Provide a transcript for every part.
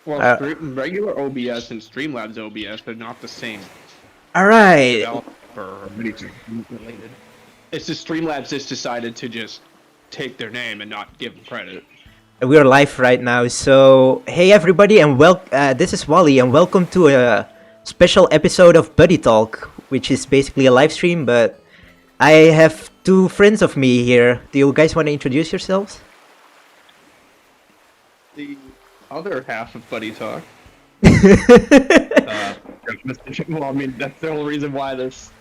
Well, regular OBS and Streamlabs OBS are not the same All right. developer or anything related. It's just Streamlabs just decided to just take their name and not give them credit. We're live right now. So, hey everybody, and this is Wally, and welcome to a special episode of BuddyTalk, which is basically a live stream. But I have two friends of me here. Do you guys want to introduce yourselves? The other half of Buddy Talk. Well, I mean, that's the whole reason why this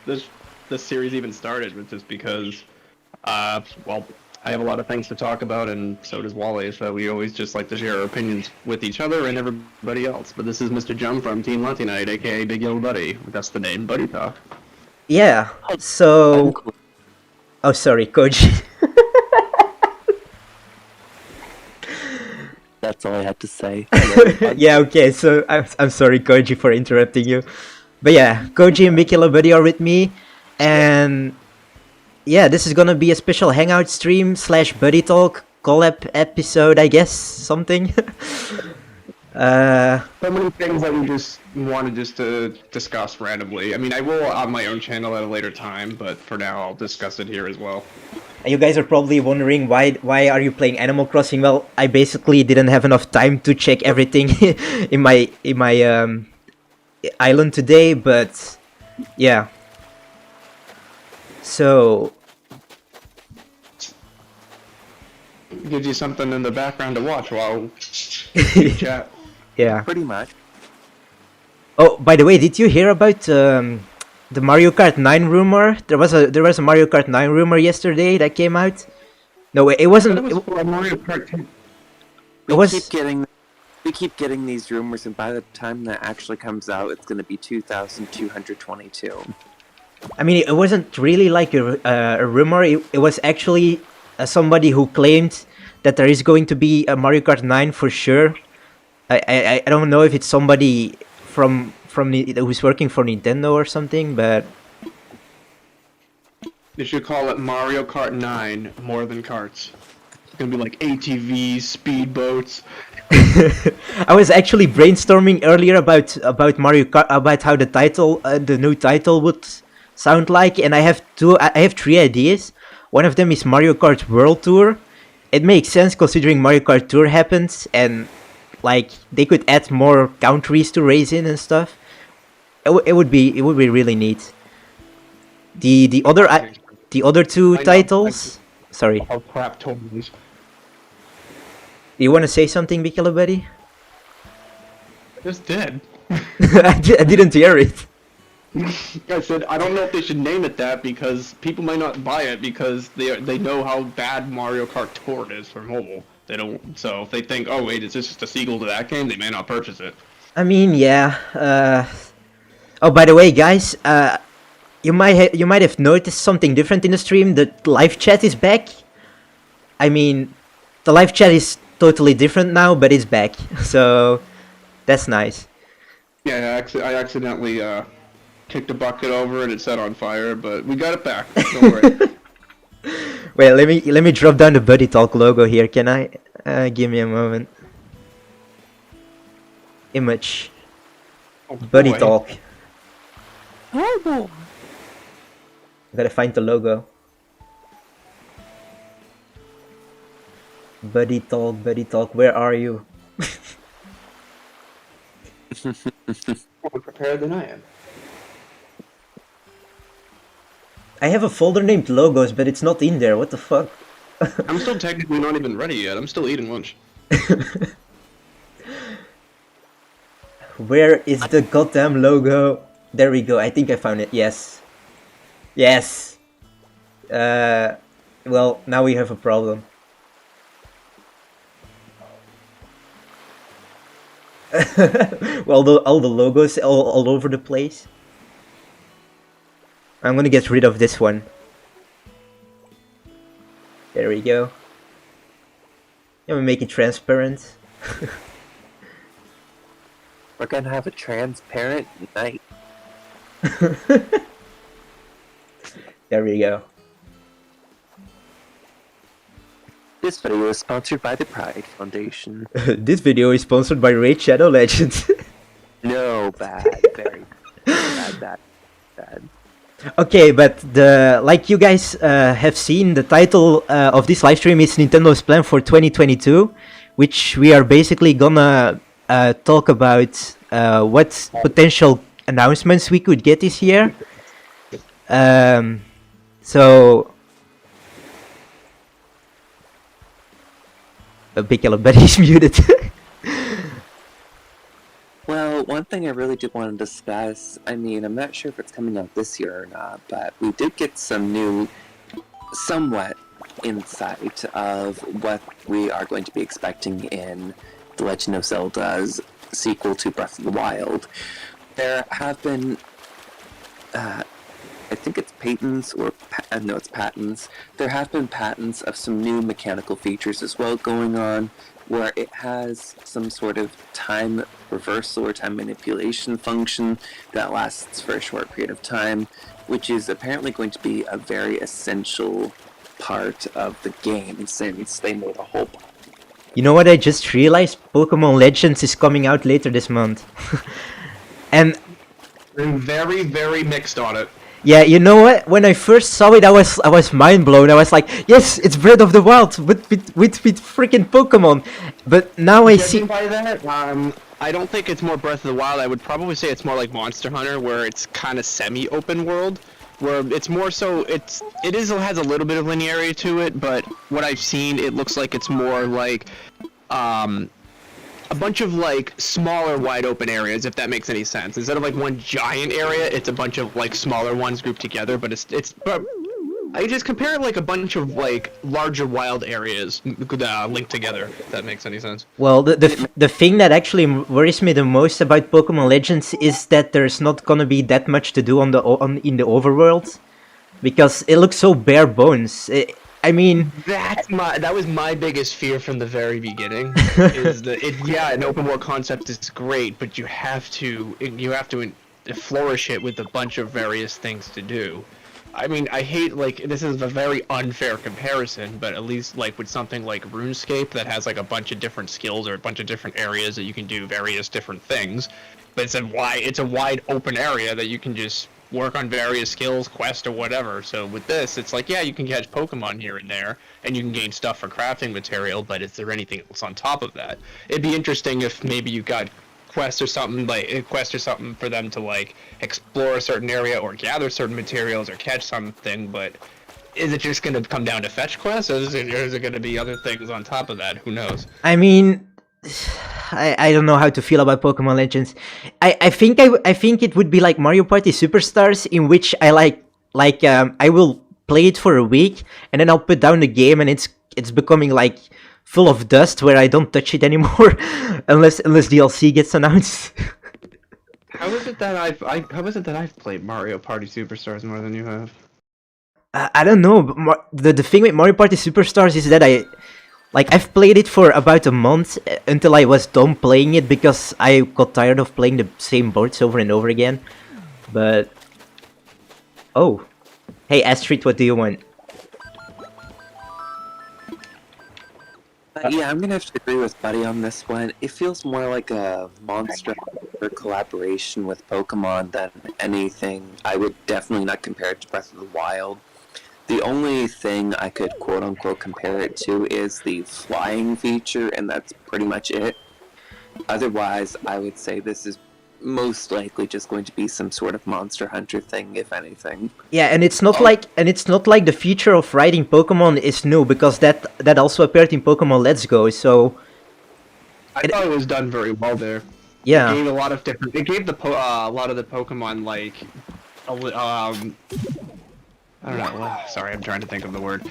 series even started, was just because, well, I have a lot of things to talk about, and so does Wally. So we always just like to share our opinions with each other and everybody else. But this is Mr. Jum from Team Latinite, aka Big Yellow Buddy. That's the name, Buddy Talk. Yeah. So, oh, sorry, Koji. That's all I had to say. Yeah, okay, so I'm sorry, Koji, for interrupting you. But yeah, Koji and Mikila Buddy are with me, and yeah, this is gonna be a special hangout stream / Buddy Talk collab episode, I guess, something. So many things that we just wanted just to discuss randomly. I mean, I will on my own channel at a later time, but for now I'll discuss it here as well. You guys are probably wondering why are you playing Animal Crossing? Well, I basically didn't have enough time to check everything in my island today, but yeah. So Gives you something in the background to watch while you chat. yeah. Pretty much. Oh, by the way, did you hear about the Mario Kart 9 rumor? There was a Mario Kart 9 rumor yesterday that came out. No, it wasn't. It was for Mario Kart 10. We keep getting these rumors, and by the time that actually comes out, it's going to be 2,222. I mean, it wasn't really like a rumor. It was actually somebody who claimed that there is going to be a Mario Kart 9 for sure. I don't know if it's somebody from who's working for Nintendo or something, but They should call it Mario Kart 9 more than karts. It's gonna be like ATVs, speedboats. I was actually brainstorming earlier about Mario Kart, about how the title, the new title would sound like, and I have three ideas. One of them is Mario Kart World Tour. It makes sense considering Mario Kart Tour happens, and like they could add more countries to race in and stuff. It would be really neat. The other two titles. Sorry. How crap totals. Do you want to say something, Mikila Buddy? I just did. I didn't hear it. I said I don't know if they should name it that because people might not buy it because they know how bad Mario Kart Tour is for mobile. They don't. So if they think, oh wait, is this just a sequel to that game? They may not purchase it. I mean, yeah. Oh, by the way, guys, you might have noticed something different in the stream. The live chat is back. I mean, the live chat is totally different now, but it's back. So that's nice. Yeah, I accidentally kicked a bucket over and it set on fire, but we got it back. Don't worry. Wait, let me drop down the Buddy Talk logo here. Can I? Give me a moment. Image. Oh, Buddy boy. Talk. Oh boy! Gotta find the logo. Buddy Talk, where are you? More prepared than I am. I have a folder named logos, but it's not in there. What the fuck? I'm still technically not even ready yet. I'm still eating lunch. Where is the goddamn logo? There we go. I think I found it. Yes. Yes. Well, now we have a problem. Well, all the logos all over the place. I'm gonna get rid of this one. There we go. I'm gonna make it transparent. We're gonna have a transparent night. There we go. This video is sponsored by the Pride Foundation. This video is sponsored by Raid Shadow Legends. No, bad, very bad. Okay, but like you guys have seen, the title of this live stream is Nintendo's plan for 2022, which we are basically gonna talk about what potential announcements we could get this year. So, a Big Yellow Buddy is muted. Well, one thing I really did want to discuss, I mean, I'm not sure if it's coming out this year or not, but we did get some new, somewhat insight of what we are going to be expecting in The Legend of Zelda's sequel to Breath of the Wild. There have been, I think it's patents, or no, it's patents. There have been patents of some new mechanical features as well going on, where it has some sort of time reversal or time manipulation function that lasts for a short period of time, which is apparently going to be a very essential part of the game since they made a whole. You know what I just realized? Pokemon Legends is coming out later this month. And I'm very, very mixed on it. yeah, you know what? When I first saw it, I was mind blown. I was like, yes, it's Breath of the Wild, but with freaking Pokemon. But now I see. Judging by that, I don't think it's more Breath of the Wild. I would probably say it's more like Monster Hunter, where it's kind of semi-open world, where it's more so it has a little bit of linearity to it, but what I've seen, it looks like it's more like a bunch of like smaller wide open areas, if that makes any sense. Instead of like one giant area, it's a bunch of like smaller ones grouped together, but but I just compare it like a bunch of like larger wild areas linked together, if that makes any sense. Well, the thing that actually worries me the most about Pokemon Legends is that there's not gonna be that much to do in the overworld, because it looks so bare bones. I mean, that was my biggest fear from the very beginning. Is that an open world concept is great, but you have to flourish it with a bunch of various things to do. I mean, I hate, like, this is a very unfair comparison, but at least like with something like RuneScape that has like a bunch of different skills or a bunch of different areas that you can do various different things, but it's a wide open area that you can just work on various skills, quests, or whatever. So with this, it's like, yeah, you can catch Pokemon here and there, and you can gain stuff for crafting material, but is there anything else on top of that? It'd be interesting if maybe you got quests or something for them to like explore a certain area or gather certain materials or catch something, but is it just going to come down to fetch quests, or is it going to be other things on top of that? Who knows? I mean, I don't know how to feel about Pokemon Legends. I think it would be like Mario Party Superstars, in which I I will play it for a week and then I'll put down the game and it's becoming like full of dust where I don't touch it anymore unless DLC gets announced. How is it that I've played Mario Party Superstars more than you have? I don't know. But the thing with Mario Party Superstars is that I've played it for about a month until I was done playing it because I got tired of playing the same boards over and over again. But oh, hey Astrid, what do you want? Yeah, I'm gonna have to agree with Buddy on this one. It feels more like a Monster Hunter collaboration with Pokemon than anything. I would definitely not compare it to Breath of the Wild. The only thing I could quote-unquote compare it to is the flying feature, and that's pretty much it. Otherwise, I would say this is most likely just going to be some sort of Monster Hunter thing, if anything. Yeah, and it's not like the feature of riding Pokemon is new, because that also appeared in Pokemon Let's Go. So I thought it was done very well there. Yeah, It gave a lot of different. It gave a lot of the Pokemon like I don't know. Sorry, I'm trying to think of the word.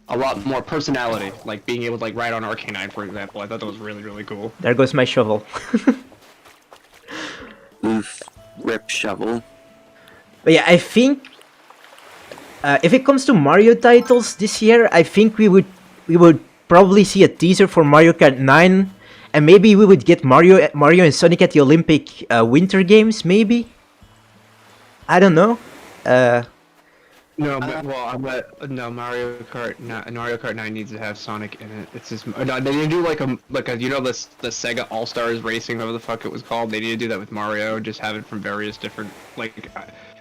A lot more personality, like being able to like ride on Arcanine, for example. I thought that was really, really cool. there goes my shovel. Oof, rip shovel. But yeah, I think if it comes to Mario titles this year, I think we would probably see a teaser for Mario Kart 9, and maybe we would get Mario and Sonic at the Olympic Winter Games. Maybe, I don't know. No, well, no Mario Kart. Mario Kart 9 needs to have Sonic in it. It's just no, they need to do like a you know the Sega All Stars Racing, whatever the fuck it was called. They need to do that with Mario. Just have it from various different like.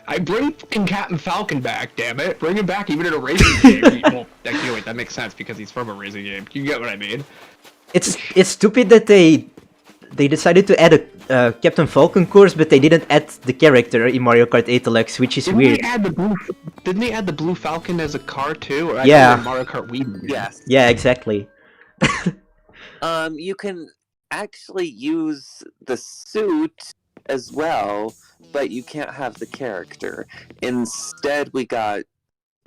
I bring fucking Captain Falcon back, damn it! Bring him back even in a racing game. Well, actually, wait, that makes sense because he's from a racing game. You get what I mean? It's stupid that they decided to add a Captain Falcon course, but they didn't add the character in Mario Kart 8 Deluxe, which is weird. Didn't they add the Blue Falcon as a car too? Or Yeah. Mario Kart Wii. Yes. Yeah, exactly. You can actually use the suit as well, but you can't have the character. Instead, we got...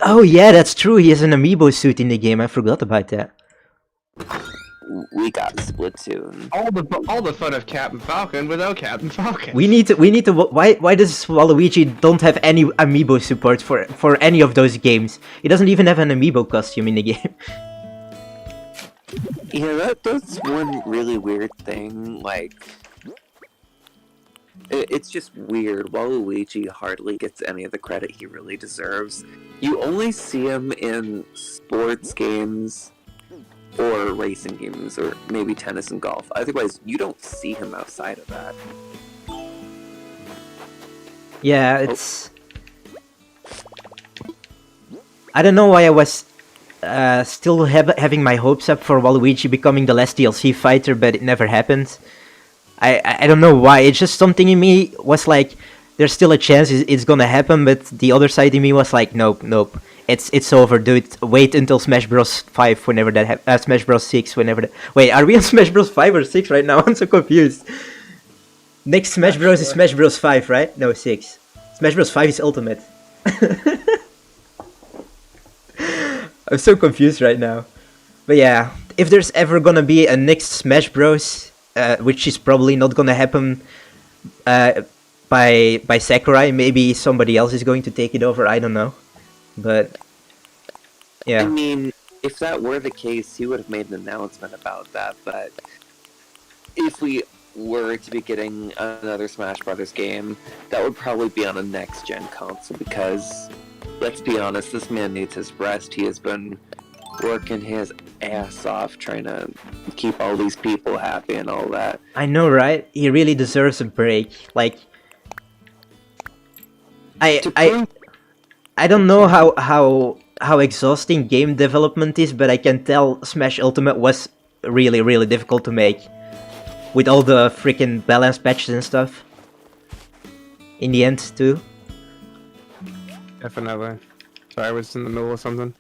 Oh yeah, that's true. He has an amiibo suit in the game. I forgot about that. We got Splatoon. All the fun of Captain Falcon without Captain Falcon. We need to. Why does Waluigi don't have any amiibo support for any of those games? He doesn't even have an amiibo costume in the game. Yeah, that's one really weird thing. Like, it's just weird. Waluigi hardly gets any of the credit he really deserves. You only see him in sports games or racing games, or maybe tennis and golf. Otherwise, you don't see him outside of that. Yeah, it's... I don't know why I was still having my hopes up for Waluigi becoming the last DLC fighter, but it never happened. I don't know why. It's just something in me was like, there's still a chance it's gonna happen, but the other side in me was like, nope. It's over, dude. Wait until Smash Bros. 5 whenever that Smash Bros. 6 whenever that... Wait, are we on Smash Bros. 5 or 6 right now? I'm so confused. Next Smash Bros. Is Smash Bros. 5, right? No, 6. Smash Bros. 5 is Ultimate. I'm so confused right now. But yeah, if there's ever gonna be a next Smash Bros., which is probably not gonna happen by Sakurai, maybe somebody else is going to take it over, I don't know. But yeah. I mean, if that were the case, he would have made an announcement about that, but if we were to be getting another Smash Brothers game, that would probably be on a next-gen console, because, let's be honest, this man needs his rest. He has been working his ass off trying to keep all these people happy and all that. I know, right? He really deserves a break. Like, I don't know how exhausting game development is, but I can tell Smash Ultimate was really difficult to make. With all the freaking balance patches and stuff. In the end, too. Definitely. Sorry, I was in the middle of something.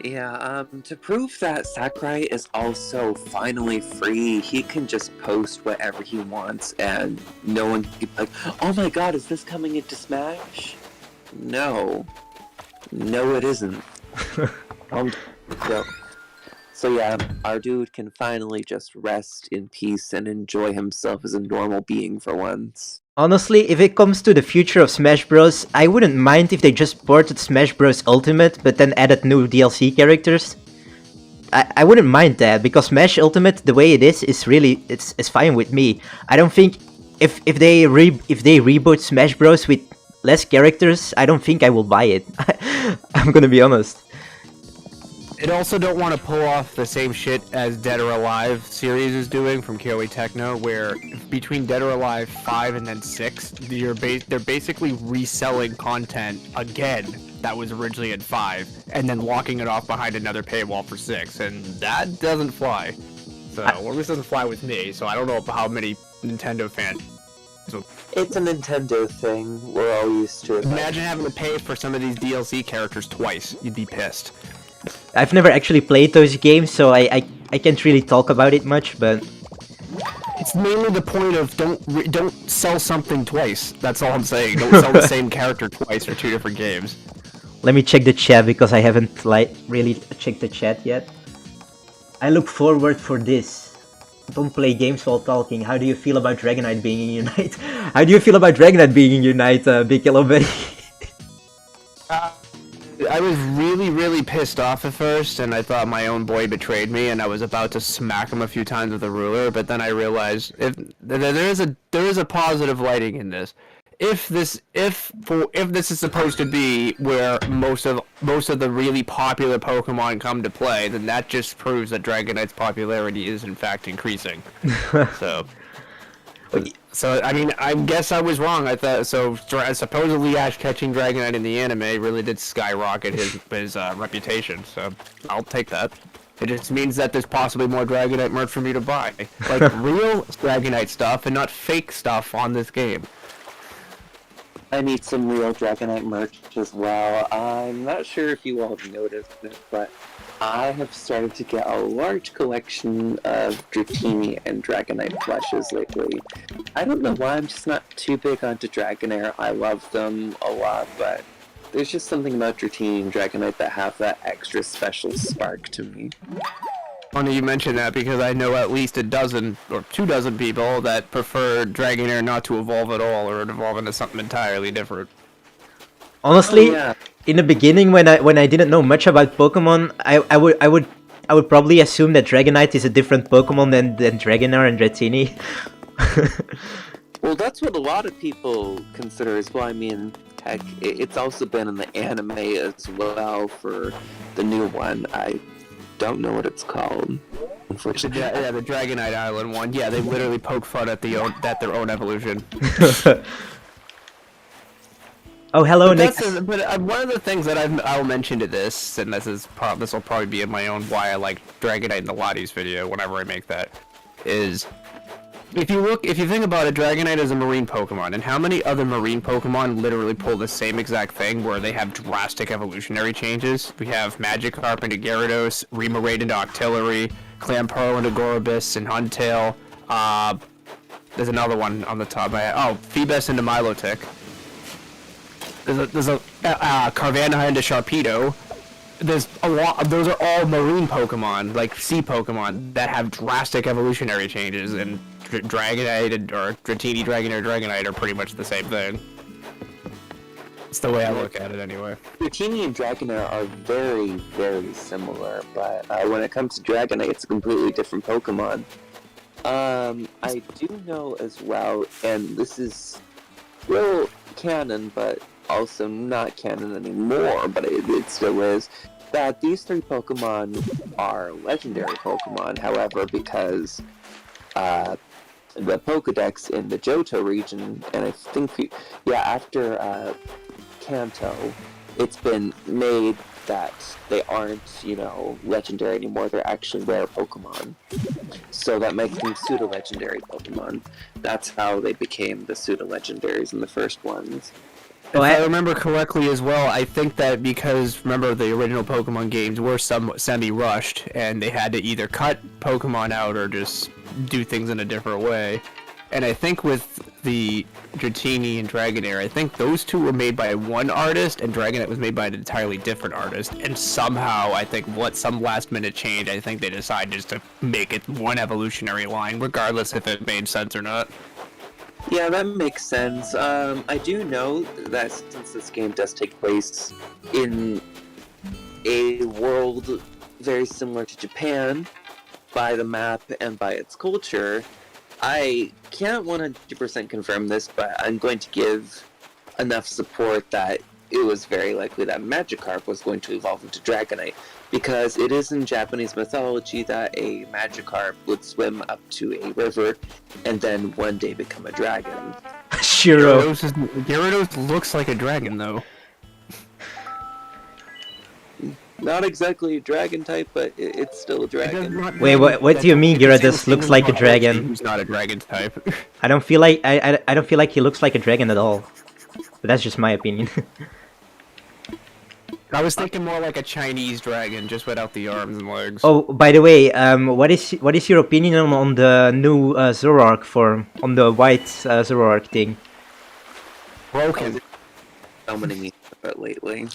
Yeah, to prove that Sakurai is also finally free, he can just post whatever he wants and no one can be like, oh my god, is this coming into Smash? No. No, it isn't. No. So yeah, our dude can finally just rest in peace and enjoy himself as a normal being for once. Honestly, if it comes to the future of Smash Bros, I wouldn't mind if they just ported Smash Bros Ultimate, but then added new DLC characters. I wouldn't mind that, because Smash Ultimate, the way it is really, it's fine with me. I don't think, if they reboot Smash Bros with less characters, I don't think I will buy it. I'm gonna be honest. It also don't want to pull off the same shit as Dead or Alive series is doing from Koei Techno, where between Dead or Alive 5 and then 6, they're basically reselling content again that was originally in 5, and then locking it off behind another paywall for 6, and that doesn't fly. So, well, this doesn't fly with me, so I don't know how many Nintendo fans... It's a Nintendo thing, we're all used to it. Imagine having to pay for some of these DLC characters twice, you'd be pissed. I've never actually played those games, so I can't really talk about it much, but... It's mainly the point of don't sell something twice. That's all I'm saying. Don't sell the same character twice for 2 different games. Let me check the chat, because I haven't really checked the chat yet. I look forward for this. Don't play games while talking. How do you feel about Dragonite being in Unite? How do you feel about Dragonite being in Unite, Big Yellow Buddy? I was really pissed off at first, and I thought my own boy betrayed me, and I was about to smack him a few times with a ruler. But then I realized there is a positive lighting in this. If this is supposed to be where most of the really popular Pokemon come to play, then that just proves that Dragonite's popularity is in fact increasing. So I mean, I guess I was wrong. I thought so. Supposedly, Ash catching Dragonite in the anime really did skyrocket his reputation. So I'll take that. It just means that there's possibly more Dragonite merch for me to buy, like real Dragonite stuff and not fake stuff on this game. I need some real Dragonite merch as well. I'm not sure if you all have noticed it, but I have started to get a large collection of Dratini and Dragonite plushes lately. I don't know why, I'm just not too big onto Dragonair. I love them a lot, but there's just something about Dratini and Dragonite that have that extra special spark to me. Funny you mention that, because I know at least a dozen or 24 people that prefer Dragonair not to evolve at all, or evolve into something entirely different. Honestly, yeah. in the beginning, when I didn't know much about Pokemon, I would probably assume that Dragonite is a different Pokemon than Dragonair and Dratini. Well, that's what a lot of people consider as well. I mean, heck, it's also been in the anime as well for the new one. I don't know what it's called, unfortunately. Yeah, the Dragonite Island one. Yeah, they literally poke fun at their own evolution. Oh, hello, But Nick. one of the things that I'll mention to this, and this will probably be in my own why I like Dragonite in the Lotties video whenever I make that, is if you think about it, Dragonite is a marine Pokemon, and how many other marine Pokemon literally pull the same exact thing where they have drastic evolutionary changes? We have Magikarp into Gyarados, Remoraid into Octillery, Clamperl into Gorobus and Huntail. There's another one on the top. Phoebus into Milotic. There's a Carvanha into Sharpedo. There's a lot. Those are all marine Pokemon, like sea Pokemon, that have drastic evolutionary changes, and Dragonite or Dratini, Dragonite are pretty much the same thing. It's the way I look at it, anyway. Dratini and Dragonair are very, very similar, but when it comes to Dragonite, it's a completely different Pokemon. I do know as well, and this is real canon, but also not canon anymore, but it still is, that these three Pokemon are legendary Pokemon. However, because the Pokedex in the Johto region, and I think, after Kanto, it's been made that they aren't, legendary anymore. They're actually rare Pokemon. So that makes them pseudo-legendary Pokemon. That's how they became the pseudo-legendaries in the first ones. If I remember correctly as well, I think that because, remember, the original Pokemon games were somewhat semi-rushed, and they had to either cut Pokemon out or just do things in a different way. And I think with the Dratini and Dragonair, I think those two were made by one artist, and Dragonite was made by an entirely different artist. And somehow, I think, some last-minute change, I think they decided just to make it one evolutionary line, regardless if it made sense or not. Yeah, that makes sense. I do know that since this game does take place in a world very similar to Japan, by the map and by its culture, I can't 100% confirm this, but I'm going to give enough support that it was very likely that Magikarp was going to evolve into Dragonite, because it is in Japanese mythology that a Magikarp would swim up to a river and then one day become a dragon. Shiro. Gyarados looks like a dragon, though. Not exactly a dragon type, but it's still a dragon. Wait, what do you mean Gyarados looks like a dragon? He's not a dragon type. I don't feel like I don't feel like he looks like a dragon at all. But that's just my opinion. I was thinking more like a Chinese dragon, just without the arms and legs. Oh, by the way, what is your opinion on the new Zoroark form, on the white Zoroark thing? Broken. Summoning me lately.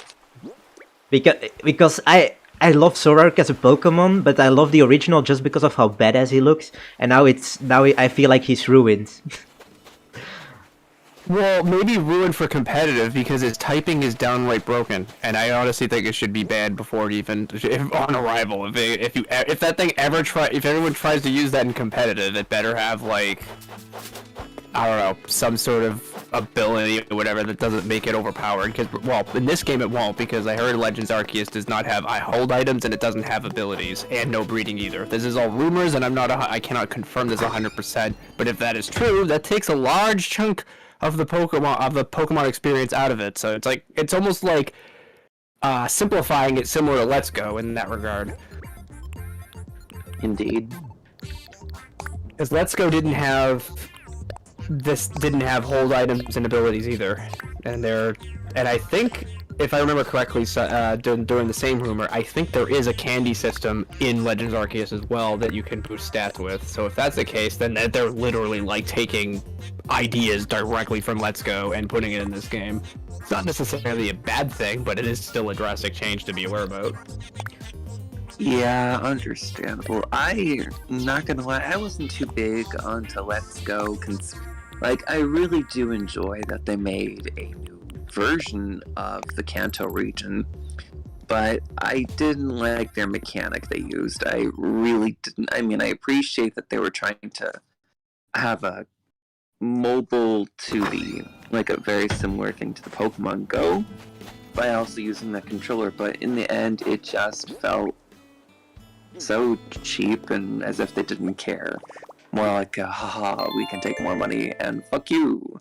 Because I love Zoroark as a Pokemon, but I love the original just because of how badass he looks, and now I feel like he's ruined. Well, maybe ruined for competitive because its typing is downright broken, and I honestly think it should be banned before it even on arrival. If that thing ever if anyone tries to use that in competitive, it better have like, I don't know, some sort of ability or whatever that doesn't make it overpowered. Because, well, in this game it won't, because I heard Legends Arceus does not have hold items and it doesn't have abilities, and no breeding either. This is all rumors, and I cannot confirm this 100%. But if that is true, that takes a large chunk of the Pokemon experience out of it. So it's almost like simplifying it, similar to Let's Go in that regard. Indeed. Because Let's Go didn't have hold items and abilities either, and I think, if I remember correctly, during the same rumor, I think there is a candy system in Legends Arceus as well that you can boost stats with. So if that's the case, then they're literally like taking ideas directly from Let's Go and putting it in this game. It's not necessarily a bad thing, but it is still a drastic change to be aware about. Yeah, understandable. I'm not gonna lie, I wasn't too big onto Let's Go. I really do enjoy that they made a new version of the Kanto region, but I didn't like their mechanic they used. I really didn't. I mean, I appreciate that they were trying to have a mobile 2D, like a very similar thing to the Pokemon Go, by also using the controller, but in the end, it just felt so cheap and as if they didn't care. More like, haha, we can take more money and fuck you.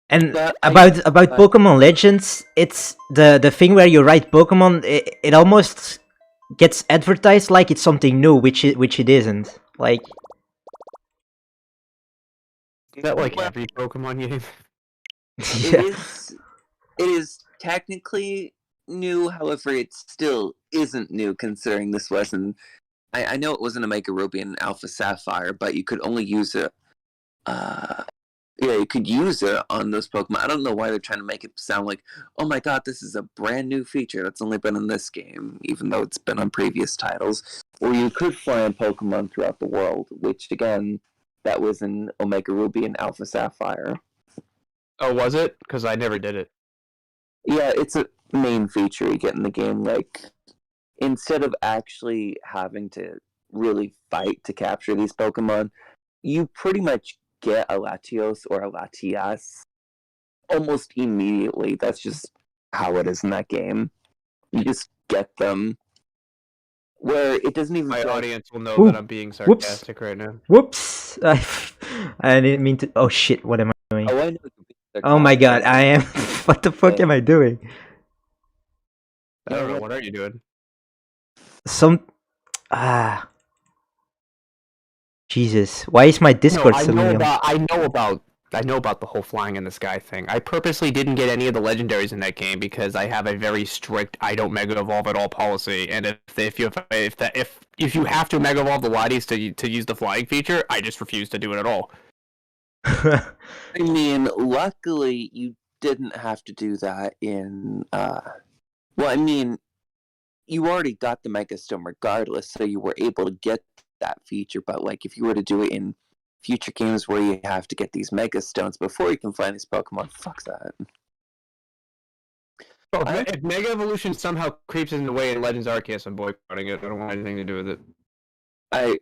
And about Pokemon Legends, it's the thing where you write Pokemon. It almost gets advertised like it's something new, which it isn't. Like, is that like every Pokemon game? yeah. It is technically new, however, it still isn't new considering this wasn't. I know it wasn't Omega Ruby and Alpha Sapphire, but you could only use it. You could use it on those Pokemon. I don't know why they're trying to make it sound like, oh my god, this is a brand new feature that's only been in this game, even though it's been on previous titles. Or you could fly on Pokemon throughout the world, which again, that was in Omega Ruby and Alpha Sapphire. Oh, was it? Because I never did it. Yeah, it's a main feature you get in the game. Like, instead of actually having to really fight to capture these Pokemon, you pretty much get a Latios or a Latias almost immediately. That's just how it is in that game. You just get them. Where it doesn't even... My audience will know Ooh, that I'm being sarcastic right now. Whoops! I didn't mean to... Oh shit, what am I doing? Oh, I know. Oh my god, I am... What the fuck am I doing? I don't know, what are you doing? Jesus, why is my Discord I suddenly know about the whole flying in the sky thing. I purposely didn't get any of the legendaries in that game because I have a very strict I don't mega evolve at all policy, and if you have to mega evolve the Latias to use the flying feature, I just refuse to do it at all. I mean, luckily you didn't have to do that in well, I mean, you already got the Mega Stone regardless, so you were able to get that feature, but like if you were to do it in future games where you have to get these Mega Stones before you can find these Pokemon, fuck that. Well, if Mega Evolution somehow creeps in the way in Legends Arceus, I'm boycotting it. I don't want anything to do with it.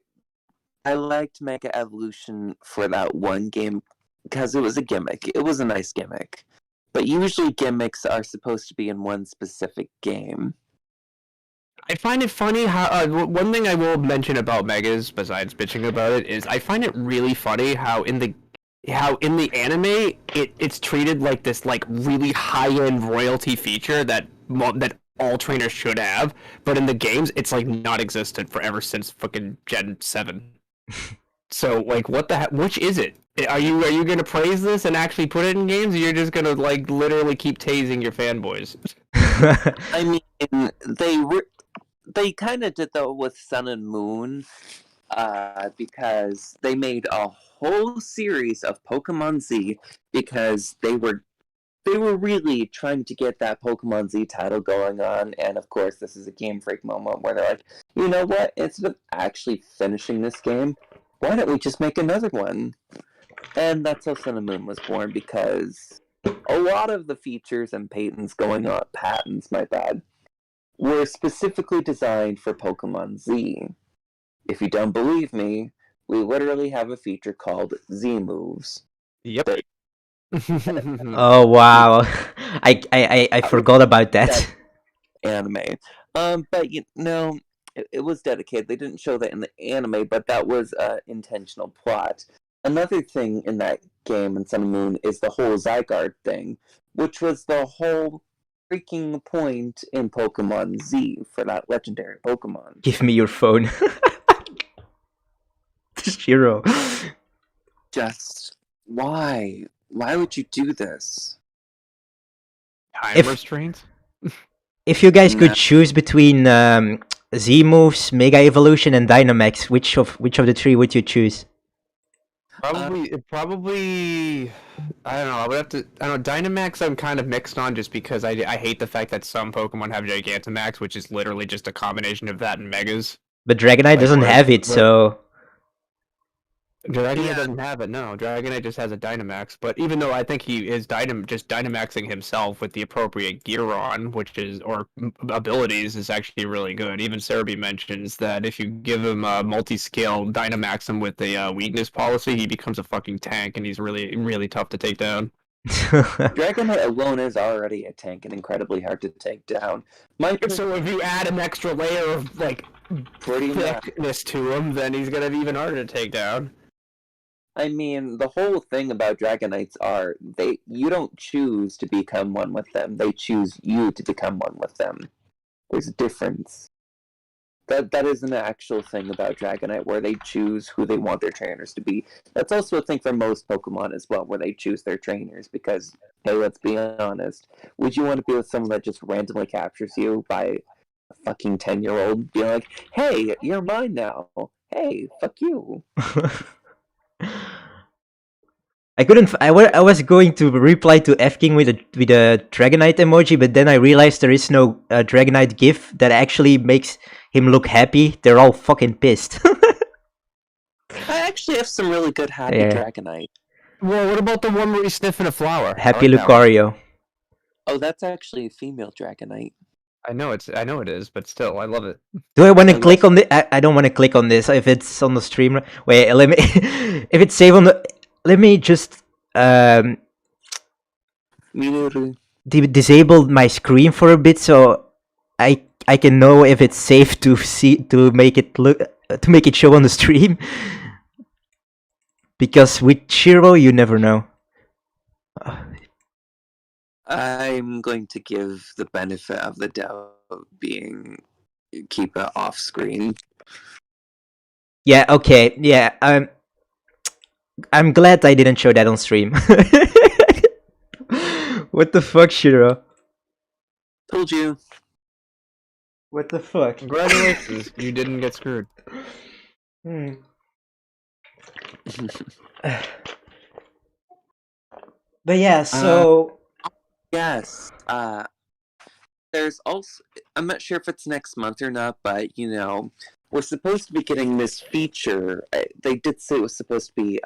I liked Mega Evolution for that one game because it was a gimmick. It was a nice gimmick. But usually gimmicks are supposed to be in one specific game. I find it funny how one thing I will mention about Megas, besides bitching about it, is I find it really funny how in the anime it's treated like this like really high-end royalty feature that all trainers should have, but in the games it's like non-existent forever since fucking Gen 7. So like what the heck, which is it? Are you gonna praise this and actually put it in games, or you're just gonna like literally keep tasing your fanboys? I mean, they kind of did that with Sun and Moon, because they made a whole series of Pokemon Z because they were really trying to get that Pokemon Z title going on, and of course this is a Game Freak moment where they're like, you know what, instead of actually finishing this game, why don't we just make another one? And that's how Sun and Moon was born, because a lot of the features and patents, my bad, were specifically designed for Pokemon Z. If you don't believe me, we literally have a feature called Z Moves. Yep. Oh wow, I forgot about that. Anime. But it was dedicated. They didn't show that in the anime, but that was an intentional plot. Another thing in that game in Sun and Moon is the whole Zygarde thing, which was the whole freaking point in Pokemon Z for that legendary Pokemon. Give me your phone. Shiro. Just why? Why would you do this? Time restraints? If you guys No. could choose between Z moves, Mega Evolution, and Dynamax, which of the three would you choose? Probably. I don't know. I would have to. I don't know. Dynamax, I'm kind of mixed on, just because I hate the fact that some Pokemon have Gigantamax, which is literally just a combination of that and Megas. But Dragonite doesn't have it, so Dragonite doesn't have it. No, Dragonite just has a Dynamax. But even though I think he is just Dynamaxing himself with the appropriate gear on, abilities, is actually really good. Even Cerebi mentions that if you give him a multi-scale Dynamax him with a weakness policy, he becomes a fucking tank, and he's really, really tough to take down. Dragonite alone is already a tank and incredibly hard to take down. So if you add an extra layer of Pretty much. thickness to him, then he's gonna be even harder to take down. I mean, the whole thing about Dragonites are you don't choose to become one with them. They choose you to become one with them. There's a difference. That is an actual thing about Dragonite, where they choose who they want their trainers to be. That's also a thing for most Pokemon as well, where they choose their trainers, because, hey, let's be honest, would you want to be with someone that just randomly captures you by a fucking 10-year-old being like, hey, you're mine now. Hey, fuck you. I was going to reply to F King with a Dragonite emoji, but then I realized there is no Dragonite GIF that actually makes him look happy. They're all fucking pissed. I actually have some really good happy Dragonite. Well, what about the one where he's sniffing a flower? Happy Lucario. Oh, that's actually a female Dragonite. I know it is, but still, I love it. Do I want to click on this? I don't want to click on this if it's on the stream. Wait, let me. If it's saved on the, let me just disable my screen for a bit so I can know if it's safe to make it show on the stream. Because with Shiro, you never know. I'm going to give the benefit of the doubt of keep it off screen. Yeah, okay, yeah, I'm glad I didn't show that on stream. What the fuck, Shiro? Told you. What the fuck? Congratulations, you didn't get screwed. But yeah, so yes, there's also, I'm not sure if it's next month or not, but we're supposed to be getting this feature. They did say it was supposed to be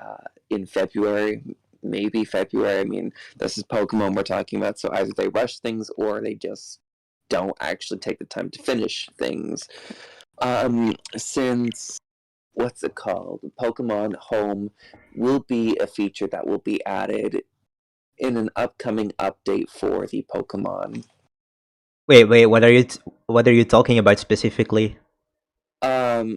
in February, maybe February. I mean, this is Pokemon we're talking about, so either they rush things or they just don't actually take the time to finish things. Since, what's it called? Pokemon Home will be a feature that will be added in an upcoming update for the Pokemon. Wait, what are you talking about specifically?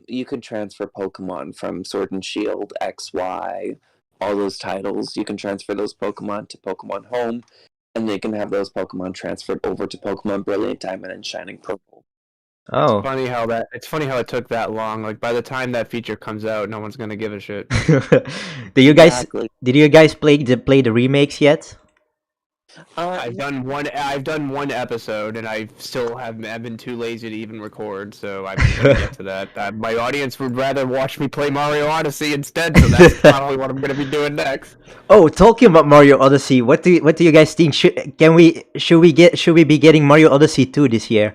You can transfer Pokemon from Sword and Shield, XY, all those titles. You can transfer those Pokemon to Pokemon Home, and they can have those Pokemon transferred over to Pokemon Brilliant Diamond and Shining Purple. Oh. It's funny how it took that long. Like, by the time that feature comes out, no one's gonna give a shit. Did you guys play the remakes yet? I've done one episode, and I've been too lazy to even record, so I'm gonna get to that. My audience would rather watch me play Mario Odyssey instead, so that's probably what I'm gonna be doing next. Oh, talking about Mario Odyssey, what do you guys think? Should we be getting Mario Odyssey 2 this year?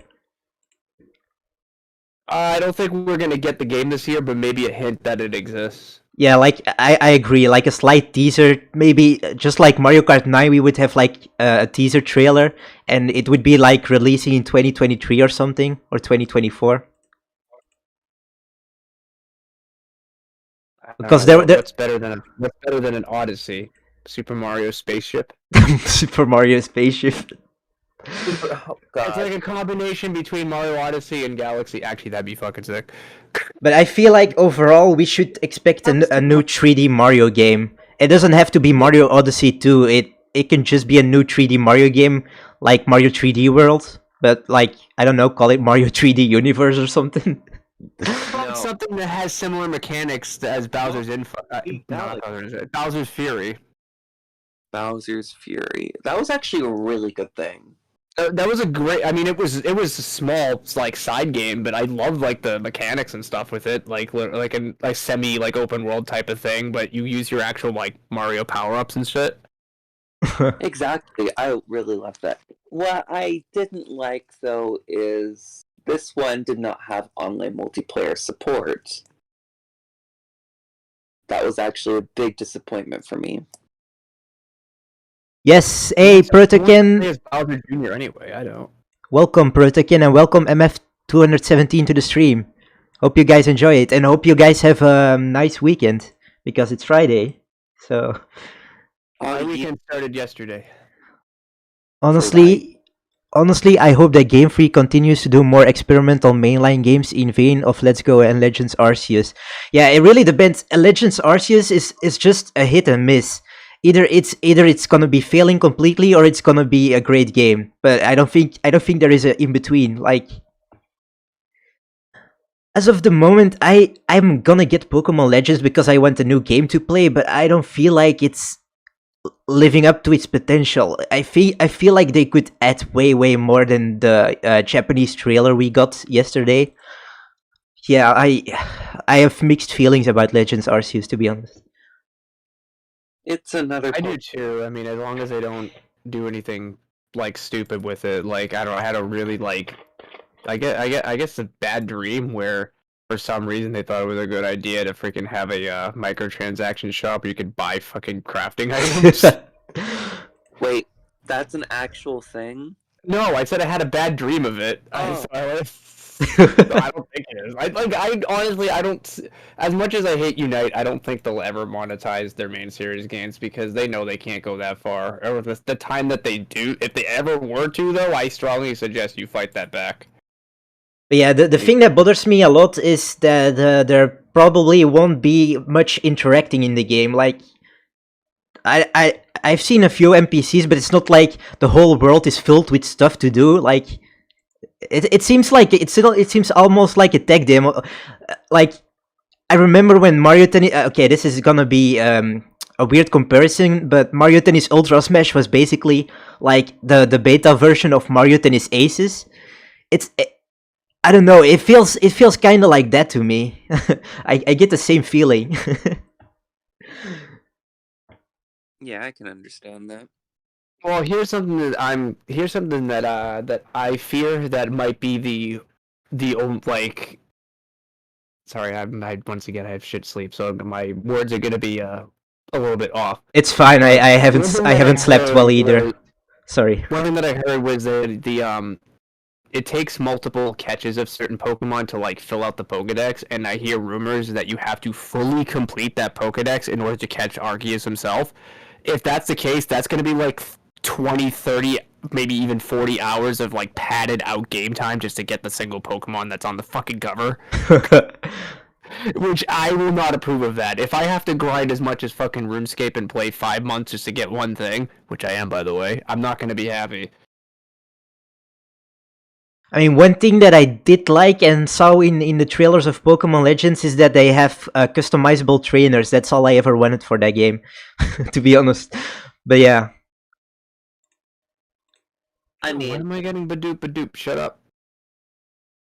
I don't think we're gonna get the game this year, but maybe a hint that it exists. Yeah, like I agree. Like a slight teaser, maybe just like Mario Kart 9, we would have like a teaser trailer, and it would be like releasing in 2023 or something, or 2024. I don't Because know there what's better than an Odyssey, Super Mario spaceship. Super Mario Spaceship. Oh It's like a combination between Mario Odyssey and Galaxy. Actually, that'd be fucking sick. But I feel like overall we should expect a new 3D Mario game. It doesn't have to be Mario Odyssey 2. It can just be a new 3D Mario game, like Mario 3D World. But like I don't know, call it Mario 3D Universe or something. No. Something that has similar mechanics as Bowser's Bowser's Fury. Bowser's Fury. That was actually a really good thing. That was a great. I mean, it was a small like side game, but I loved like the mechanics and stuff with it, like a semi like open world type of thing. But you use your actual like Mario power ups and shit. Exactly. I really loved that. What I didn't like, though, is this one did not have online multiplayer support. That was actually a big disappointment for me. Yes, hey Protoken. It's Bowser Jr. Anyway, I don't. Welcome Protoken and welcome MF217 to the stream. Hope you guys enjoy it and hope you guys have a nice weekend because it's Friday. So My weekend started yesterday. honestly, I hope that Game Freak continues to do more experimental mainline games in vein of Let's Go and Legends Arceus. Yeah, it really depends. Legends Arceus is just a hit and miss. Either it's gonna be failing completely or it's gonna be a great game. But I don't think there is a in between. Like as of the moment, I'm gonna get Pokemon Legends because I want a new game to play, but I don't feel like it's living up to its potential. I feel like they could add way more than the Japanese trailer we got yesterday. Yeah, I have mixed feelings about Legends Arceus, to be honest. It's another. I do too. I mean, as long as they don't do anything like stupid with it. Like I don't know, I had a really like I guess a bad dream where for some reason they thought it was a good idea to freaking have a microtransaction shop where you could buy fucking crafting items. Wait, that's an actual thing? No, I said I had a bad dream of it. Oh. I don't think it is. I honestly I don't. As much as I hate Unite, I don't think they'll ever monetize their main series games because they know they can't go that far. Or the time that they do, if they ever were to, though, I strongly suggest you fight that back. But yeah, the thing that bothers me a lot is that there probably won't be much interacting in the game. Like, I've seen a few NPCs, but it's not like the whole world is filled with stuff to do. Like, it seems like it seems almost like a tech demo. Like, I remember when Mario Tennis. Okay, this is gonna be a weird comparison, but Mario Tennis Ultra Smash was basically like the beta version of Mario Tennis Aces. I don't know. It feels kind of like that to me. I get the same feeling. Yeah, I can understand that. Well, here's something that I fear that might be the like. Sorry, I once again I have shit sleep, so my words are gonna be a little bit off. It's fine. I haven't slept well either. Sorry. One thing that I heard was that it takes multiple catches of certain Pokemon to like fill out the Pokedex, and I hear rumors that you have to fully complete that Pokedex in order to catch Arceus himself. If that's the case, that's going to be like 20, 30, maybe even 40 hours of like padded out game time just to get the single Pokemon that's on the fucking cover. Which I will not approve of that. If I have to grind as much as fucking RuneScape and play 5 months just to get one thing, which I am by the way, I'm not going to be happy. I mean, one thing that I did like and saw in the trailers of Pokemon Legends is that they have customizable trainers. That's all I ever wanted for that game, to be honest. But yeah. I mean, When am I getting Badoop Badoop? Shut up.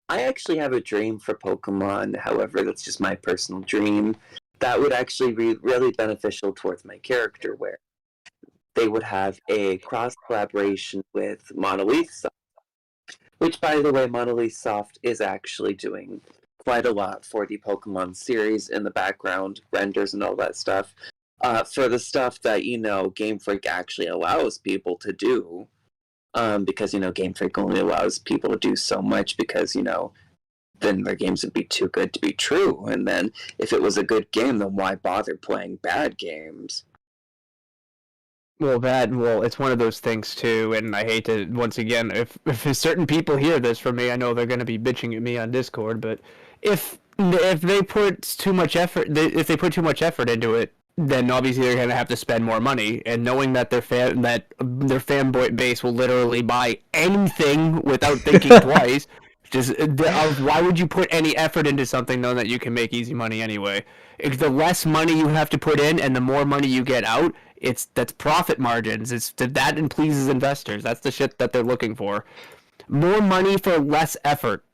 I actually have a dream for Pokemon, however, that's just my personal dream. That would actually be really beneficial towards my character, where they would have a cross-collaboration with Monolith Soft, which, by the way, Monolith Soft is actually doing quite a lot for the Pokemon series in the background, renders and all that stuff. For the stuff that, Game Freak actually allows people to do. Because, Game Freak only allows people to do so much because, then their games would be too good to be true. And then if it was a good game, then why bother playing bad games? Well, it's one of those things too, and I hate to, once again, if certain people hear this from me, I know they're going to be bitching at me on Discord, but if they put too much effort, if they put too much effort into it, then obviously they're going to have to spend more money, and knowing that their fanboy base will literally buy anything without thinking twice, why would you put any effort into something knowing that you can make easy money anyway? If the less money you have to put in and the more money you get out, that's profit margins. That and pleases investors. That's the shit that they're looking for. More money for less effort.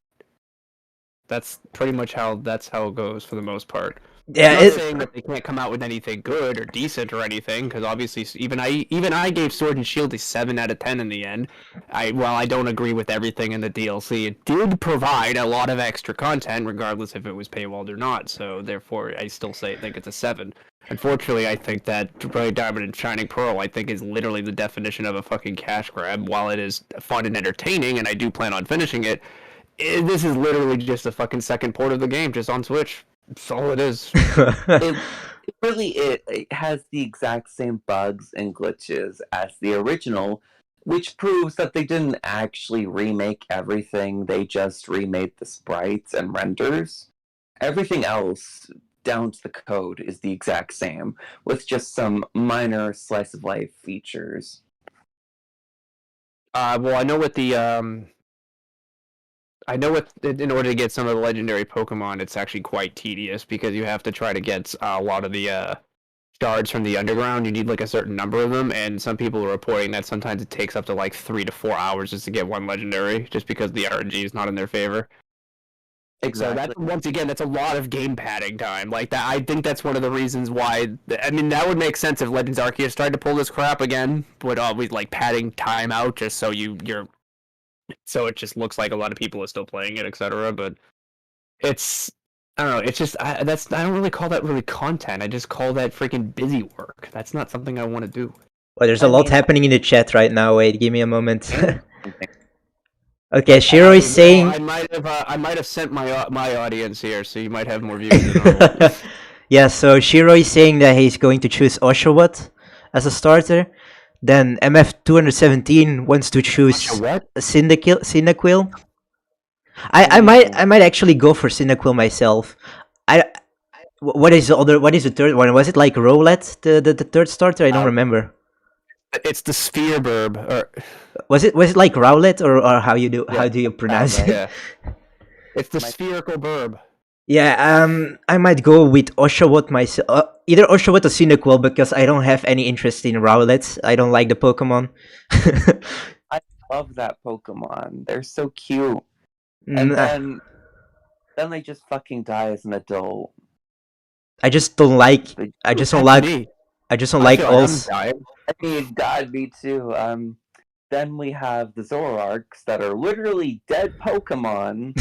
That's pretty much how it goes for the most part. Yeah, I'm not saying that they can't come out with anything good or decent or anything, because obviously even I gave Sword and Shield a 7 out of 10 in the end. While I don't agree with everything in the DLC, it did provide a lot of extra content, regardless if it was paywalled or not. So therefore, I still think it's a 7. Unfortunately, I think that Brilliant Diamond and Shining Pearl, I think, is literally the definition of a fucking cash grab. While it is fun and entertaining, and I do plan on finishing it, this is literally just a fucking second port of the game, just on Switch. That's all it is. It has the exact same bugs and glitches as the original, which proves that they didn't actually remake everything. They just remade the sprites and renders. Everything else, down to the code, is the exact same, with just some minor slice of life features. Well, I know in order to get some of the legendary Pokemon, it's actually quite tedious because you have to try to get a lot of the shards from the underground. You need like a certain number of them, and some people are reporting that sometimes it takes up to like 3 to 4 hours just to get one legendary, just because the RNG is not in their favor. Exactly. So that's a lot of game padding time. Like that, I think that's one of the reasons why. I mean, that would make sense if Legends Arceus tried to pull this crap again, but always like padding time out just so so it just looks like a lot of people are still playing it, etc. But I don't know. It's just I don't really call that really content. I just call that freaking busy work. That's not something I want to do. Well, there's a lot happening in the chat right now. Wait, give me a moment. Okay, Shiro is saying. I might have sent my audience here, so you might have more views than normal. Yeah, so Shiro is saying that he's going to choose Oshawott as a starter. Then MF217 wants to choose Cyndaquil. I might actually go for Cyndaquil myself. What is the third one? Was it like Rowlet, the third starter? I don't remember. It's the Sphere Burb, or was it like Rowlet, or how do you pronounce it? Yeah. It's the spherical burb. Yeah, I might go with Oshawott myself. Either Oshawott or Cyndaquil, because I don't have any interest in Rowlets. I don't like the Pokemon. I love that Pokemon. They're so cute. And then they just fucking die as an adult. I just don't like Ulls. I mean, God, me too. Then we have the Zoroarks that are literally dead Pokemon.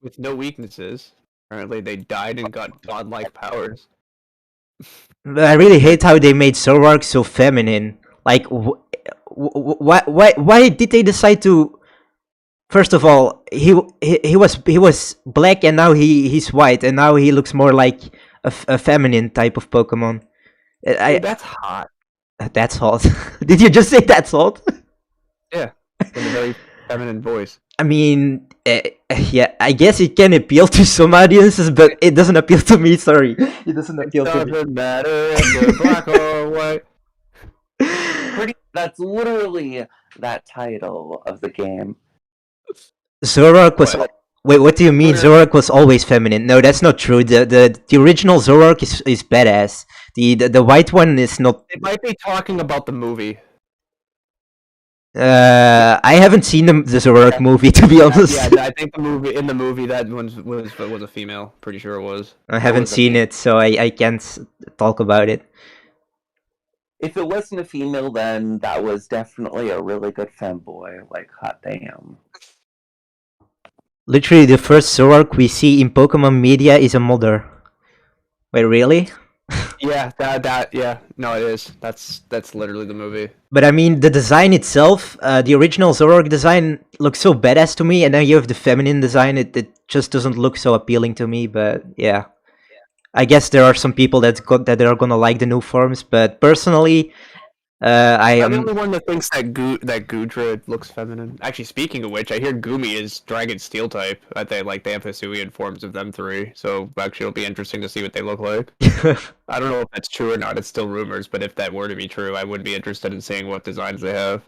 With no weaknesses. Apparently, they died and got godlike powers. I really hate how they made Zoroark so feminine. Like, why did they decide to? First of all, he was black and now he's white, and now he looks more like a feminine type of Pokemon. That's hot. That's hot. Did you just say that's hot? Yeah, in a very feminine voice. I mean, yeah, I guess it can appeal to some audiences, but it doesn't appeal to me. Sorry, it doesn't appeal to me. Doesn't matter if you're black or white. That's literally that title of the game. Zoroark was. Wait, what do you mean? Zoroark was always feminine? No, that's not true. The original Zoroark is badass. The white one is not. It might be talking about the movie. I haven't seen the Zoroark movie, to be honest. Yeah, I think in the movie that one was a female. Pretty sure it was. I haven't seen it, so I can't talk about it. If it wasn't a female, then that was definitely a really good femboy. Like, hot damn. Literally, the first Zoroark we see in Pokemon media is a mother. Wait, really? Yeah, yeah. No, it is. That's literally the movie. But I mean, the design itself, the original Zoroark design looks so badass to me, and now you have the feminine design. It just doesn't look so appealing to me. But yeah, I guess there are some people that are gonna like the new forms. But personally, I I'm the am. only one that thinks that Goodra looks feminine. Actually, speaking of which, I hear Gumi is Dragon Steel type. They have Hisuian forms of them three. So actually, it'll be interesting to see what they look like. I don't know if that's true or not. It's still rumors, but if that were to be true, I would be interested in seeing what designs they have.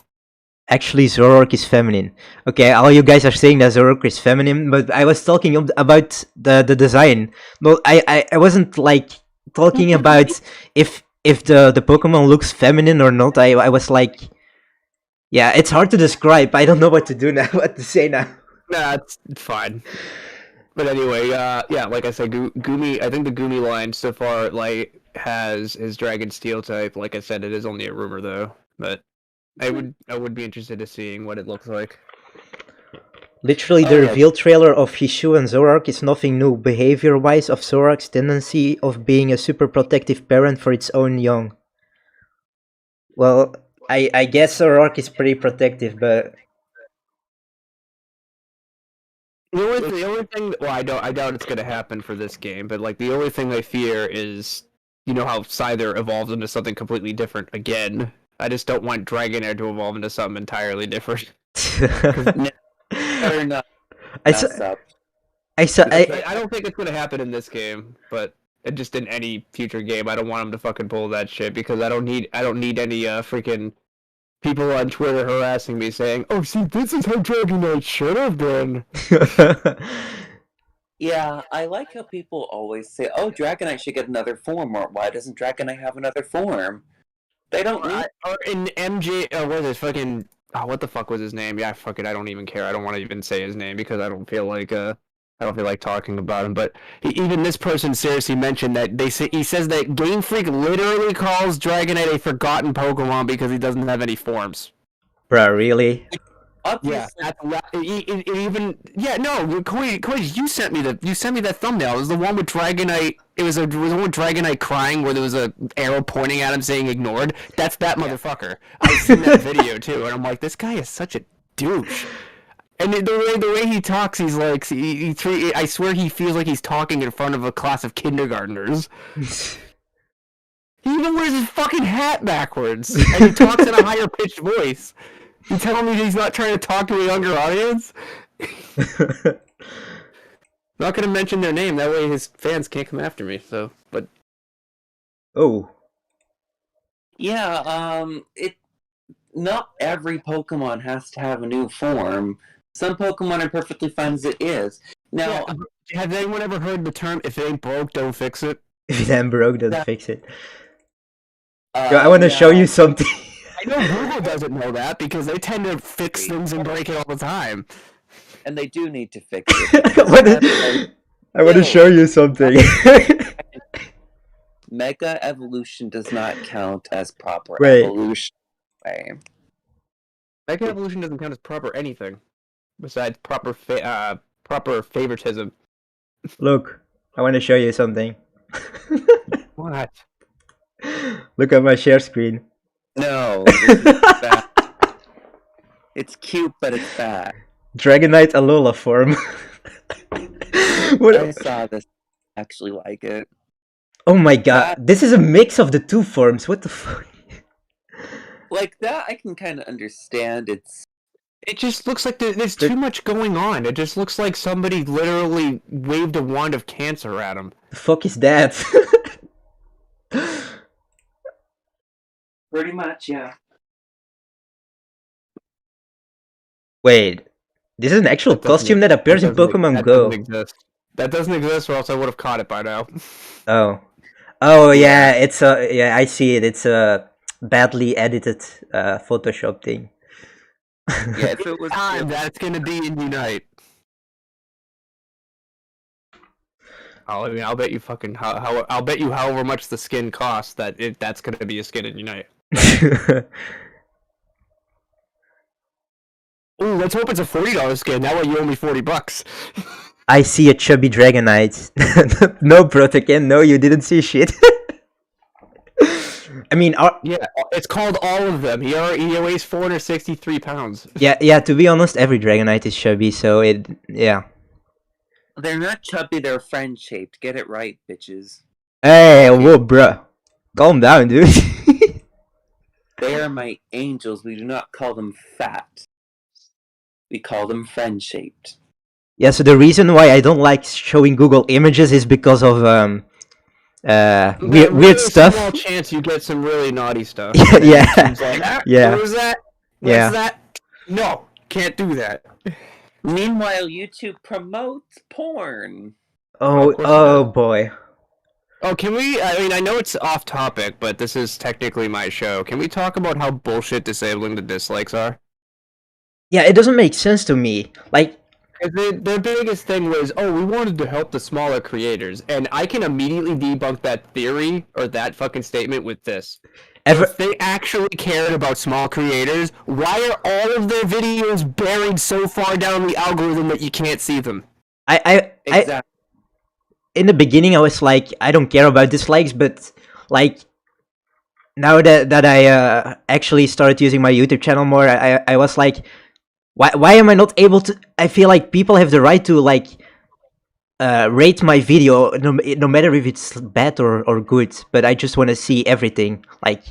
Actually, Zoroark is feminine. Okay, all you guys are saying that Zoroark is feminine, but I was talking about the design. No, I wasn't like talking about if the Pokemon looks feminine or not. I was like, yeah, it's hard to describe. I don't know what to do now. What to say now? Nah, it's fine. But anyway, yeah, like I said, Gumi. I think the Gumi line so far like has his Dragon Steel type. Like I said, it is only a rumor though. But I would be interested in seeing what it looks like. Literally, the reveal trailer of Hishu and Zoroark is nothing new behavior-wise of Zoroark's tendency of being a super protective parent for its own young. Well, I guess Zoroark is pretty protective, but The only thing, well, I doubt it's gonna happen for this game, but like the only thing I fear is, you know how Scyther evolves into something completely different again. I just don't want Dragonair to evolve into something entirely different. Better not I mess saw. up. I don't think it's gonna happen in this game, but just in any future game, I don't want them to fucking pull that shit because I don't need any freaking people on Twitter harassing me saying, "Oh, see, this is how Dragonite should have been." Yeah, I like how people always say, "Oh, Dragonite should get another form," or "Why doesn't Dragonite have another form?" They don't need. Or in MJ, what is it? Fucking, what the fuck was his name? Yeah, fuck it. I don't even care. I don't want to even say his name because I don't feel like talking about him. But even this person seriously mentioned that he says that Game Freak literally calls Dragonite a forgotten Pokemon because he doesn't have any forms. Bruh, really? Obviously, Koiji, you sent me that thumbnail. It was the one with Dragonite. It was the one with Dragonite crying where there was a arrow pointing at him saying ignored. That's that motherfucker. I've seen that video too, and I'm like, this guy is such a douche. And the way he talks, he's like, I swear he feels like he's talking in front of a class of kindergartners. He even wears his fucking hat backwards, and he talks in a higher pitched voice. You telling me he's not trying to talk to a younger audience? Not gonna mention their name, that way his fans can't come after me. So, but Oh. yeah. Not every Pokemon has to have a new form. Some Pokemon are perfectly fine as it is. Now, have anyone ever heard the term "if it ain't broke, don't fix it"? If it ain't broke, then fix it. Yo, I want to show you something. I know Google doesn't know that because they tend to fix things and break it all the time. And they do need to fix it. I want to show you something. Mega Evolution does not count as proper Wait. evolution. Mega Evolution doesn't count as proper anything besides proper favoritism. Look, I want to show you something. What? Look at my share screen. No, this is bad. It's cute, but it's bad. Dragonite Alola form. I saw this. I actually like it. Oh my god, this is a mix of the two forms. What the fuck? Like that, I can kind of understand. It just looks like there's too much going on. It just looks like somebody literally waved a wand of cancer at him. The fuck is that? Pretty much, yeah. Wait, this is an actual costume that appears in Pokemon Go. That doesn't exist, or else I would have caught it by now. Oh yeah, it's I see it. It's a badly edited Photoshop thing. Yeah, if it was time, that's gonna be in Unite. I'll bet you fucking I'll bet you however much the skin costs that's gonna be a skin in Unite. Ooh, let's hope it's a $40 skin. That way you owe me $40. I see a chubby Dragonite. No, Protoken, no, you didn't see shit. I mean, Yeah, it's called all of them. He weighs 463 pounds. yeah. To be honest, every Dragonite is chubby, so yeah. They're not chubby, they're friend-shaped. Get it right, bitches. Hey, whoa, bruh. Calm down, dude. They are my angels. We do not call them fat. We call them friend-shaped. Yeah, so the reason why I don't like showing Google Images is because of weird stuff. Small chance you get some really naughty stuff. Yeah, Like, yeah. What was that? Yeah. What's that? No, can't do that. Meanwhile, YouTube promotes porn. Oh boy. Oh, can we? I mean, I know it's off topic, but this is technically my show. Can we talk about how bullshit disabling the dislikes are? Yeah, it doesn't make sense to me. Like, Their biggest thing was, oh, we wanted to help the smaller creators, and I can immediately debunk that theory or that fucking statement with this. If they actually cared about small creators, why are all of their videos buried so far down the algorithm that you can't see them? Exactly. In the beginning, I was like, I don't care about dislikes, but like, now that I actually started using my YouTube channel more, I was like, why am I not able to? I feel like people have the right to like rate my video, no matter if it's bad or good. But I just want to see everything. Like,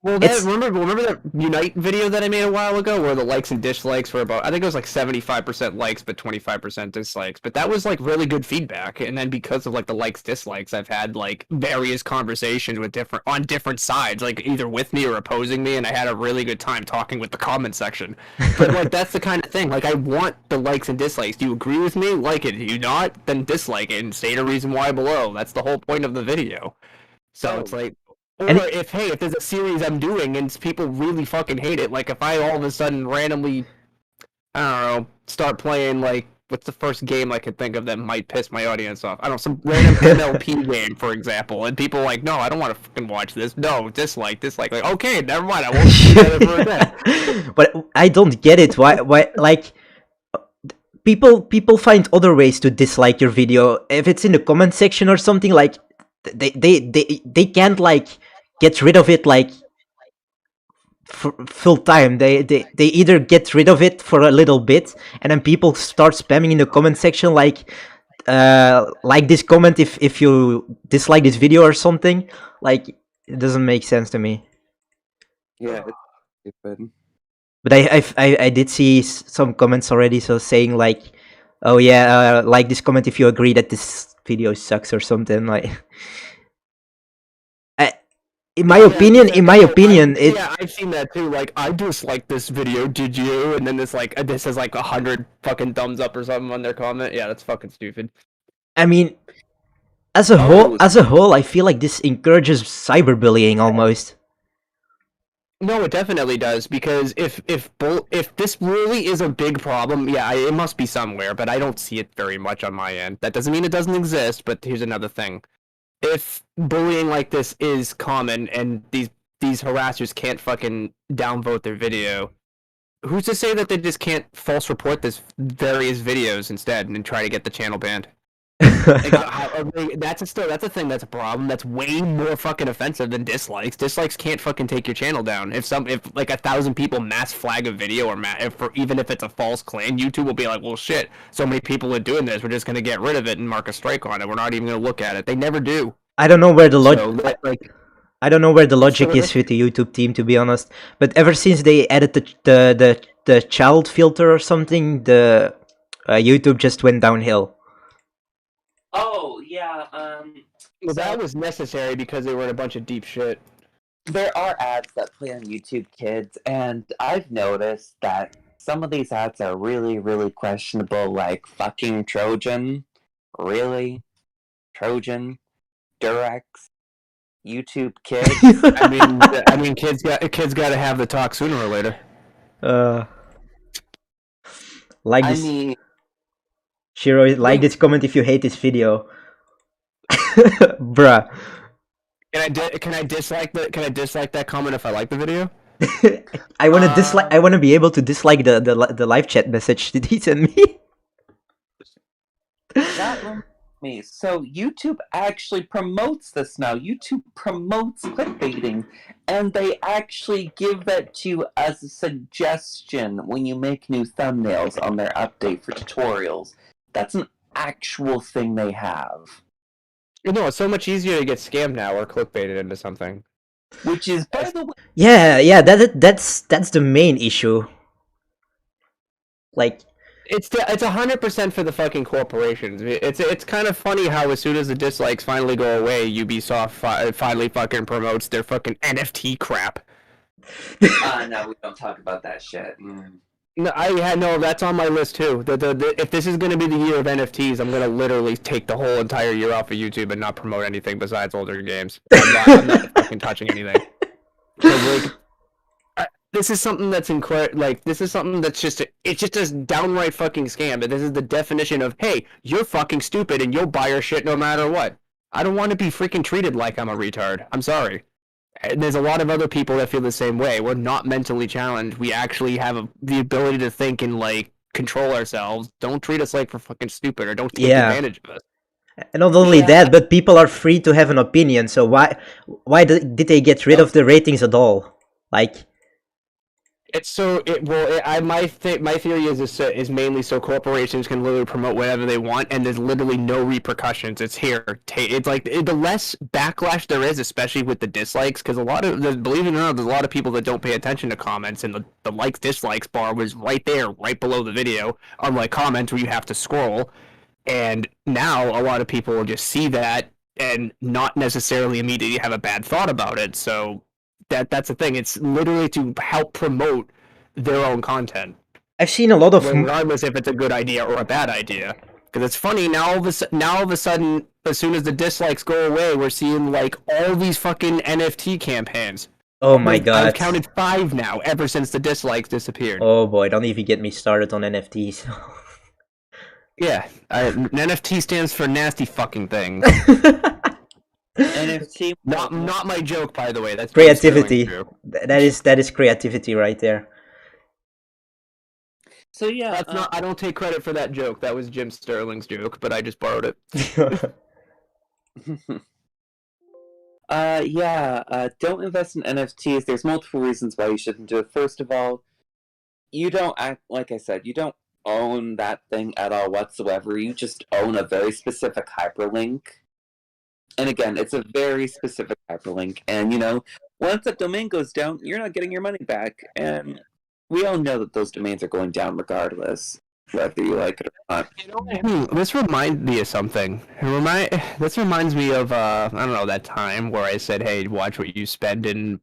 well, remember that Unite video that I made a while ago, where the likes and dislikes were about, I think it was like 75% likes, but 25% dislikes. But that was like really good feedback. And then because of like the likes dislikes, I've had like various conversations with on different sides, like either with me or opposing me, and I had a really good time talking with the comment section. But like that's the kind of thing. Like I want the likes and dislikes. Do you agree with me? Like it. Do you not? Then dislike it and state a reason why below. That's the whole point of the video. So it's like. Or if there's a series I'm doing and people really fucking hate it, like if I all of a sudden randomly, I don't know, start playing like, what's the first game I could think of that might piss my audience off? I don't know, some random MLP game, for example, and people are like, no, I don't want to fucking watch this. No, dislike. Like, okay, never mind, I won't see that ever again. But I don't get it. Why, like, people find other ways to dislike your video. If it's in the comment section or something, like, they can't like get rid of it like full time. They either get rid of it for a little bit, and then people start spamming in the comment section like this comment if you dislike this video or something. Like, it doesn't make sense to me. Yeah, it's stupid. But I did see some comments already, so saying like, oh yeah, like this comment if you agree that this video sucks or something. Like, in my opinion, I've seen that too. Like, I dislike this video. Did you? And then this has like 100 fucking thumbs up or something on their comment. Yeah, that's fucking stupid. I mean, as a whole, I feel like this encourages cyberbullying almost. No, it definitely does, because if this really is a big problem, yeah, it must be somewhere, but I don't see it very much on my end. That doesn't mean it doesn't exist, but here's another thing. If bullying like this is common and these harassers can't fucking downvote their video, who's to say that they just can't false report this various videos instead and try to get the channel banned? That's a thing. That's a problem. That's way more fucking offensive than dislikes. Dislikes can't fucking take your channel down. If like 1,000 people mass flag a video or even if it's a false claim, YouTube will be like, well, shit. So many people are doing this. We're just gonna get rid of it and mark a strike on it. We're not even gonna look at it. They never do. I don't know where the I don't know where the logic is with the YouTube team, to be honest. But ever since they added the child filter or something, the YouTube just went downhill. Oh, yeah, Well, that was necessary because they were in a bunch of deep shit. There are ads that play on YouTube Kids, and I've noticed that some of these ads are really, really questionable, like fucking Trojan. Really? Trojan? Durex? YouTube Kids? I mean, kids got to have the talk sooner or later. Shiro, like this comment if you hate this video. Bruh. Can I dislike that comment if I like the video? I want to dislike. I want to be able to dislike the live chat message that he sent me. That reminds me. So YouTube actually promotes this now. YouTube promotes clickbaiting, and they actually give that to you as a suggestion when you make new thumbnails on their update for tutorials. That's an actual thing they have. No, it's so much easier to get scammed now or clickbaited into something. Which is, by the way, Yeah. That's the main issue. Like, It's 100% for the fucking corporations. It's kind of funny how as soon as the dislikes finally go away, Ubisoft finally fucking promotes their fucking NFT crap. no, we don't talk about that shit. No, that's on my list too. If this is gonna be the year of NFTs, I'm gonna literally take the whole entire year off of YouTube and not promote anything besides older games. I'm not fucking touching anything. 'Cause, like, this is something that's this is something that's just it's just a downright fucking scam. But this is the definition of, hey, you're fucking stupid and you'll buy your shit no matter what. I don't want to be freaking treated like I'm a retard. I'm sorry. And there's a lot of other people that feel the same way. We're not mentally challenged. We actually have the ability to think and like control ourselves. Don't treat us like we're fucking stupid or don't take advantage of us. And not only that, but people are free to have an opinion. So why did they get rid of the ratings at all? Like, It's so my theory is mainly so corporations can literally promote whatever they want and there's literally no repercussions. It's here. It's like the less backlash there is, especially with the dislikes, because believe it or not, there's a lot of people that don't pay attention to comments, and the likes dislikes bar was right there, right below the video, unlike comments where you have to scroll. And now a lot of people will just see that and not necessarily immediately have a bad thought about it. So that's the thing. It's literally to help promote their own content. I've seen a lot of regardless if it's a good idea or a bad idea. Because it's funny now. All of a sudden, as soon as the dislikes go away, we're seeing like all these fucking NFT campaigns. Oh my god! I've counted 5 now ever since the dislikes disappeared. Oh boy! Don't even get me started on NFTs. Yeah, an NFT stands for nasty fucking thing. NFT, not my joke, by the way. That's creativity. That is creativity right there. So yeah, that's not. I don't take credit for that joke. That was Jim Sterling's joke, but I just borrowed it. Don't invest in NFTs. There's multiple reasons why you shouldn't do it. First of all, you don't like I said, you don't own that thing at all whatsoever. You just own a very specific hyperlink. And again, it's a very specific hyperlink. And, once that domain goes down, you're not getting your money back. And we all know that those domains are going down regardless, whether you like it or not. This reminds me of something. This reminds me of, I don't know, that time where I said, hey, watch what you spend in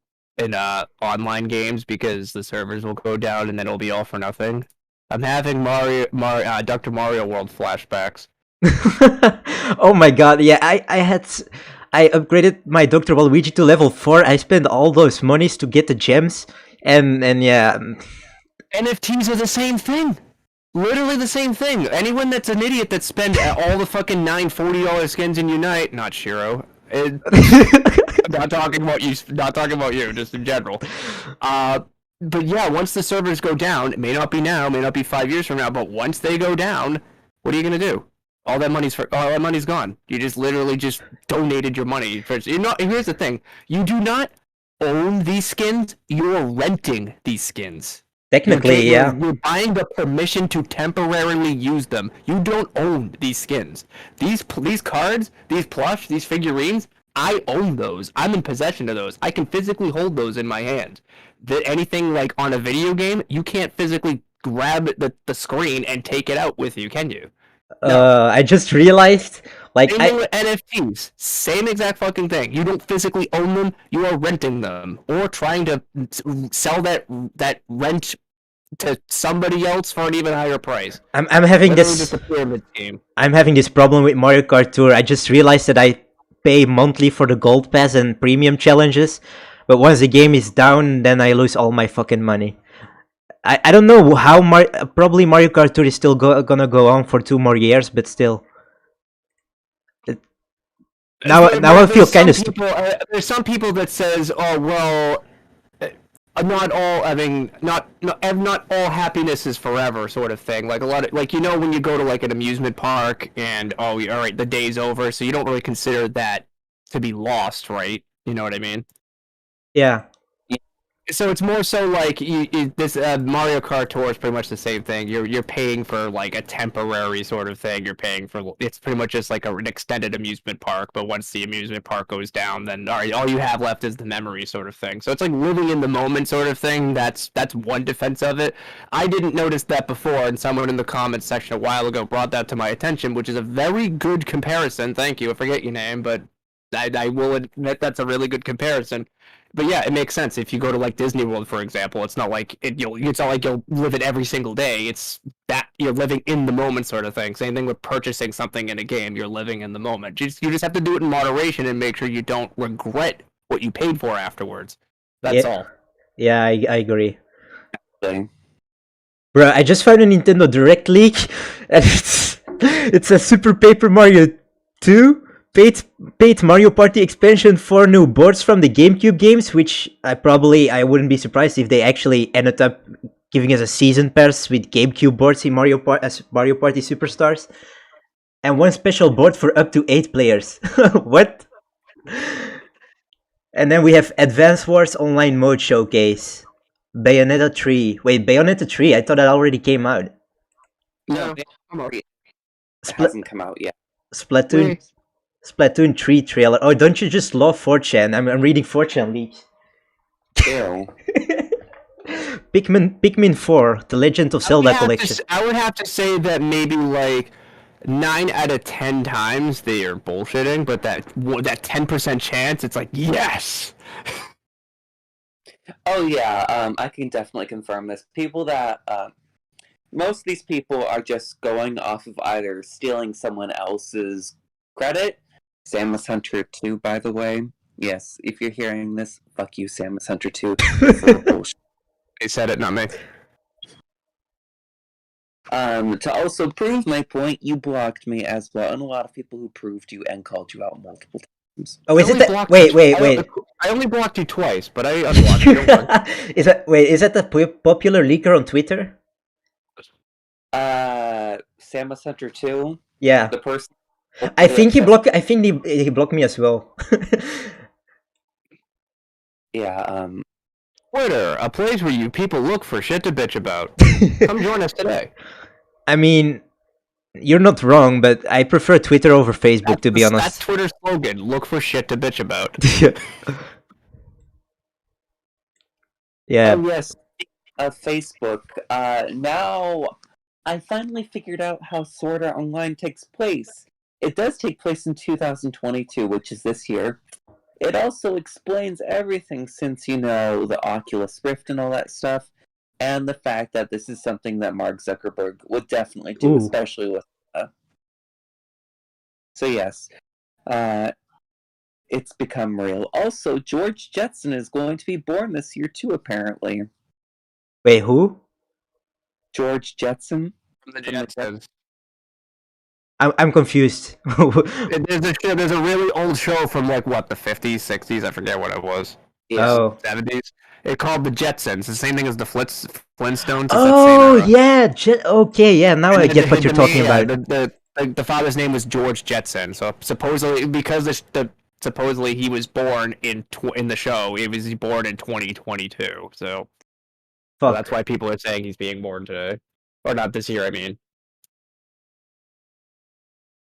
online games because the servers will go down and then it'll be all for nothing. I'm having Dr. Mario World flashbacks. Oh my god, yeah, I upgraded my Dr. Waluigi to level 4. I spent all those monies to get the gems, and yeah. NFTs are the same thing. Literally the same thing. Anyone that's an idiot that spent all the fucking $40 skins in Unite, not Shiro. I'm not talking about you, just in general. But yeah, once the servers go down, it may not be now, it may not be 5 years from now, but once they go down, what are you gonna do? All that money's gone. You just literally just donated your money. Here's the thing: you do not own these skins. You're renting these skins. Technically, yeah. You're buying the permission to temporarily use them. You don't own these skins. These cards, these plush, these figurines. I own those. I'm in possession of those. I can physically hold those in my hand. Anything like on a video game, you can't physically grab the screen and take it out with you, can you? No. I just realized, like, NFTs, same exact fucking thing. You don't physically own them. You are renting them or trying to sell that rent to somebody else for an even higher price. I'm having this. Just a pyramid scheme. I'm having this problem with Mario Kart Tour. I just realized that I pay monthly for the gold pass and premium challenges, but once the game is down, then I lose all my fucking money. I don't know how probably Mario Kart Tour is still gonna go on for 2 more years, but still. Now I feel kind of stupid. There's some people that says, oh well, not all, I mean, not all happiness is forever, sort of thing. Like a lot of, like, you know, when you go to like an amusement park and all right, the day's over, so you don't really consider that to be lost, right? You know what I mean? Yeah. So it's more so like this Mario Kart Tour is pretty much the same thing. You're paying for like a temporary sort of thing. You're paying for, it's pretty much just like an extended amusement park. But once the amusement park goes down, then all you have left is the memory sort of thing. So it's like living in the moment sort of thing. That's one defense of it. I didn't notice that before, and someone in the comments section a while ago brought that to my attention, which is a very good comparison. Thank you. I forget your name, but I will admit that's a really good comparison. But yeah, it makes sense. If you go to like Disney World, for example, it's not like it's not like you'll live it every single day. It's that you're living in the moment, sort of thing. Same thing with purchasing something in a game. You're living in the moment. You just have to do it in moderation and make sure you don't regret what you paid for afterwards. That's all. Yeah, I agree. Thing. Bro, I just found a Nintendo Direct leak, and it's a Super Paper Mario 2 paid Mario Party expansion, 4 new boards from the GameCube games, which I wouldn't be surprised if they actually ended up giving us a season pass with GameCube boards in Mario Party Superstars, and 1 special board for up to 8 players. What? And then we have Advance Wars Online Mode Showcase, Bayonetta 3. Wait, Bayonetta 3? I thought that already came out. No, it hasn't come out yet. Splatoon 3 trailer. Oh, don't you just love 4chan? I'm reading 4chan leaks. Ew. Pikmin 4, The Legend of Zelda Collection. I would have to say that maybe like 9 out of 10 times they are bullshitting, but that 10% chance, it's like, yes! Oh yeah, I can definitely confirm this. People that, most of these people are just going off of either stealing someone else's credit. Samus Hunter 2, by the way. Yes, if you're hearing this, fuck you, Samus Hunter 2. They said it, not me. To also prove my point, you blocked me as well, and a lot of people who proved you and called you out multiple times. Oh, is it that? Wait. I only blocked you twice, but I unblocked you. Don't worry. Is that the popular leaker on Twitter? Samus Hunter 2? Yeah. The person. I think he blocked me as well. Yeah, Twitter, a place where you people look for shit to bitch about. Come join us today. I mean, you're not wrong, but I prefer Twitter over Facebook, to be honest. That's Twitter's slogan, look for shit to bitch about. Yeah. Oh yes, Facebook. Now I finally figured out how Sword Art Online takes place. It does take place in 2022, which is this year. It also explains everything since, you know, the Oculus Rift and all that stuff, and the fact that this is something that Mark Zuckerberg would definitely do, especially with... So yes, it's become real. Also, George Jetson is going to be born this year too, apparently. Wait, who? George Jetson? From the Jetsons. I'm confused. There's a really old show from like what, the 50s, 60s, I forget what it was. Yes. Oh. 70s. It's called the Jetsons. The same thing as the Flintstones. Oh yeah, okay, yeah. Now I get what you're talking about. The father's name was George Jetson. So supposedly, because supposedly he was born in the show, he was born in 2022. So that's why people are saying he's being born today, or not this year. I mean.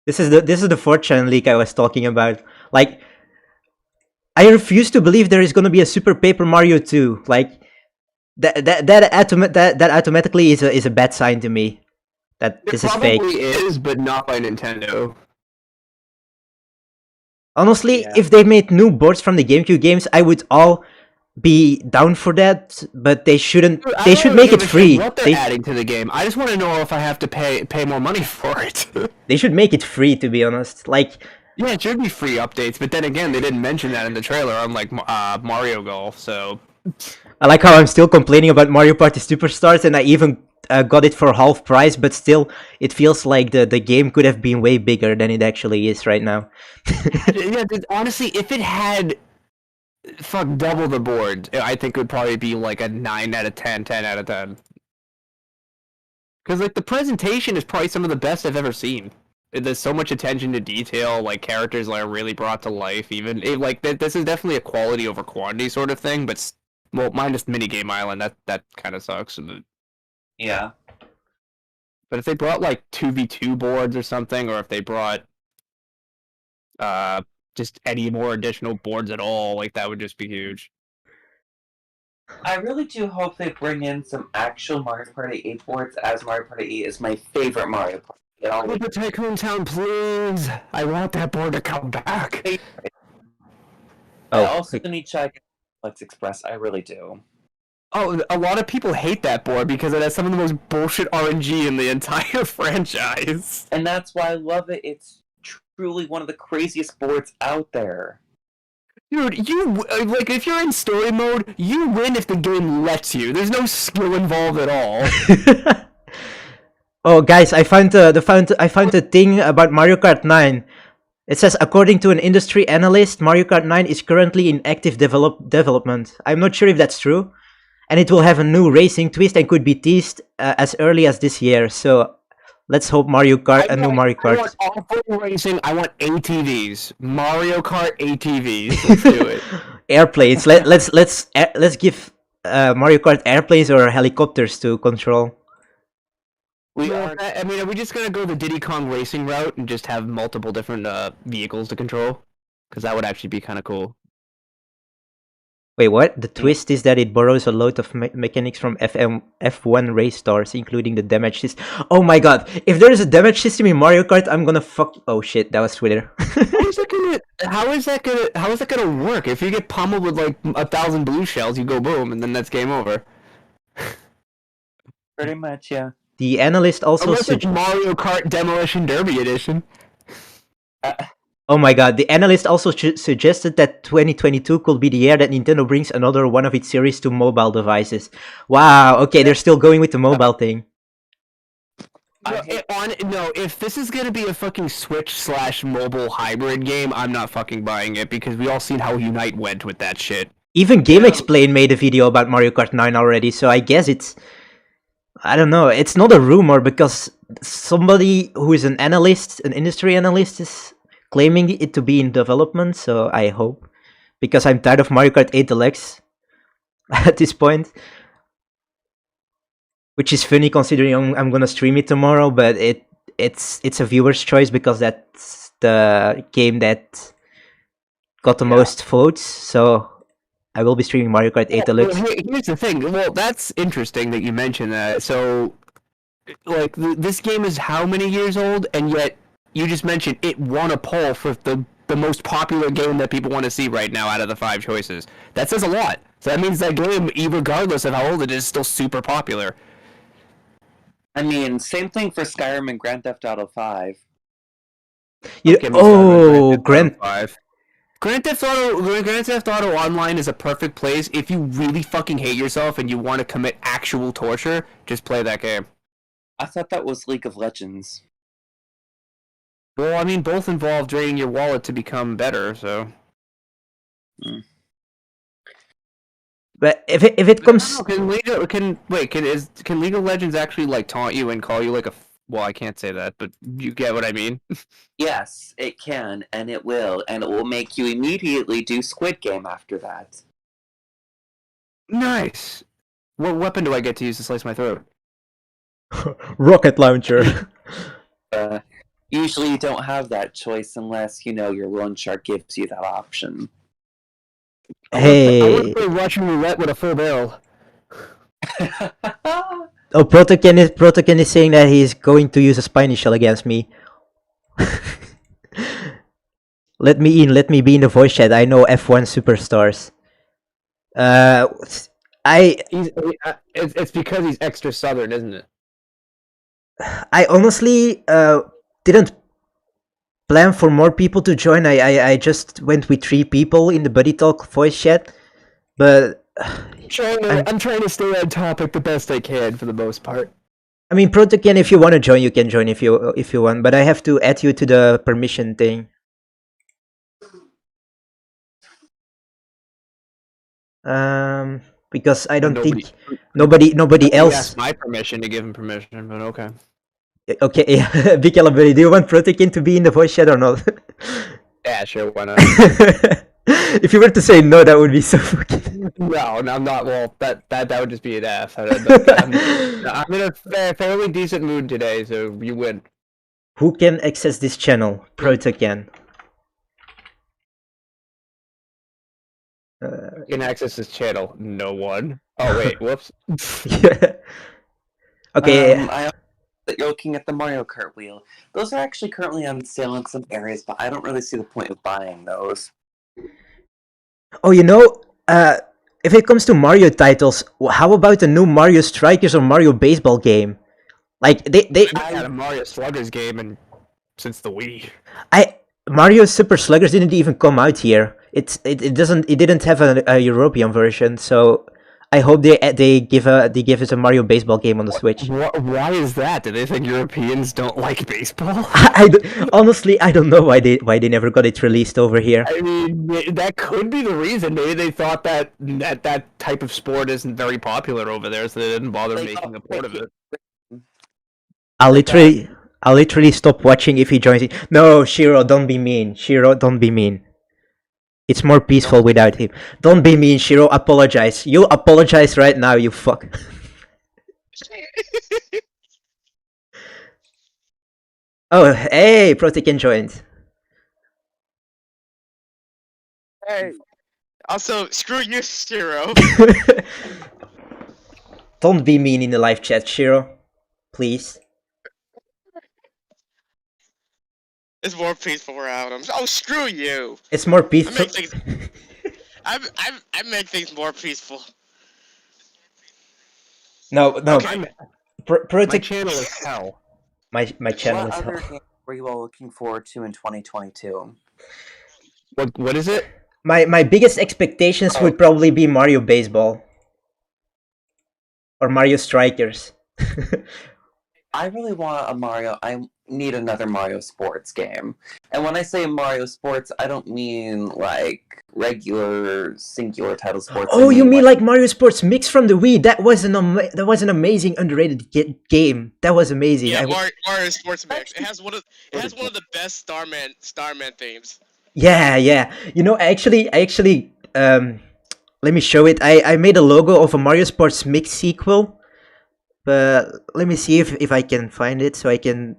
This is the 4chan leak I was talking about. Like, I refuse to believe there is going to be a Super Paper Mario 2. Like, that automatically is a bad sign to me. That this is fake. It probably is, but not by Nintendo. Honestly, if they made new boards from the GameCube games, I would all be down for that, but they shouldn't. They should make it free. What they're adding to the game? I just want to know if I have to pay more money for it. They should make it free, to be honest. Like, yeah, it should be free updates, but then again, they didn't mention that in the trailer, unlike Mario Golf. So I like how I'm still complaining about Mario Party Superstars, and I even got it for half price, but still, it feels like the game could have been way bigger than it actually is right now. Yeah, honestly, if it had fuck double the board, I think it would probably be like a 9 out of 10, 10 out of 10. Because like the presentation is probably some of the best I've ever seen. There's so much attention to detail, like characters are really brought to life. Even like this is definitely a quality over quantity sort of thing. But well, minus minigame island, that kind of sucks. Yeah. But if they brought like 2v2 boards or something, or if they brought just any more additional boards at all, like that would just be huge. I really do hope they bring in some actual Mario Party 8 boards, as Mario Party 8 is my favorite Mario Party. The Tycoon Town, please! I want that board to come back. I also need to check Let's Express. I really do. Oh, a lot of people hate that board because it has some of the most bullshit RNG in the entire franchise. And that's why I love it. It's truly one of the craziest boards out there. Dude, you like if you're in story mode, you win if the game lets you. There's no skill involved at all. Oh, guys, I found a thing about Mario Kart 9. It says, according to an industry analyst, Mario Kart 9 is currently in active development. I'm not sure if that's true, and it will have a new racing twist and could be teased as early as this year. So let's hope Mario Kart, a new Mario Kart. I want off-road racing. I want ATVs. Mario Kart ATVs. Let's do it. Airplanes. Let's give Mario Kart airplanes or helicopters to control. I mean, are we just gonna go the Diddy Kong racing route and just have multiple different vehicles to control? Because that would actually be kind of cool. Wait, what? The twist is that it borrows a lot of mechanics from F1 race stars, including the damage system. Oh my god! If there is a damage system in Mario Kart, I'm gonna fuck. Oh shit! That was Twitter. How is that gonna work? If you get pummeled with like 1,000 blue shells, you go boom, and then that's game over. Pretty much, yeah. The analyst also Unless it's Mario Kart Demolition Derby edition. Oh my god, the analyst also suggested that 2022 could be the year that Nintendo brings another one of its series to mobile devices. Wow, okay, they're still going with the mobile thing. No, if this is gonna be a fucking Switch/mobile hybrid game, I'm not fucking buying it because we all seen how Unite went with that shit. Even GameXplain made a video about Mario Kart 9 already, so I guess it's... I don't know, it's not a rumor because somebody who is an analyst, an industry analyst, is claiming it to be in development, so I hope. Because I'm tired of Mario Kart 8 Deluxe at this point. Which is funny considering I'm gonna stream it tomorrow, but it's a viewer's choice because that's the game that got the most votes, so... I will be streaming Mario Kart 8 Deluxe. Well, here's the thing. Well, that's interesting that you mentioned that. So, like, this game is how many years old? And yet, you just mentioned it won a poll for the most popular game that people want to see right now out of the 5 choices. That says a lot. So that means that game, regardless of how old it is, is still super popular. I mean, same thing for Skyrim and Grand Theft Auto 5. Grand Theft Auto Online is a perfect place if you really fucking hate yourself and you want to commit actual torture. Just play that game. I thought that was League of Legends. Well, I mean, both involve draining your wallet to become better, so. But if it comes, can League of Legends actually like taunt you and call you like a? Well, I can't say that, but you get what I mean. Yes, it can, and it will make you immediately do Squid Game after that. Nice. What weapon do I get to use to slice my throat? Rocket launcher. Usually you don't have that choice unless, your loan shark gives you that option. Hey. I want to play Russian roulette with a full barrel. Oh, Protoken is saying that he's going to use a spiny shell against me. Let me in, let me be in the voice chat. I know F1 superstars. It's because he's extra southern, isn't it? I honestly didn't plan for more people to join. I just went with 3 people in the BuddyTalk voice chat, but I'm trying to stay on topic the best I can for the most part. I mean, Protoken, if you want to join, you can join if you want, but I have to add you to the permission thing. Because I don't Nobody- think nobody You else. asked my permission to give him permission, but okay. Okay, yeah. Big Buddy, do you want Protoken to be in the voice chat or not? Yeah, sure, why not? If you were to say no, that would be so fucking. No, I'm not. Well, that would just be an F. I'm in a fairly decent mood today, so you win. Who can access this channel? Protoken. Can access this channel. No one. Oh wait, whoops. Yeah. Okay. I that you're looking at the Mario Kart wheel. Those are actually currently on sale in some areas, but I don't really see the point of buying those. Oh, if it comes to Mario titles, how about the new Mario Strikers or Mario Baseball game? Like they I had a Mario Sluggers game since the Wii. Mario Super Sluggers didn't even come out here. It didn't have a European version, so I hope they give us a Mario Baseball game on the Switch. Why is that? Do they think Europeans don't like baseball? Honestly, I don't know why they never got it released over here. I mean, that could be the reason. Maybe they thought that type of sport isn't very popular over there, so they didn't bother making a port of it. I'll literally stop watching if he joins it. No, Shiro, don't be mean. Shiro, don't be mean. It's more peaceful without him. Don't be mean, Shiro. Apologize. You apologize right now, you fuck. Oh, hey, Protoken joined. Hey. Also, screw you, Shiro. Don't be mean in the live chat, Shiro. Please. It's more peaceful around him. Oh, screw you. It's more I peaceful. make things. I make things more peaceful. No. Okay. My Protoken. channel is hell. My channel What is other hell. games were you all looking forward to in 2022? What is it? My biggest expectations would probably be Mario Baseball. Or Mario Strikers. I really want a Mario. I need another Mario Sports game. And when I say Mario Sports, I don't mean like regular singular title sports. Oh, you mean like Mario Sports Mix from the Wii? That was an amazing underrated game. That was amazing. Yeah, Mario Sports Mix. It has one of the best Starman themes. Yeah. I actually let me show it. I made a logo of a Mario Sports Mix sequel. But let me see if I can find it so I can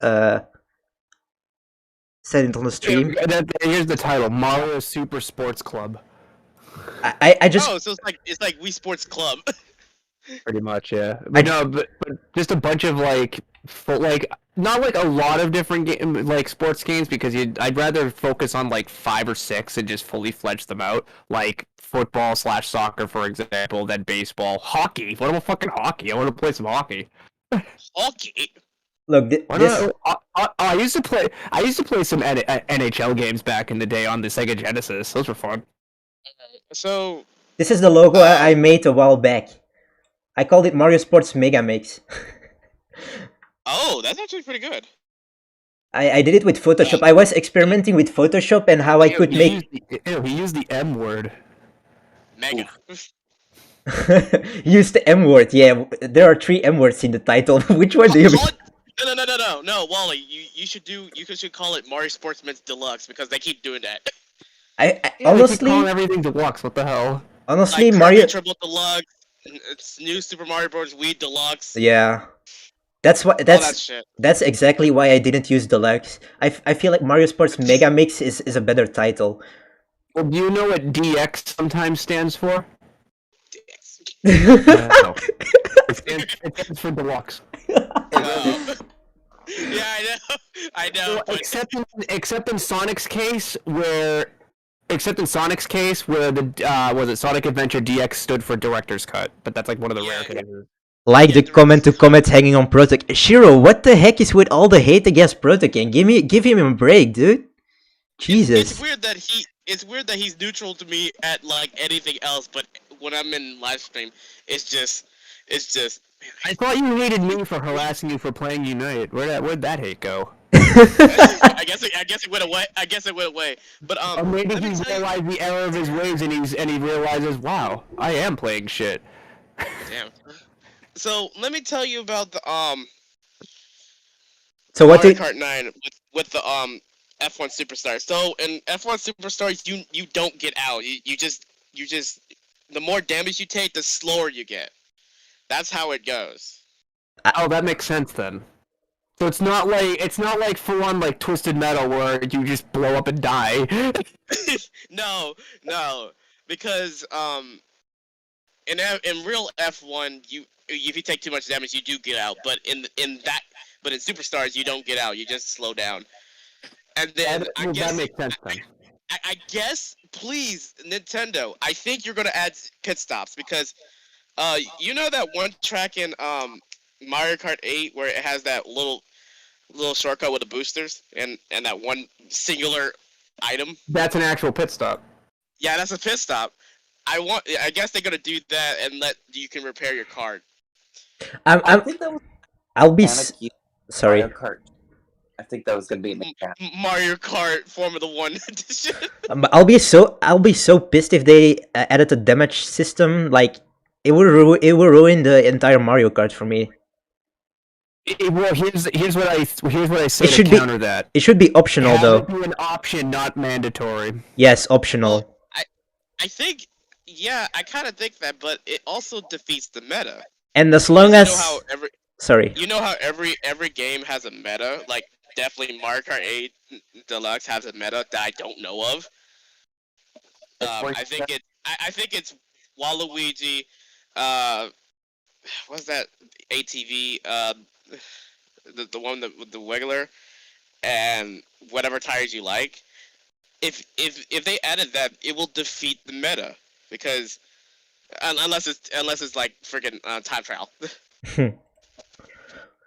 set it on the stream. Here's the title: Mario Super Sports Club. I just Oh, so it's like Wii Sports Club. Pretty much, yeah. But but just a bunch of not like a lot of different sports games, because I'd rather focus on like 5 or 6 and just fully fledge them out, like football/soccer, for example, then baseball, hockey. What about fucking hockey? I want to play some hockey. Hockey. look. I used to play some NHL games back in the day on the Sega Genesis. Those were fun. So This is the logo I made a while back. I called it Mario Sports Mega Mix. oh, that's actually pretty good. I did it with Photoshop. I was experimenting with Photoshop and how I could make. He used the M word. Mega. Use the M word. Yeah, there are 3 M words in the title. Which one do you? No, Wally. You should call it Mario Sports Mix Deluxe, because they keep doing that. I Yeah, honestly, calling everything deluxe. What the hell? honestly, Like Mario. Kirby Triple Deluxe. It's new Super Mario Bros. Wii Deluxe. Yeah, that's what. All that That's shit. that's exactly why I didn't use Deluxe. I feel like Mario Sports Mega Mix is a better title. Well, do you know what DX sometimes stands for? Dicks. No. It stands for deluxe. Yeah, I know. But Except in Sonic's case, where the was it Sonic Adventure DX stood for Director's Cut, but that's like one of the rare cases. Like the comment to comment hanging on Protoken. Shiro, what the heck is with all the hate against Protoken? Give him a break, dude. Jesus. It's weird that he's neutral to me at like anything else, but when I'm in live stream, it's just. I thought you hated me for harassing you for playing Unite. Where'd that hate go? I guess it went away. I guess it went away. But Or maybe let me he tell you. realized the error of his ways, and he realizes, wow, I am playing shit. Damn. So let me tell you about the So what Mario did? Kart 9 with the F1 Superstars. So in F1 Superstars, you don't get out. You just the more damage you take, the slower you get. That's how it goes. Oh, that makes sense then. So it's not like full on like Twisted Metal where you just blow up and die. No, because in real F1, if you take too much damage, you do get out. But in Superstars, you don't get out. You just slow down. And then that makes sense then. I guess, please, Nintendo, I think you're gonna add pit stops because, you know that one track in Mario Kart 8 where it has that little shortcut with the boosters and that one singular item. That's an actual pit stop. Yeah, that's a pit stop. I guess they're gonna do that and let you can repair your card. I think that was I'll be mechanic used in sorry. Mario Kart. I think that was gonna be a mechanic. Mario Kart Formula 1 edition. I'll be so pissed if they added a damage system. Like it will ruin the entire Mario Kart for me. Well, here's what I say It should to be- counter that. It should be optional Have though. it be an option, not mandatory. Yes, optional. I think, yeah, I kind of think that, but it also defeats the meta. And as long You as know how every game has a meta. Like definitely Mario Kart 8 Deluxe has a meta that I don't know of. I think it's Waluigi. What's that ATV? The one with the wiggler, and whatever tires you like. If they added that, it will defeat the meta because unless it's like freaking time trial.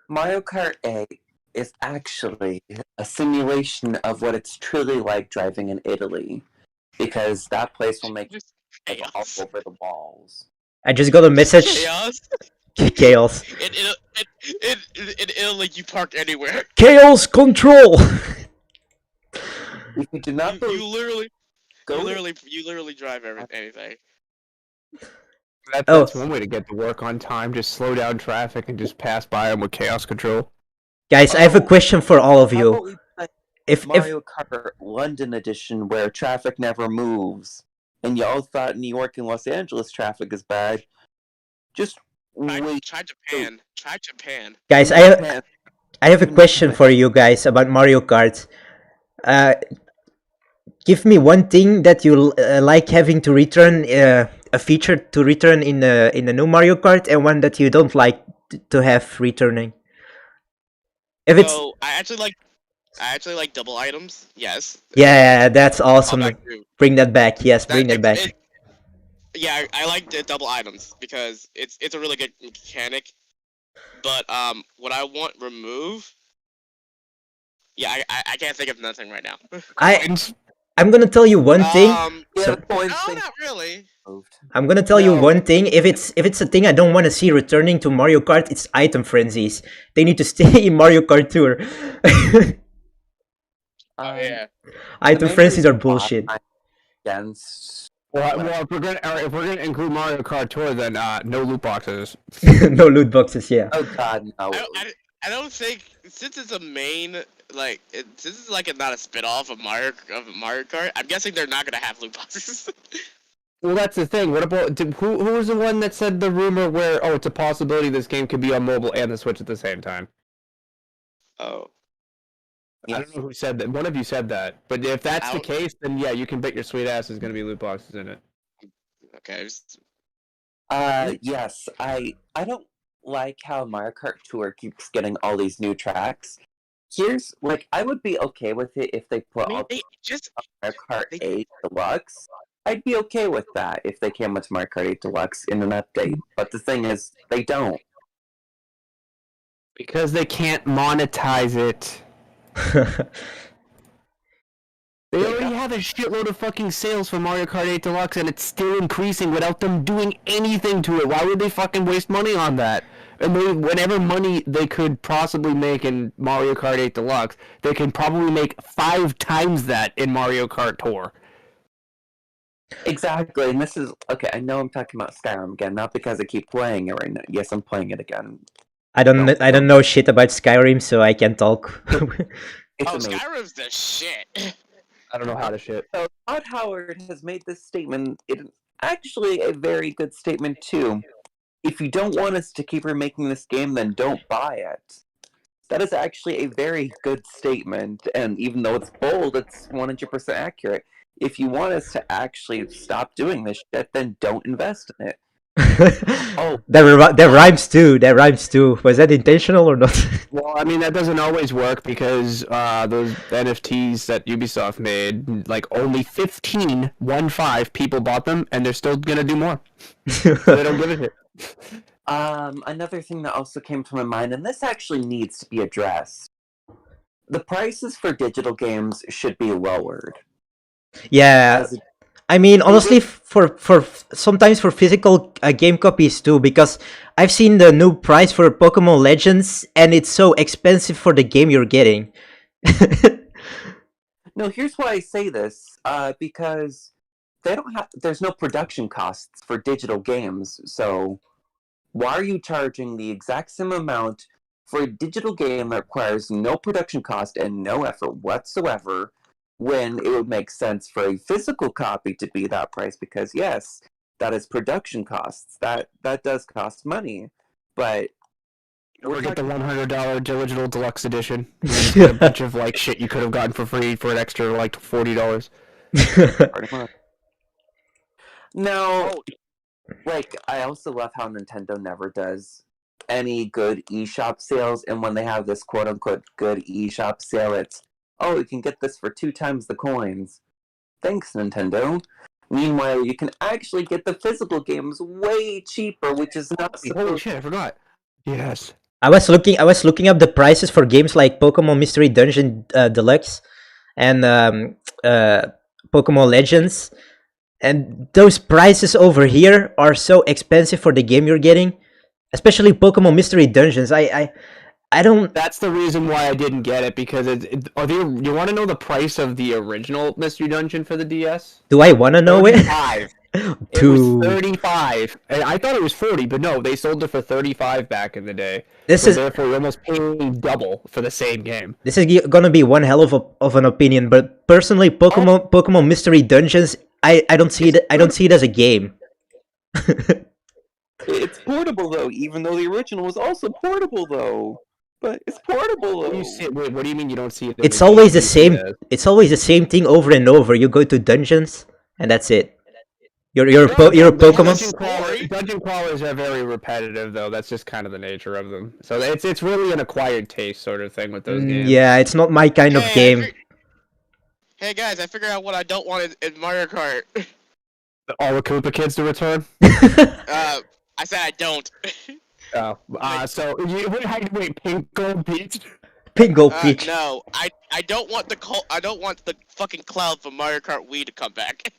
Mario Kart 8 is actually a simulation of what it's truly like driving in Italy, because that place will make you drive all Chaos. over the walls. I just got a message. Chaos. Chaos. In Italy, you park anywhere. Chaos control. If you do not You believe, literally, go you literally drive anything. That's one way to get to work on time. Just slow down traffic and just pass by them with chaos control. Guys, I have a question for all of How about you. we play If Mario Kart London edition, where traffic never moves, and you all thought New York and Los Angeles traffic is bad, just wait. Try Japan. Try Japan. guys, I have a question for you guys about Mario Kart. Give me one thing that you like having to return, a feature to return in the new Mario Kart, and one that you don't like to have returning. If it's So I actually like double items. Yes. yeah, that's awesome. Callback to- Bring that back. Yes, bring that back. Yeah, I like the double items because it's a really good mechanic. But what I want remove. Yeah, I can't think of nothing right now. I'm gonna tell you one thing. Yeah, So- points No, they not really. moved. I'm gonna tell you No. one thing. If it's a thing I don't want to see returning to Mario Kart, it's item frenzies. They need to stay in Mario Kart Tour. Oh yeah. Item The main frenzies are reason why bullshit. I'm against Well, if we're gonna include Mario Kart Tour, then no loot boxes. No loot boxes. Yeah. oh god, no. I don't think since it's a main since it's like not a spin-off of Mario Kart. I'm guessing they're not gonna have loot boxes. Well, that's the thing. What about who was the one that said the rumor where it's a possibility this game could be on mobile and the Switch at the same time? Oh. I don't know who said that. One of you said that. But if that's the case, then yeah, you can bet your sweet ass there's gonna be loot boxes in it. Okay. Yes, I don't like how Mario Kart Tour keeps getting all these new tracks. Here's I would be okay with it if they put all They just Mario Kart 8 Deluxe. I'd be okay with that if they came with Mario Kart 8 Deluxe in an update. But the thing is, they don't. Because they can't monetize it. They already have a shitload of fucking sales for Mario Kart 8 Deluxe, and it's still increasing without them doing anything to it. Why would they fucking waste money on that? And whatever money they could possibly make in Mario Kart 8 Deluxe, they can probably make 5 times that in Mario Kart Tour. Exactly, and this is okay. I know I'm talking about Skyrim again, not because I keep playing it right now. Yes, I'm playing it again. I don't know shit about Skyrim, so I can't talk. It's Oh, amazing. Skyrim's the shit. I don't know how to shit. So Todd Howard has made this statement. It's actually a very good statement too. If you don't want us to keep remaking this game, then don't buy it. That is actually a very good statement, and even though it's bold, it's 100% accurate. If you want us to actually stop doing this shit, then don't invest in it. Oh. That rhymes too. That rhymes too. Was that intentional or not? Well, I mean, that doesn't always work because those NFTs that Ubisoft made, like only 15 people bought them, and they're still gonna do more. So they don't give a shit. Another thing that also came to my mind, and this actually needs to be addressed. The prices for digital games should be lowered. Yeah, I mean, honestly, for sometimes for physical game copies too, because I've seen the new price for Pokemon Legends, and it's so expensive for the game you're getting. No, here's why I say this. Because they don't have. There's no production costs for digital games, so why are you charging the exact same amount for a digital game that requires no production cost and no effort whatsoever? When it would make sense for a physical copy to be that price, because yes, that is production costs. That does cost money, but Or get the $100 digital deluxe edition. You get a bunch of like shit you could have gotten for free for an extra like $40. pretty much. Now, like, I also love how Nintendo never does any good eShop sales, and when they have this quote-unquote good eShop sale, it's, oh, you can get this for 2 times the coins. Thanks, Nintendo. Meanwhile, you can actually get the physical games way cheaper, which is not Holy shit, I forgot. Yes. I was looking up the prices for games like Pokemon Mystery Dungeon Deluxe and Pokemon Legends, and those prices over here are so expensive for the game you're getting, especially Pokemon Mystery Dungeons. I don't. That's the reason why I didn't get it, because you want to know the price of the original Mystery Dungeon for the DS? Do I want to know it? 35. It was 35. And I thought it was 40, but no, they sold it for 35 back in the day. Therefore you're almost paying double for the same game. This is gonna be one hell of an opinion, but personally, Pokemon Mystery Dungeons, I don't see it. I don't see it as a game. It's portable, though, even though the original was also portable, though. But it's portable, though. Wait, what do you mean you don't see it? It's always the same. It's always the same thing over and over. You go to dungeons, and that's it. You're a Pokemon. Dungeon crawlers are very repetitive, though. That's just kind of the nature of them. So it's really an acquired taste sort of thing with those games. Yeah, it's not my kind of game. Hey guys, I figured out what I don't want in Mario Kart. All the Koopa kids to return? I said I don't. Oh, so wait, Pink Gold Peach? Pink Gold Peach. No, I don't want the fucking cloud from Mario Kart Wii to come back.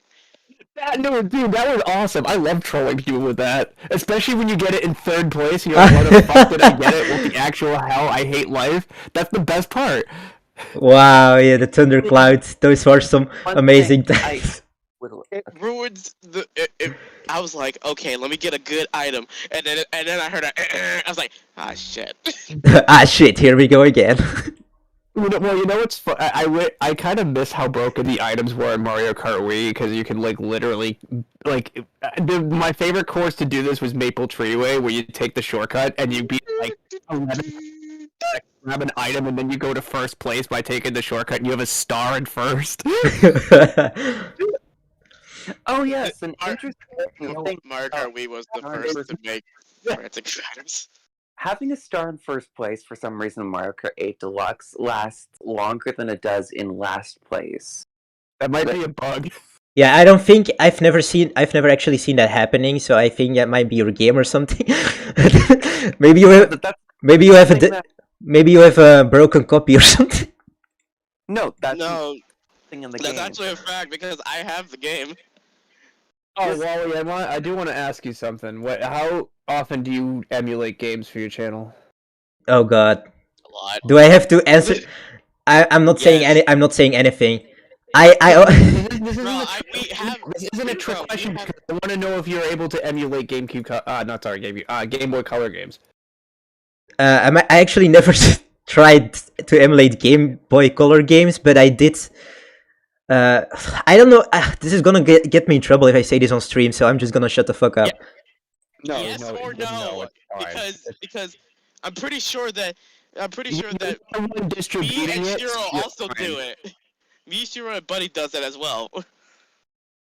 Dude, that was awesome. I love trolling people with that, especially when you get it in 3rd place. And you're like, "What the fuck did I get it? What the actual hell? I hate life." That's the best part. Wow, yeah, the thunderclouds. Those were some amazing times. It ruins the. I was like, okay, let me get a good item, and then I heard I was like, ah shit. Ah shit! Here we go again. Well, you know what's fun? I kind of miss how broken the items were in Mario Kart Wii, because you can literally my favorite course to do this was Maple Treeway, where you take the shortcut and you beat 11 grab an item, and then you go to 1st place by taking the shortcut, and you have a star in 1st. Oh yes, an interesting thing. Mario Kart Wii was the first to make frantic items. Having a star in 1st place for some reason in Mario Kart 8 Deluxe lasts longer than it does in last place. That might be a bug. Yeah, I don't think I've never actually seen that happening. So I think that might be your game or something. maybe you have a broken copy or something. No, that's no. Thing in the That's game. actually a fact because I have the game. Oh, Wally, I do want to ask you something. How often do you emulate games for your channel? Oh God, A lot. do I have to answer? I'm not saying Yes. I'm not saying anything. This isn't Bro, a trick. we have. This isn't a trick Bro, we question have. because I want to know if you're able to emulate Game Boy Color games. I actually never tried to emulate Game Boy Color games, but I did. I don't know. This is gonna get me in trouble if I say this on stream, so I'm just gonna shut the fuck up. Yes or no? Because I'm pretty sure that Someone distributing me and it, Shiro you're also fine. do it. Me, Shiro, and Buddy does it as well.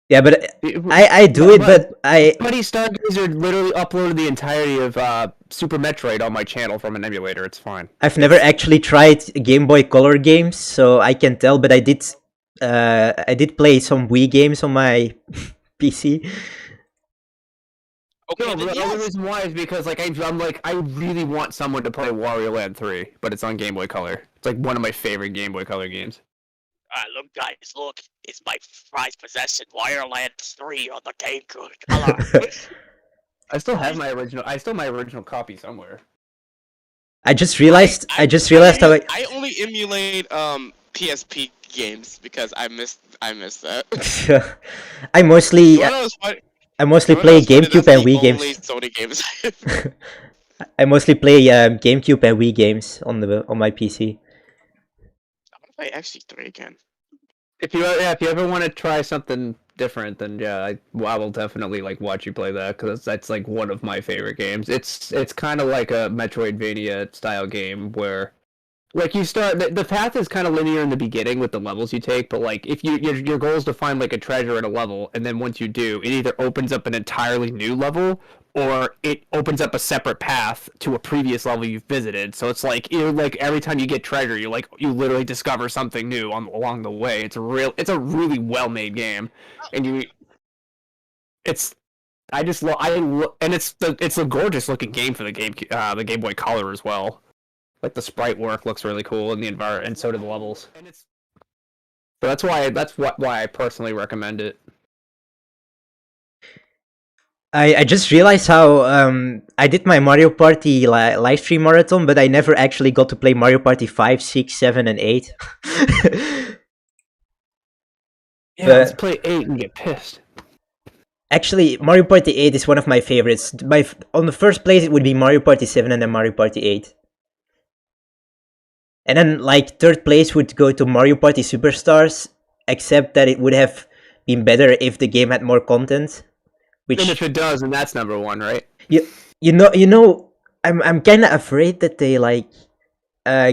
Yeah, but I do it, but Buddy Stargazer literally uploaded the entirety of Super Metroid on my channel from an emulator. It's fine. I've never actually tried Game Boy Color games, so I can tell. But I did play some Wii games on my PC. Okay, No, then but the other yes. reason why is because I really want someone to play Wario Land 3, but it's on Game Boy Color. It's like one of my favorite Game Boy Color games. Look, guys, look. It's my prized possession, Wireland 3 on the Game Color. I still have my original copy somewhere. I just realized how I only emulate PSP games because I missed that. I mostly You wanna know what's funny? I mostly You wanna play know what's funny? GameCube That's and the Wii only games. Sony games. I mostly play GameCube and Wii games on my PC. I want to play X3 again. If you ever want to try something different, then yeah, I will definitely like watch you play that because that's like one of my favorite games. It's kind of like a Metroidvania style game where like you start the path is kind of linear in the beginning with the levels you take, but like if your goal is to find like a treasure in a level, and then once you do, it either opens up an entirely new level or it opens up a separate path to a previous level you've visited. So it's like every time you get treasure, you literally discover something new along the way. It's a really well made game, and it's a gorgeous looking game for the Game Boy Color as well. Like the sprite work looks really cool in the environment, and so do the levels. So that's why I personally recommend it. I just realized how I did my Mario Party live stream marathon, but I never actually got to play Mario Party 5, 6, 7, and 8. Yeah, let's play 8 and get pissed. Actually, Mario Party 8 is one of my favorites. On the first place, it would be Mario Party 7 and then Mario Party 8. And then, like, third place would go to Mario Party Superstars, except that it would have been better if the game had more content. And if it does, then that's number one, right? You know, I'm kind of afraid that they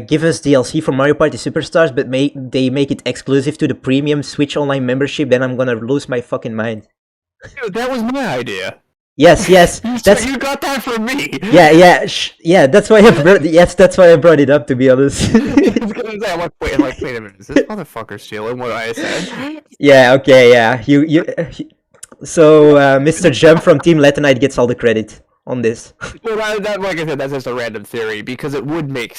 give us DLC for Mario Party Superstars, but they make it exclusive to the premium Switch Online membership. Then I'm gonna lose my fucking mind. Dude, that was my idea. Yes, You got that from me. Yeah. That's why I brought it up. To be honest. I'm like, wait a minute, is this motherfucker stealing what I said? Yeah. Okay. Yeah. So Mr. Jump from Team Latinite gets all the credit on this. Well, like I said, that's just a random theory because it would make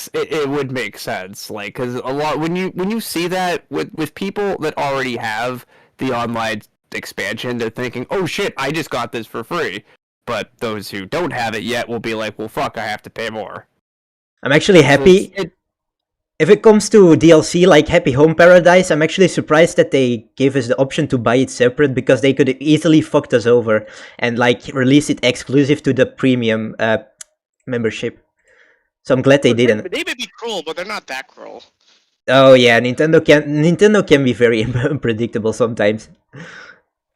sense. Like, because a lot when you see that with people that already have the online expansion, they're thinking, oh shit, I just got this for free. But those who don't have it yet will be like, well, fuck, I have to pay more. I'm actually happy. If it comes to DLC like Happy Home Paradise, I'm actually surprised that they gave us the option to buy it separate, because they could have easily fucked us over and like release it exclusive to the premium membership. So I'm glad they didn't. They may be cruel, but they're not that cruel. Oh yeah, Nintendo can be very unpredictable sometimes.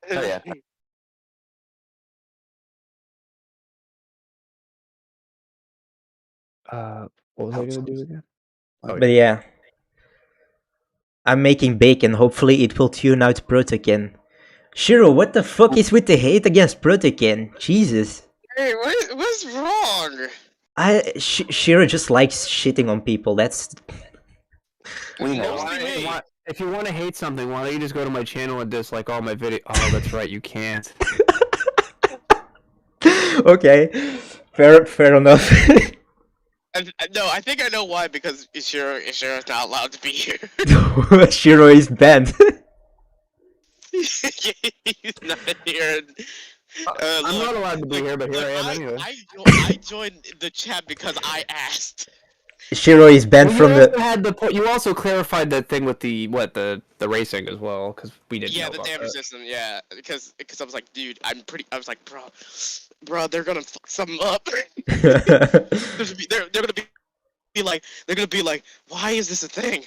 Oh yeah. What was I gonna do again? But yeah, I'm making bacon. Hopefully it will tune out Protoken. Shiro, what the fuck is with the hate against Protoken? Jesus. Hey, what's wrong? Shiro just likes shitting on people. That's. We know. If you want to hate something, why don't you just go to my channel and dislike all my videos? Oh, that's right, you can't. Okay, fair enough. No, I think I know why. Because Ishiro's not allowed to be here. Shiro is banned. He's not here. I'm Look, not allowed to be here, but here I am anyway. I joined the chat because I asked. Shiro is banned Well, from you also the. had you also clarified that thing with the racing as well, because we didn't Yeah, know the about damage that. system. Yeah, because I was like, dude, I was like, bro, they're gonna fuck something up. They're gonna be like, why is this a thing?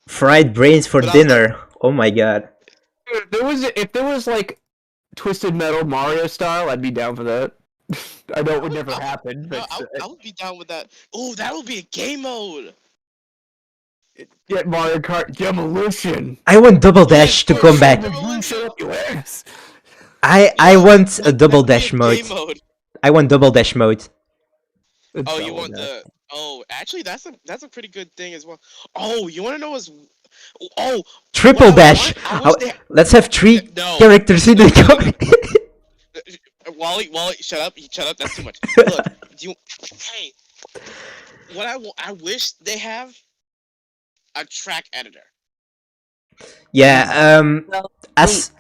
Fried brains for But I was like, dinner. Oh my god. If there was like Twisted Metal Mario style, I'd be down for that. I know it would never happen, but I would be down with that. Oh, that would be a game mode. get Mario Kart Demolition. I want double dash to Yes, come Mario back. Kart Demolition. Shut up, your ass. I want a double That would be dash mode. game mode. I want double dash mode. Oh, you want the? Oh, actually, that's a pretty good thing as well. Oh, you want to know what's? Oh, Triple what I dash. want- I wish they- Let's have 3 No. characters in the game. Wally, shut up! Shut up! That's too much. Look, hey, what I wish they have a track editor. Yeah. Well, As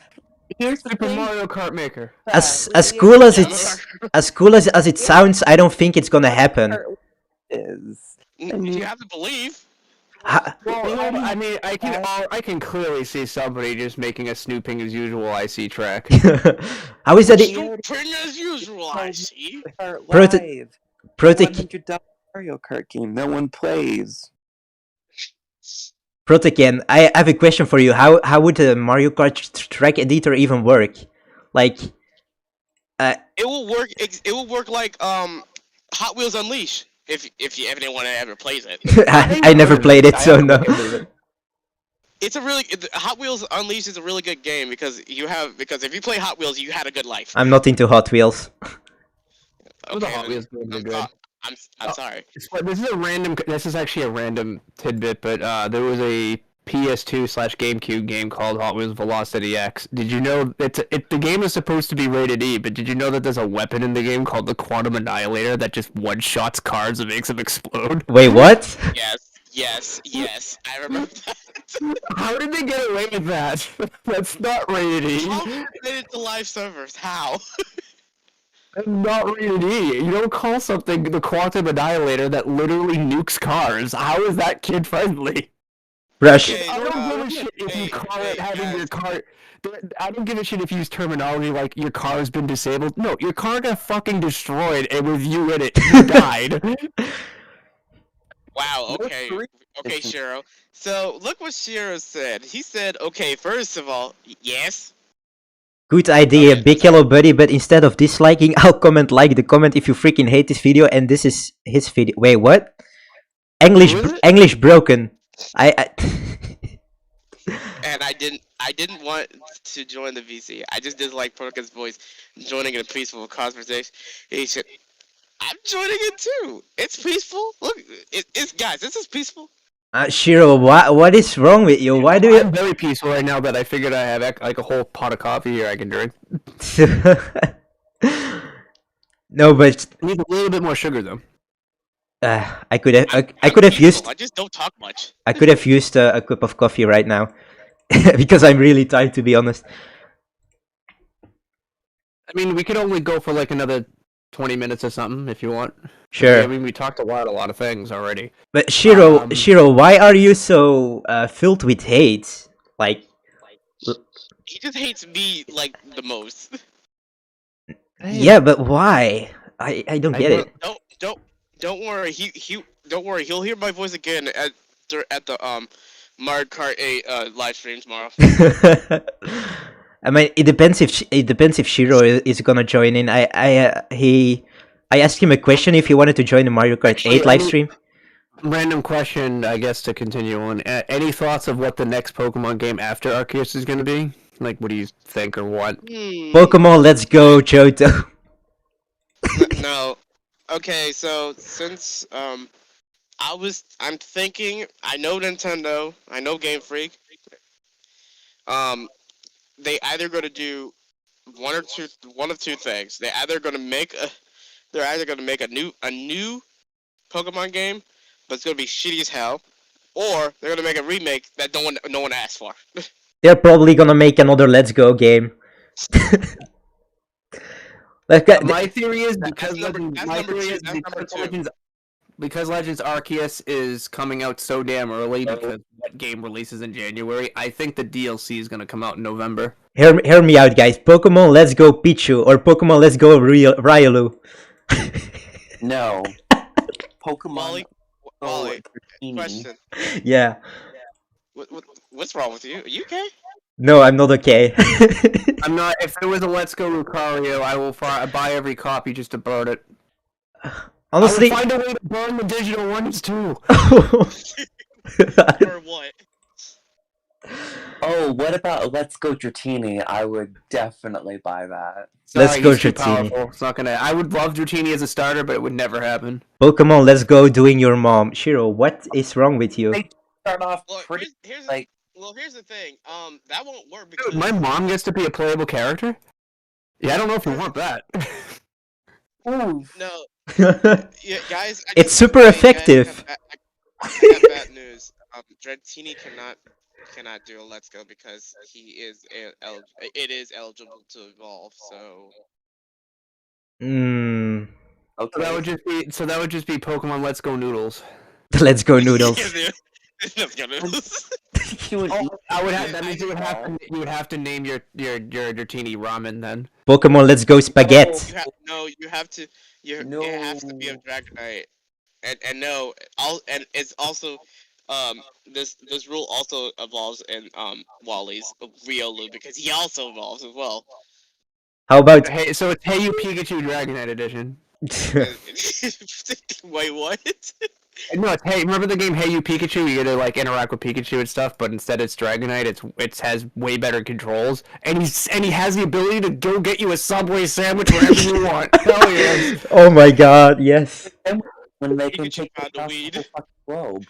here's the Super thing. Mario Kart Maker. as Really, cool as Yeah, as cool as it sounds, I don't think it's gonna happen. Is you have to believe. Ha- Well, I mean, I can clearly see somebody just making a snooping as usual IC track. How is that? Stupid as usual. I see. Kart Proto- Live, Protek $100 Mario Kart game no one plays. Protoken, I have a question for you. How would a Mario Kart track editor even work? Like, It will work. It will work like Hot Wheels Unleashed. If anyone ever plays it, I never played it, so no. it's a really Hot Wheels Unleashed is a really good game because if you play Hot Wheels, you had a good life. I'm not into Hot Wheels. The Hot Wheels games are good. I'm sorry. This is actually a random tidbit, but there was a PS2/GameCube game called Hot Wheels Velocity X. Did you know the game is supposed to be rated E, but did you know that there's a weapon in the game called the Quantum Annihilator that just one-shots cars and makes them explode? Wait, what? Yes. I remember that. How did they get away with that? That's not rated E. How did they made it to live servers? How? That's not rated E. You don't call something the Quantum Annihilator that literally nukes cars. How is that kid-friendly? Rush. Okay, I don't give a shit if you call it having your car. I don't give a shit if you use terminology like your car has been disabled. No, your car got fucking destroyed, and with you in it, you died. Wow, okay, Shiro. So, look what Shiro said. He said, okay, first of all, yes. Good idea, Okay. Big Yellow Buddy, but instead of disliking, I'll like the comment if you freaking hate this video, and this is his video. Wait, what? Who is it? English broken. I And I didn't want to join the VC. I just dislike Protoken's voice joining in a peaceful conversation. He said, I'm joining it too. It's peaceful. Look, it's guys, this is peaceful. Shiro, what is wrong with you? Why do I'm very peaceful right now that I figured I have like a whole pot of coffee here I can drink. you? No, but It needs a little bit more sugar though. I could have I'm used peaceful. I just don't talk much. I could have used a cup of coffee right now because I'm really tired, to be honest. I mean, we could only go for like another 20 minutes or something if you want. Sure. I mean, we talked about a lot of things already. But Shiro, why are you so filled with hate? Like, He just hates me like the most. yeah, but why? I don't get it. Don't worry. Don't worry. He'll hear my voice again at the Mario Kart 8 live stream tomorrow. I mean, it depends if Shiro is gonna join in. I asked him a question if he wanted to join the Mario Kart 8 live stream. Random question, I guess, to continue on. Any thoughts of what the next Pokemon game after Arceus is going to be? Like, what do you think or what? Pokemon, let's go, Johto. No. Okay, so since I'm thinking, I know Nintendo, I know Game Freak. They either going to do one of two things. They're either going to make a new Pokemon game, but it's going to be shitty as hell, or they're going to make a remake that no one asked for. They're probably gonna make another Let's Go game. Like, My theory is That's because number- Legends, that's my number theory two, is that's number because two. Legends Arceus is coming out so damn early because that game releases in January. I think the DLC is gonna come out in November. hear me out, guys. Pokemon Let's Go Pichu or Pokemon Let's Go Riolu. No. Pokemon. Wally, Go Wally, Dratini. question. Yeah. What's wrong with you? Are you okay? No, I'm not okay. I'm not. If there was a Let's Go Lucario, I will buy every copy just to burn it. Honestly. I will find a way to burn the digital ones too. Or what? Oh, what about Let's Go Dratini? I would definitely buy that. Let's Sorry, go he's too Dratini. powerful. It's not gonna. I would love Dratini as a starter, but it would never happen. Pokemon Let's Go doing your mom. Shiro, what is wrong with you? They start off Look, pretty here's like here's the thing. That won't work because Dude, my mom gets to be a playable character. Yeah, I don't know if you want that. oof. no, yeah, guys. I It's just- super guys, effective. I have bad news. Dratini cannot do a Let's Go because it is eligible to evolve. So Mm, Okay. So that would just be Pokemon Let's Go Noodles. let's go noodles. Let's go noodles. You would eat I would have. it That means you would have to name your Dratini ramen then. Pokemon Let's Go Spaghetti. You have to. No. It has to be a Dragonite, and no, and it's also this rule also evolves in Wally's Riolu because he also evolves as well. How about Hey, so it's Hey You Pikachu Dragonite Edition. Wait, what? No, it's Hey. Remember the game Hey You Pikachu? You get to like interact with Pikachu and stuff, but instead it's Dragonite. It has way better controls, and he has the ability to go get you a Subway sandwich whenever you want. Hell yes. Oh my god, yes. when they can Pikachu take found the across weed. the whole fucking globe.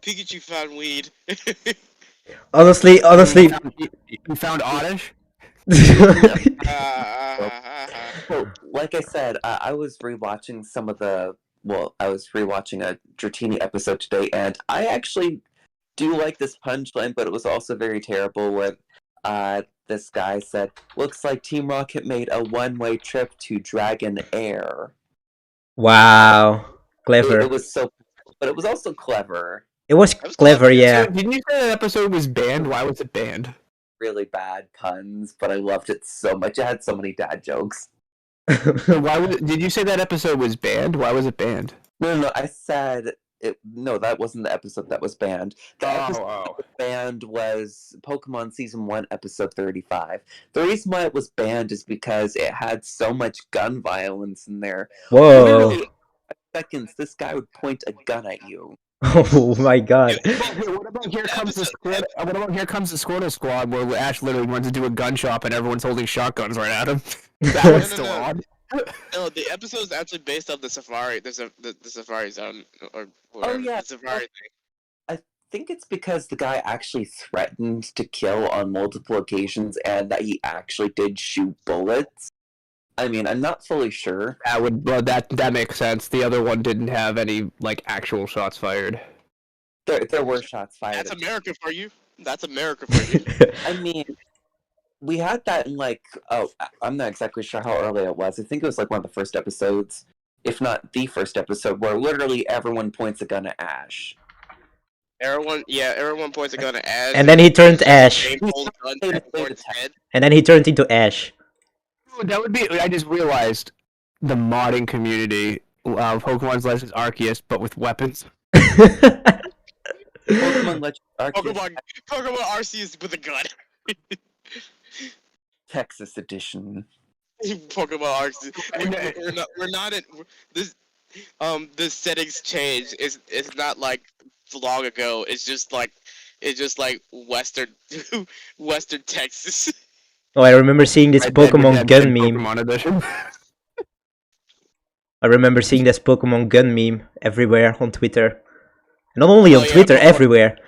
Pikachu found weed. Honestly, You found Oddish? So, like I said, I was rewatching some of the. Well, I was rewatching a Dratini episode today, and I actually do like this punchline, but it was also very terrible. Where this guy said, "Looks like Team Rocket made a one-way trip to Dragon Air." wow. Clever. It was so, but it was also clever. It was That was clever, clever. yeah. So, didn't you say that episode was banned? Why was it banned? Really bad puns, but I loved it so much. It had so many dad jokes. So did you say that episode was banned? Why was it banned? No, I said it. No, that wasn't the episode that was banned. The episode that was banned was Pokemon Season 1, Episode 35. The reason why it was banned is because it had so much gun violence in there. Whoa. Literally, 5 seconds, this guy would point a gun at you. Oh my god. What about Here Comes the Squirtle Squad, where Ash literally runs into a gun shop and everyone's holding shotguns right at him? That was still odd. No, the episode is actually based off the Safari. The Safari Zone or Oh, yeah. the Safari thing. I think it's because the guy actually threatened to kill on multiple occasions and that he actually did shoot bullets. I mean, I'm not fully sure. That makes sense. The other one didn't have any like actual shots fired. There were shots fired. That's America for you. That's America for you. I mean, we had that in I'm not exactly sure how early it was. I think it was like one of the first episodes, if not the first episode, where literally everyone points a gun at Ash. Everyone points a gun at Ash. And then he turned Ash. They pulled a gun at Thorn's head. And then he turned into Ash. That would be. I just realized the modding community of Pokemon's Legends Arceus, but with weapons. Pokemon Legends Arceus Pokemon Arceus with a gun. Texas Edition. Pokemon Arceus. We're not in this. The settings change. It's not like long ago. It's just like Western Western Texas. Oh, I remember seeing this Pokemon gun meme. Pokemon edition. I remember seeing this Pokemon gun meme everywhere on Twitter. Not only on yeah, Twitter, everywhere.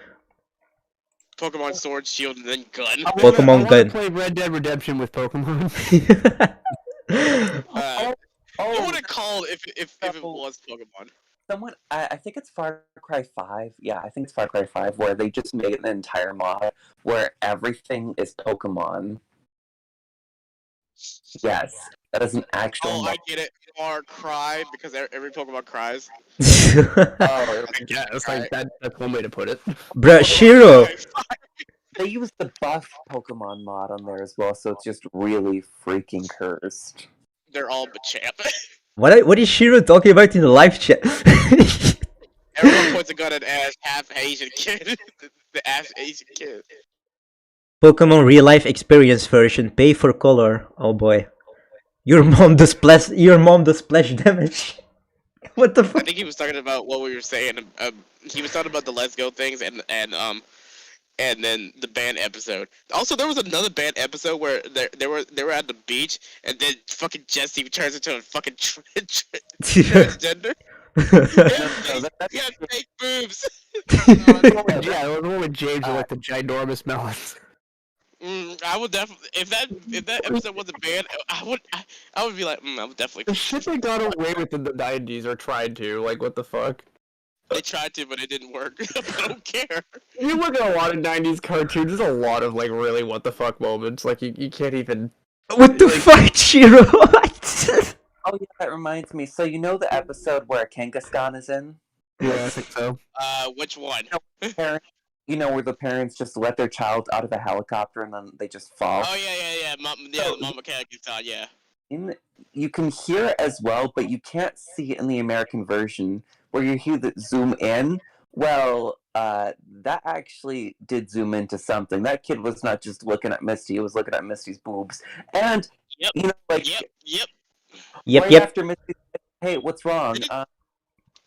Pokemon Sword, Shield, and then gun. Pokemon gun. Play Red Dead Redemption with Pokemon. What would it call if it was Pokemon? someone, I think it's Far Cry 5. Yeah, I think it's Far Cry 5, where they just made an entire mod where everything is Pokemon. Yes, that is an actual Oh, mod. I get it. Far Cry because every Pokemon cries. Oh, I guess like that's one way to put it. Bruh, Shiro! they use the buff Pokemon mod on there as well, so it's just really freaking cursed. They're all Machamp. What is Shiro talking about in the live chat? Everyone points a gun at Ash, half Asian kid. the Ash Asian kid. Pokemon real life experience version, pay for color. Oh boy. Your mom does splash damage. What the I fuck? think he was talking about what we were saying. He was talking about the Let's Go things and then the band episode. Also, there was another band episode where they were at the beach and then fucking Jesse turns into a fucking transgender. He had fake boobs. Yeah, the one with James with like the ginormous melons. I would definitely if that episode wasn't banned, I would be like, I would definitely. The shit they got away with in the 90s or tried to, like what the fuck? They tried to, but it didn't work. I don't care. You look at a lot of 90s cartoons, there's a lot of like really what the fuck moments. Like you can't even. What the Like- fuck, Shiro? Oh yeah, that reminds me. So you know the episode where Kangaskhan is in? Yeah, I think so. Which one? You know where the parents just let their child out of a helicopter and then they just fall. Oh yeah. The Mama Kangaskhan, yeah. You can hear it as well, but you can't see it in the American version where you hear the zoom in. Well, that actually did zoom into something. That kid was not just looking at Misty; he was looking at Misty's boobs. And Yep. you know, like Yep. after Misty said, "Hey, what's wrong?"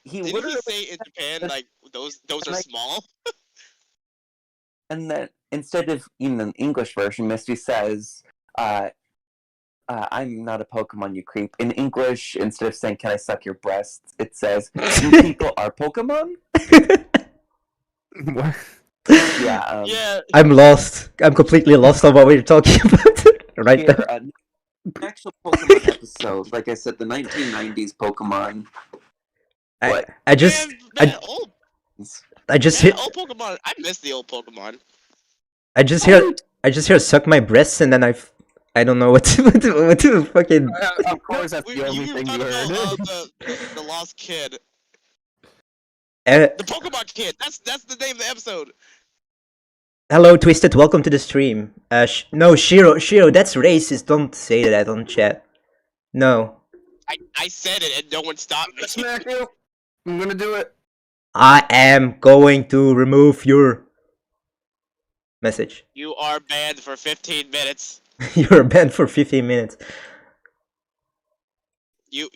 He Didn't literally he say in Japan like those are small? And then instead of in the English version, Misty says, I'm not a Pokemon, you creep. In English, instead of saying, can I suck your breasts, it says, you people are Pokemon? What? Yeah. Yeah. I'm lost. I'm completely lost on what we're talking about right now. Here, an actual Pokemon episode. Like I said, the 1990s Pokemon. I just Old Pokemon. I miss the old Pokemon. I just hear suck my breasts and then I don't know what to fucking. Of course, that's the only You were thing you talking heard. about the lost kid, Uh, the Pokemon kid. That's the name of the episode. hello, Twisted. Welcome to the stream. No, Shiro, that's racist. Don't say that on chat. No, I said it and no one stopped me. Smack you. I'm gonna do it. I am going to remove your message. You are banned for 15 minutes. You're banned for 15 minutes. You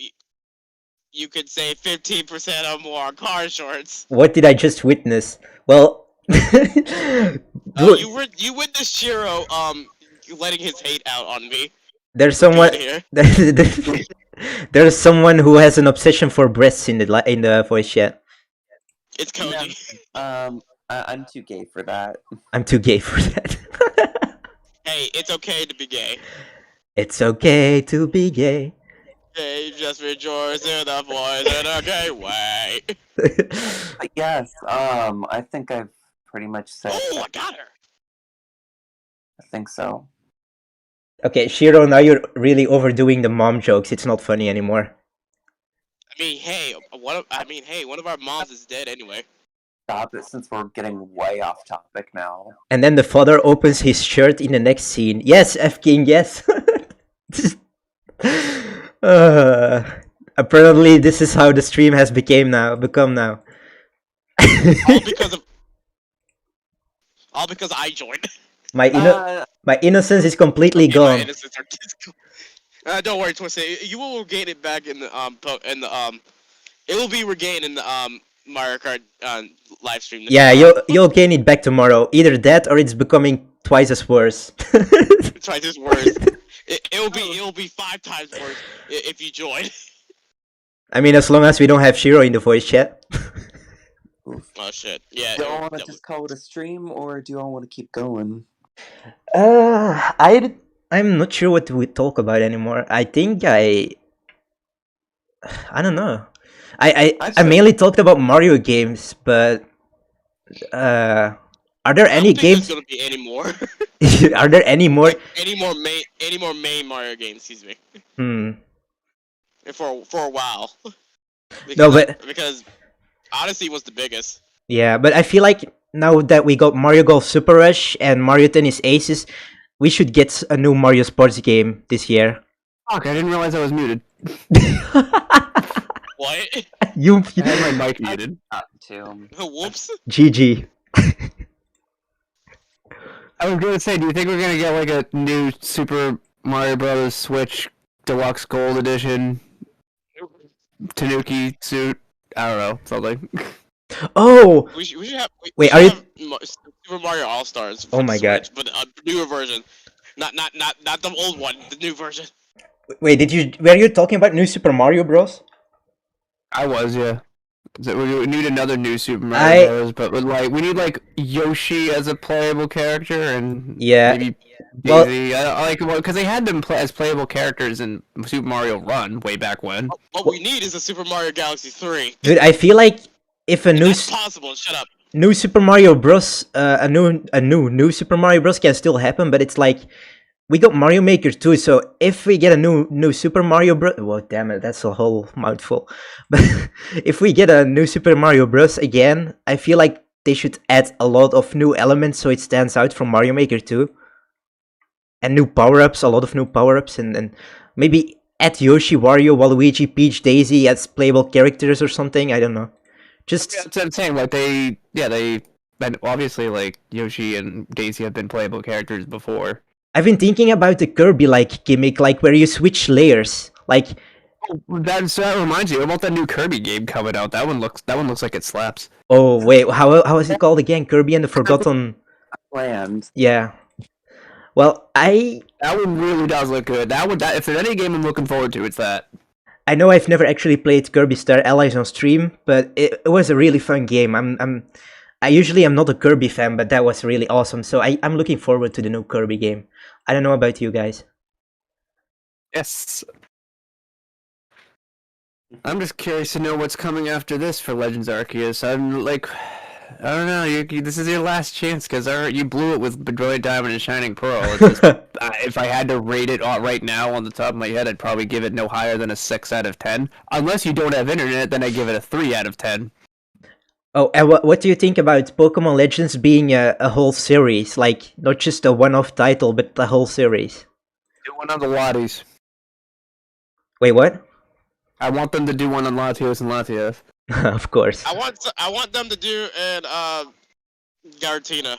could say 15% or more on car shorts. What did I just witness? Well, You witnessed Shiro letting his hate out on me. there's someone. Here. There's someone who has an obsession for breasts in the voice chat. It's Koji. I'm too gay for that. I'm too gay for that. Hey, it's okay to be gay. It's okay to be gay. Hey, just rejoice in the voice in a gay way. Yes, I think I've pretty much said Oh, I that. got her. I think so. Okay, Shiro, now you're really overdoing the mom jokes. It's not funny anymore. I mean, hey, one of our moms is dead anyway. Stop it, since we're getting way off topic now. And then the father opens his shirt in the next scene. Yes, F King, yes. Apparently, this is how the stream has become now. All because I joined. My innocence is completely My gone. innocence are don't worry, Twisted. You will regain it back in the it will be regained in the Mario Kart live stream. Yeah, you'll gain it back tomorrow. Either that or it's becoming twice as worse. Twice as worse. It'll be 5 times worse if you join. I mean, as long as we don't have Shiro in the voice chat. Oh shit! Yeah. Do you all want to just call it a stream, or do you all want to keep going? I'm not sure what to talk about anymore. I think I don't know. I mainly talked about Mario games, but are there I any don't think games? there's gonna be any more. Are there any more? Like any more main Mario games? Excuse me. Hmm. For a while. No, but because Odyssey was the biggest. yeah, but I feel like now that we got Mario Golf Super Rush and Mario Tennis Aces, we should get a new Mario Sports game this year. Fuck, I didn't realize I was muted. What? You I had my mic muted. Too. Whoops. GG. I was gonna say, do you think we're gonna get like a new Super Mario Bros. Switch Deluxe Gold Edition Tanuki suit? I don't know, something. Oh, We should have. Wait, should are you- have Super Mario All Stars? Oh my God. But a newer version, not the old one, the new version. wait, were you talking about New Super Mario Bros? I was, yeah. So we need another new Super Mario Bros. But with we need like Yoshi as a playable character and Yeah. maybe Well- Daisy. Because they had them as playable characters in Super Mario Run way back when. What we need is a Super Mario Galaxy 3. Dude, I feel like if a new That's possible. Shut up. new Super Mario Bros. A new Super Mario Bros. Can still happen, but it's like we got Mario Maker 2, so if we get a new Super Mario Bros. Well, damn it, that's a whole mouthful. But if we get a new Super Mario Bros. Again, I feel like they should add a lot of new elements so it stands out from Mario Maker 2. And new power-ups, a lot of new power-ups, and maybe add Yoshi, Wario, Waluigi, Peach, Daisy as playable characters or something, I don't know. Just That's what I'm saying. Like and obviously like Yoshi and Daisy have been playable characters before. I've been thinking about the Kirby-like gimmick, like where you switch layers. Like, That reminds me about that new Kirby game coming out. That one looks like it slaps. oh wait, how is it called again? Kirby and the Forgotten. Land. Yeah. Well, That one really does look good. If there's any game I'm looking forward to, it's that. I know I've never actually played Kirby Star Allies on stream, but it was a really fun game. I usually am not a Kirby fan, but that was really awesome. So I'm looking forward to the new Kirby game. I don't know about you guys. Yes. I'm just curious to know what's coming after this for Legends Arceus. I'm like, I don't know. This is your last chance because you blew it with Brilliant Diamond and Shining Pearl. It's just, if I had to rate it right now on the top of my head, I'd probably give it no higher than a 6 out of 10. Unless you don't have internet, then I give it a 3 out of 10. Oh, and what do you think about Pokemon Legends being a whole series? Like, not just a one-off title, but the whole series? Do one on the Lotties. Wait, what? I want them to do one on Latios and Latias. Of course. I want them to do an Garatina.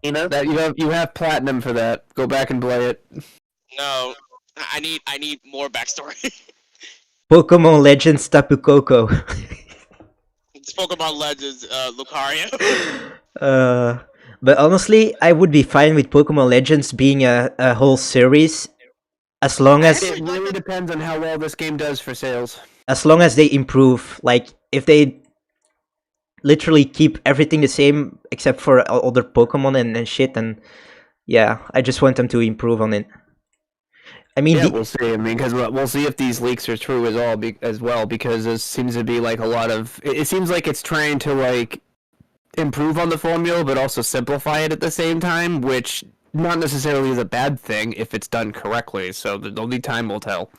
You know, That you have platinum for that. Go back and play it. No, I need more backstory. Pokemon Legends Tapu Koko. It's Pokemon Legends, Lucario. But honestly, I would be fine with Pokemon Legends being a whole series, as long as It really depends on how well this game does for sales. they improve. Like, if they literally keep everything the same except for other Pokemon and shit, and yeah, I just want them to improve on it. I mean, Yeah, we'll see. I mean, because we'll see if these leaks are true as well. Because there seems to be like a lot of. It seems like it's trying to like improve on the formula, but also simplify it at the same time, which not necessarily is a bad thing if it's done correctly. So only time will tell.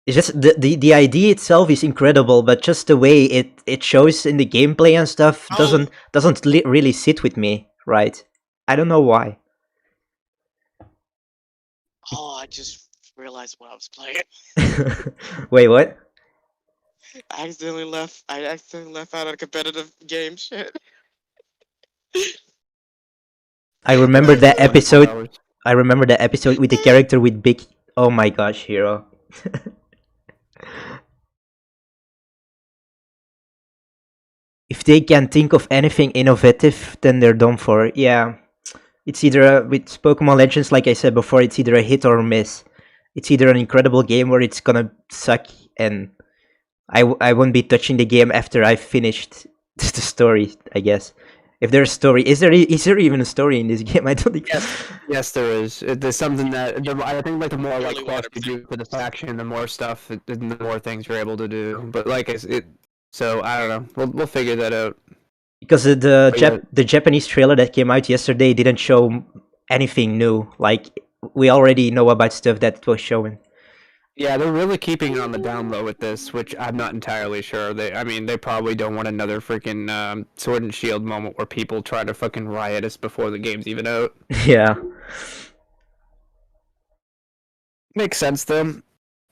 it's just the idea itself is incredible, but just the way it shows in the gameplay and stuff doesn't really sit with me, right? I don't know why. Oh, I just realized what I was playing. Wait, what? I accidentally left out of a competitive game. Shit. I remember that episode. I remember that episode with the character with big. Oh my gosh, Hero. If they can think of anything innovative, then they're done for. Yeah, it's either with Pokemon Legends, like I said before, it's either a hit or a miss. It's either an incredible game or it's gonna suck, and I won't be touching the game after I've finished the story, I guess. If there's a story, is there even a story in this game? I don't think. Yes, there is. There's something that I think like the more like Really quests you do for the faction, the more stuff, and the more things you're able to do. But like so I don't know. We'll figure that out. Because yeah. the Japanese trailer that came out yesterday didn't show anything new. Like we already know about stuff that was showing. Yeah, they're really keeping it on the down low with this, which I'm not entirely sure. I mean, they probably don't want another freaking Sword and Shield moment where people try to fucking riot us before the game's even out. Yeah. Makes sense, though.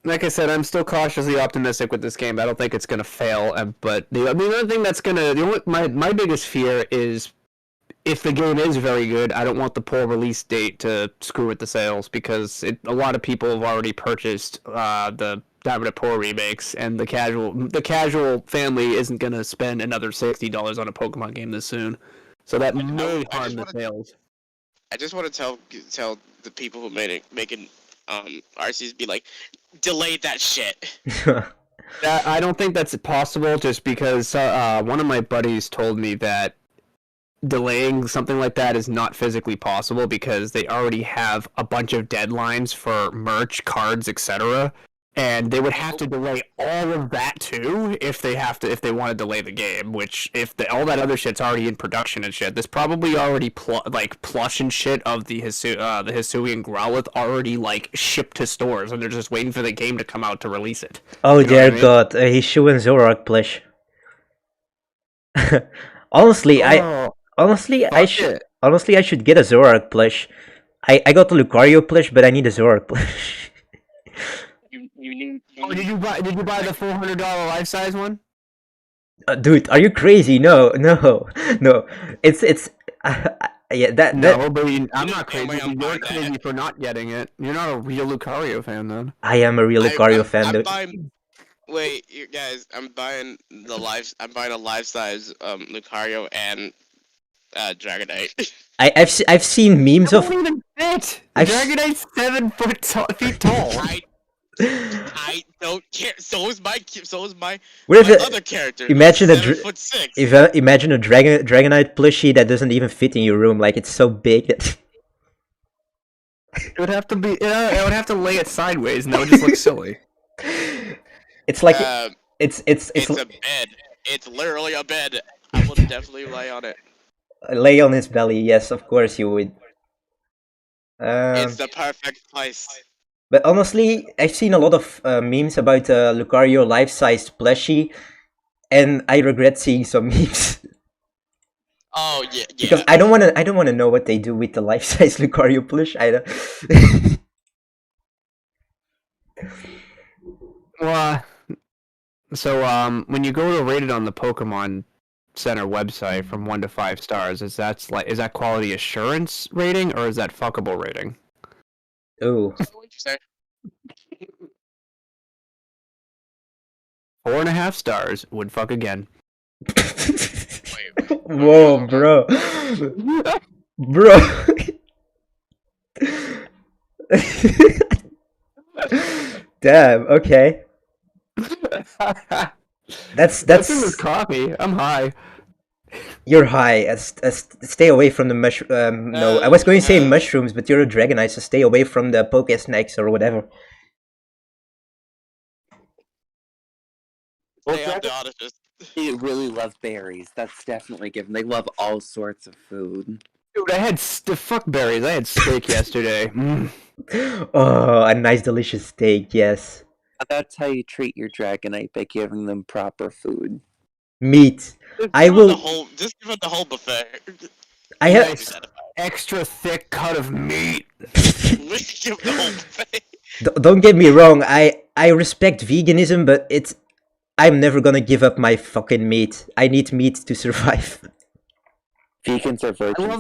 Like I said, I'm still cautiously optimistic with this game. I don't think it's gonna fail. But the other thing that's gonna, my biggest fear is if the game is very good, I don't want the poor release date to screw with the sales because a lot of people have already purchased the Diamond Poor remakes, and the casual family isn't gonna spend another $60 on a Pokemon game this soon. So that may harm the sales. I just want to tell the people who making RCs be like, delay that shit. I don't think that's possible, just because one of my buddies told me that delaying something like that is not physically possible because they already have a bunch of deadlines for merch, cards, etc. And they would have to delay all of that too if they want to delay the game. Which all that other shit's already in production and shit. There's probably already plush and shit of the Hisui and Growlithe already like shipped to stores, and they're just waiting for the game to come out to release it. Oh dear God, Hisui and Zoroark plush. Honestly, I should get a Zoroark plush. I got the Lucario plush, but I need a Zoroark plush. Did you buy the $400 life size one? Dude, are you crazy? No. It's yeah, that. No, but I'm not crazy. You're crazy for not getting it. You're not a real Lucario fan, then. I am a real Lucario fan, dude. Wait, you guys, I'm buying a life size Lucario and Dragonite. I've seen memes of. Don't even fit. Dragonite's 7 feet tall. I don't care. So is my other character. Imagine a 7'6". Imagine a Dragonite plushie that doesn't even fit in your room. Like it's so big that it would have to be. I would have to lay it sideways, and that would just look silly. It's like it's a bed. It's literally a bed. I would definitely lay on it. Lay on his belly. Yes, of course you would. It's the perfect place. But honestly, I've seen a lot of memes about Lucario life-sized plushie, and I regret seeing some memes. Oh yeah. Because I don't wanna know what they do with the life-size Lucario plush. I don't. Well, so when you go to rate it on the Pokemon Center website from 1 to 5 stars, is that quality assurance rating or is that fuckable rating? Oh. What'd you say? 4.5 stars would fuck again. Whoa, bro. Damn. Okay. That's in this coffee. I'm high. You're high. Stay away from the mushroom. No, I was going to say mushrooms, but you're a Dragonite, so stay away from the Poke Snacks or whatever. They really love berries. That's definitely given. They love all sorts of food. Dude, I had fuck berries. I had steak yesterday. Mm. Oh, a nice, delicious steak. Yes. That's how you treat your Dragonite, by giving them proper food. Meat. I will. Just give it the whole buffet. I have extra thick cut of meat. Give the whole buffet. Don't get me wrong. I respect veganism, but I'm never gonna give up my fucking meat. I need meat to survive. Vegans are virgins. I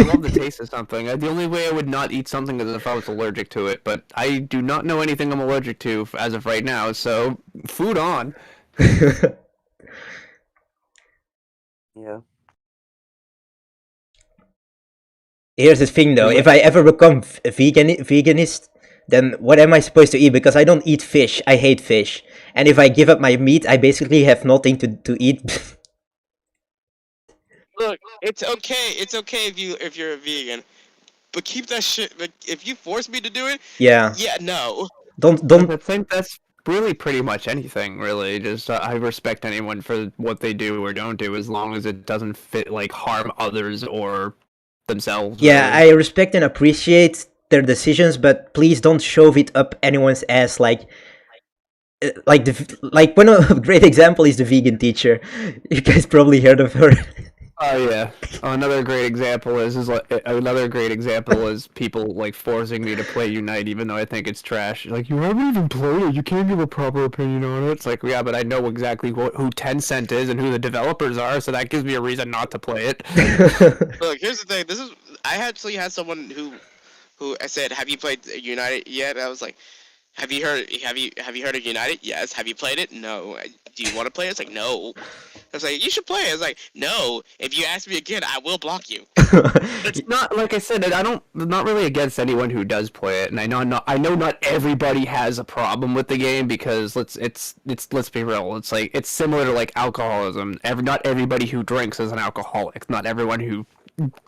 love the taste of something. The only way I would not eat something is if I was allergic to it, but I do not know anything I'm allergic to as of right now, so food on. Yeah. Here's the thing though, if I ever become veganist, then what am I supposed to eat? Because I don't eat fish. I hate fish. And if I give up my meat, I basically have nothing to eat. Look, it's okay. It's okay if you're a vegan, but keep that shit. Like, if you force me to do it, Yeah. yeah, no. Don't. I think that's really pretty much anything, really. Just I respect anyone for what they do or don't do, as long as it doesn't harm others or themselves. Yeah, really. I respect and appreciate their decisions, but please don't shove it up anyone's ass. Like one great example is the vegan teacher. You guys probably heard of her. Oh yeah. Another great example is people like forcing me to play Unite, even though I think it's trash. Like, you haven't even played it. You can't give a proper opinion on it. It's like, yeah, but I know exactly who Tencent is and who the developers are, so that gives me a reason not to play it. Look, here's the thing. I actually had someone who I said, "Have you played United yet?" I was like, "Have you heard of United? Yes. Have you played it? No. Do you want to play it?" It's like, "No." I was like, "You should play it." I was like, "No. If you ask me again, I will block you." It's not, like I said, I'm not really against anyone who does play it, and I know not everybody has a problem with the game, because let's be real. It's like, it's similar to like alcoholism. Not everybody who drinks is an alcoholic. Not everyone who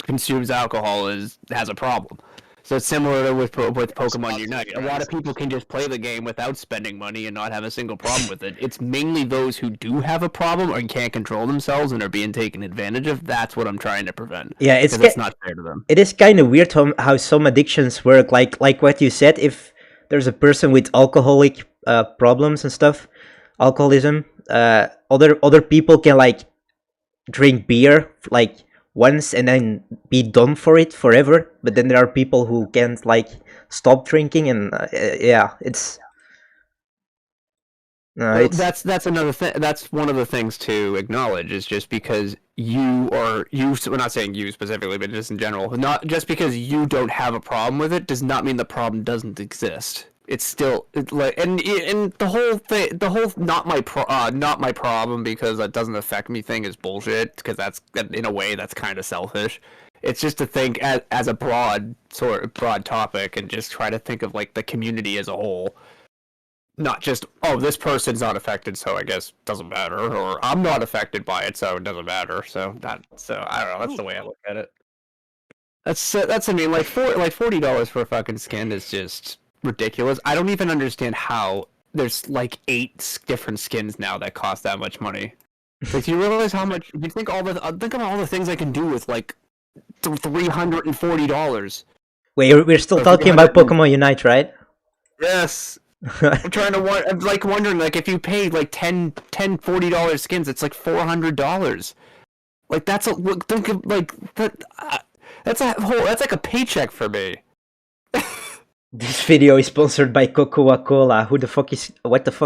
consumes alcohol has a problem. So it's similar with Pokemon Unite. A lot of people can just play the game without spending money and not have a single problem with it. It's mainly those who do have a problem or can't control themselves and are being taken advantage of. That's what I'm trying to prevent. Yeah, it's not fair to them. It is kind of weird how some addictions work. Like what you said, if there's a person with alcoholic problems and stuff, alcoholism, other people can like drink beer like once and then be done for it forever. But then there are people who can't like stop drinking, and yeah, it's. Well, that's another thing. That's one of the things to acknowledge, is just because we're not saying you specifically, but just in general, not just because you don't have a problem with it does not mean the problem doesn't exist. It's still and the whole thing, not my problem because that doesn't affect me thing is bullshit, because that's, in a way, that's kind of selfish. It's just to think as a broad topic and just try to think of like the community as a whole. Not just, oh, this person's not affected, so I guess it doesn't matter, or I'm not affected by it, so it doesn't matter. So I don't know. That's the way I look at it. That's I mean, like $40 for a fucking skin is just ridiculous. I don't even understand how there's like 8 different skins now that cost that much money. Like, do you realize how much? You think think of all the things I can do with like $340. Wait, we're still talking about Pokemon Unite, right? Yes. I'm trying to wondering, like, if you paid like $40 skins, it's like $400. Like, that's think of like that. That's like a paycheck for me. This video is sponsored by Coca-Cola. What the fuck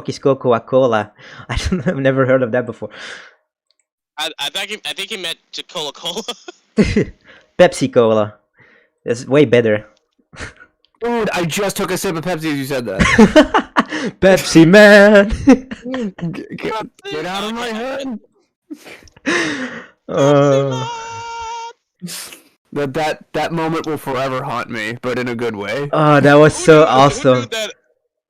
is Coca-Cola? I've never heard of that before. I think he meant Coca-Cola. Pepsi Cola. That's way better. Dude, I just took a sip of Pepsi as you said that. Pepsi man. Get out of my head. That moment will forever haunt me, but in a good way. Oh, that was so awesome.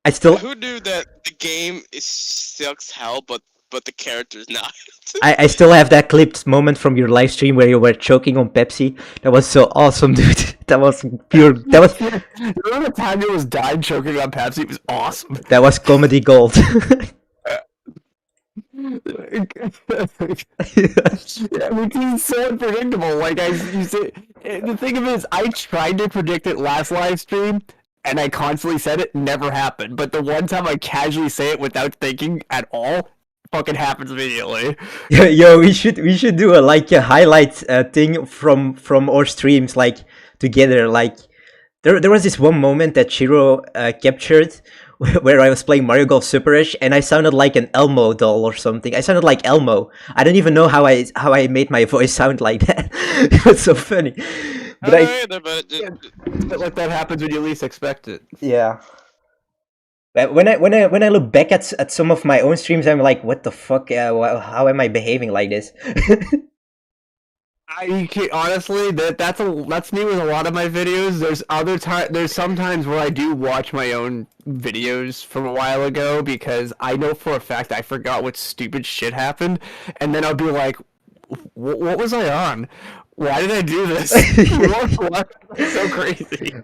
Who knew that the game sucks hell, but the character's not? I still have that clipped moment from your live stream where you were choking on Pepsi. That was so awesome, dude. That was pure. That was. Remember the time you was died choking on Pepsi? It was awesome. That was comedy gold. Yeah, which is so unpredictable. Like you say, the thing of it is, I tried to predict it last live stream, and I constantly said it never happened. But the one time I casually say it without thinking at all, fucking happens immediately. Yo, we should do a highlight thing from our streams, like together. Like there was this one moment that Shiro captured where I was playing Mario Golf Super Rush and I sounded like an Elmo doll or something. I sounded like Elmo. I don't even know how I made my voice sound like that. It was so funny. But but like that happens when you least expect it. Yeah. But when I look back at some of my own streams, I'm like, what the fuck? How am I behaving like this? Honestly, that's me with a lot of my videos. There's sometimes where I do watch my own videos from a while ago because I know for a fact I forgot what stupid shit happened, and then I'll be like, what was I on? Why did I do this? What? That's so crazy.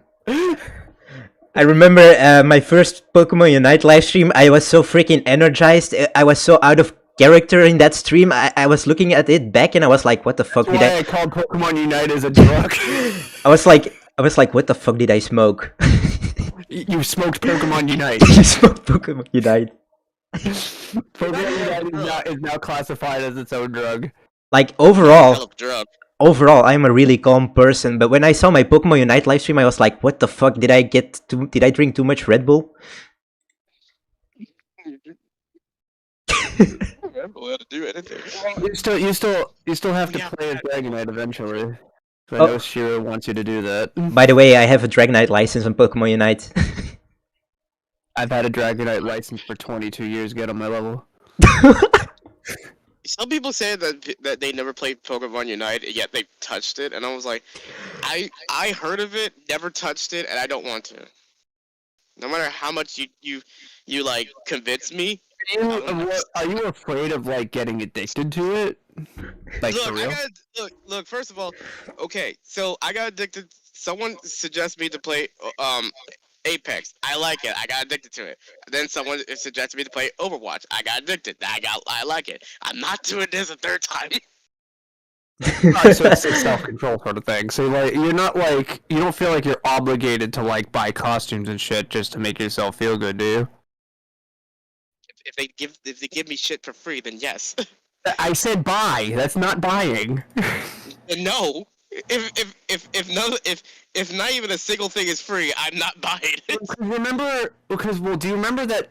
I remember my first Pokemon Unite live stream. I was so freaking energized. I was so out of character in that stream. I was looking at it back and I was like, what the fuck That's did why I called Pokemon Unite as a drug. I was like, what the fuck did I smoke? You smoked Pokemon Unite. You smoked Pokemon Unite. Pokemon Unite is now classified as its own drug. Like overall, Drug. I'm a really calm person, but when I saw my Pokemon Unite livestream, I was like, what the fuck, did I drink too much Red Bull? I'm allowed to do anything. You still have to Yeah. play as Dragonite eventually. So Oh. I know Shiro wants you to do that. By the way, I have a Dragonite license on Pokemon Unite. I've had a Dragonite license for 22 years, get on my level. Some people say that they never played Pokemon Unite, yet they touched it, and I was like, I heard of it, never touched it, and I don't want to. No matter how much you like convince me. Are you afraid of like getting addicted to it? Like for real? Look. First of all, okay, so I got addicted. Someone suggested me to play Apex. I like it. I got addicted to it. Then someone suggested me to play Overwatch. I got addicted. I like it. I'm not doing this a third time. Alright, so it's a self-control sort of thing. So like, you're not like, you don't feel like you're obligated to like buy costumes and shit just to make yourself feel good, do you? If they give me shit for free, then yes. I said buy. That's not buying. No. If not even a single thing is free, I'm not buying it. Do you remember that?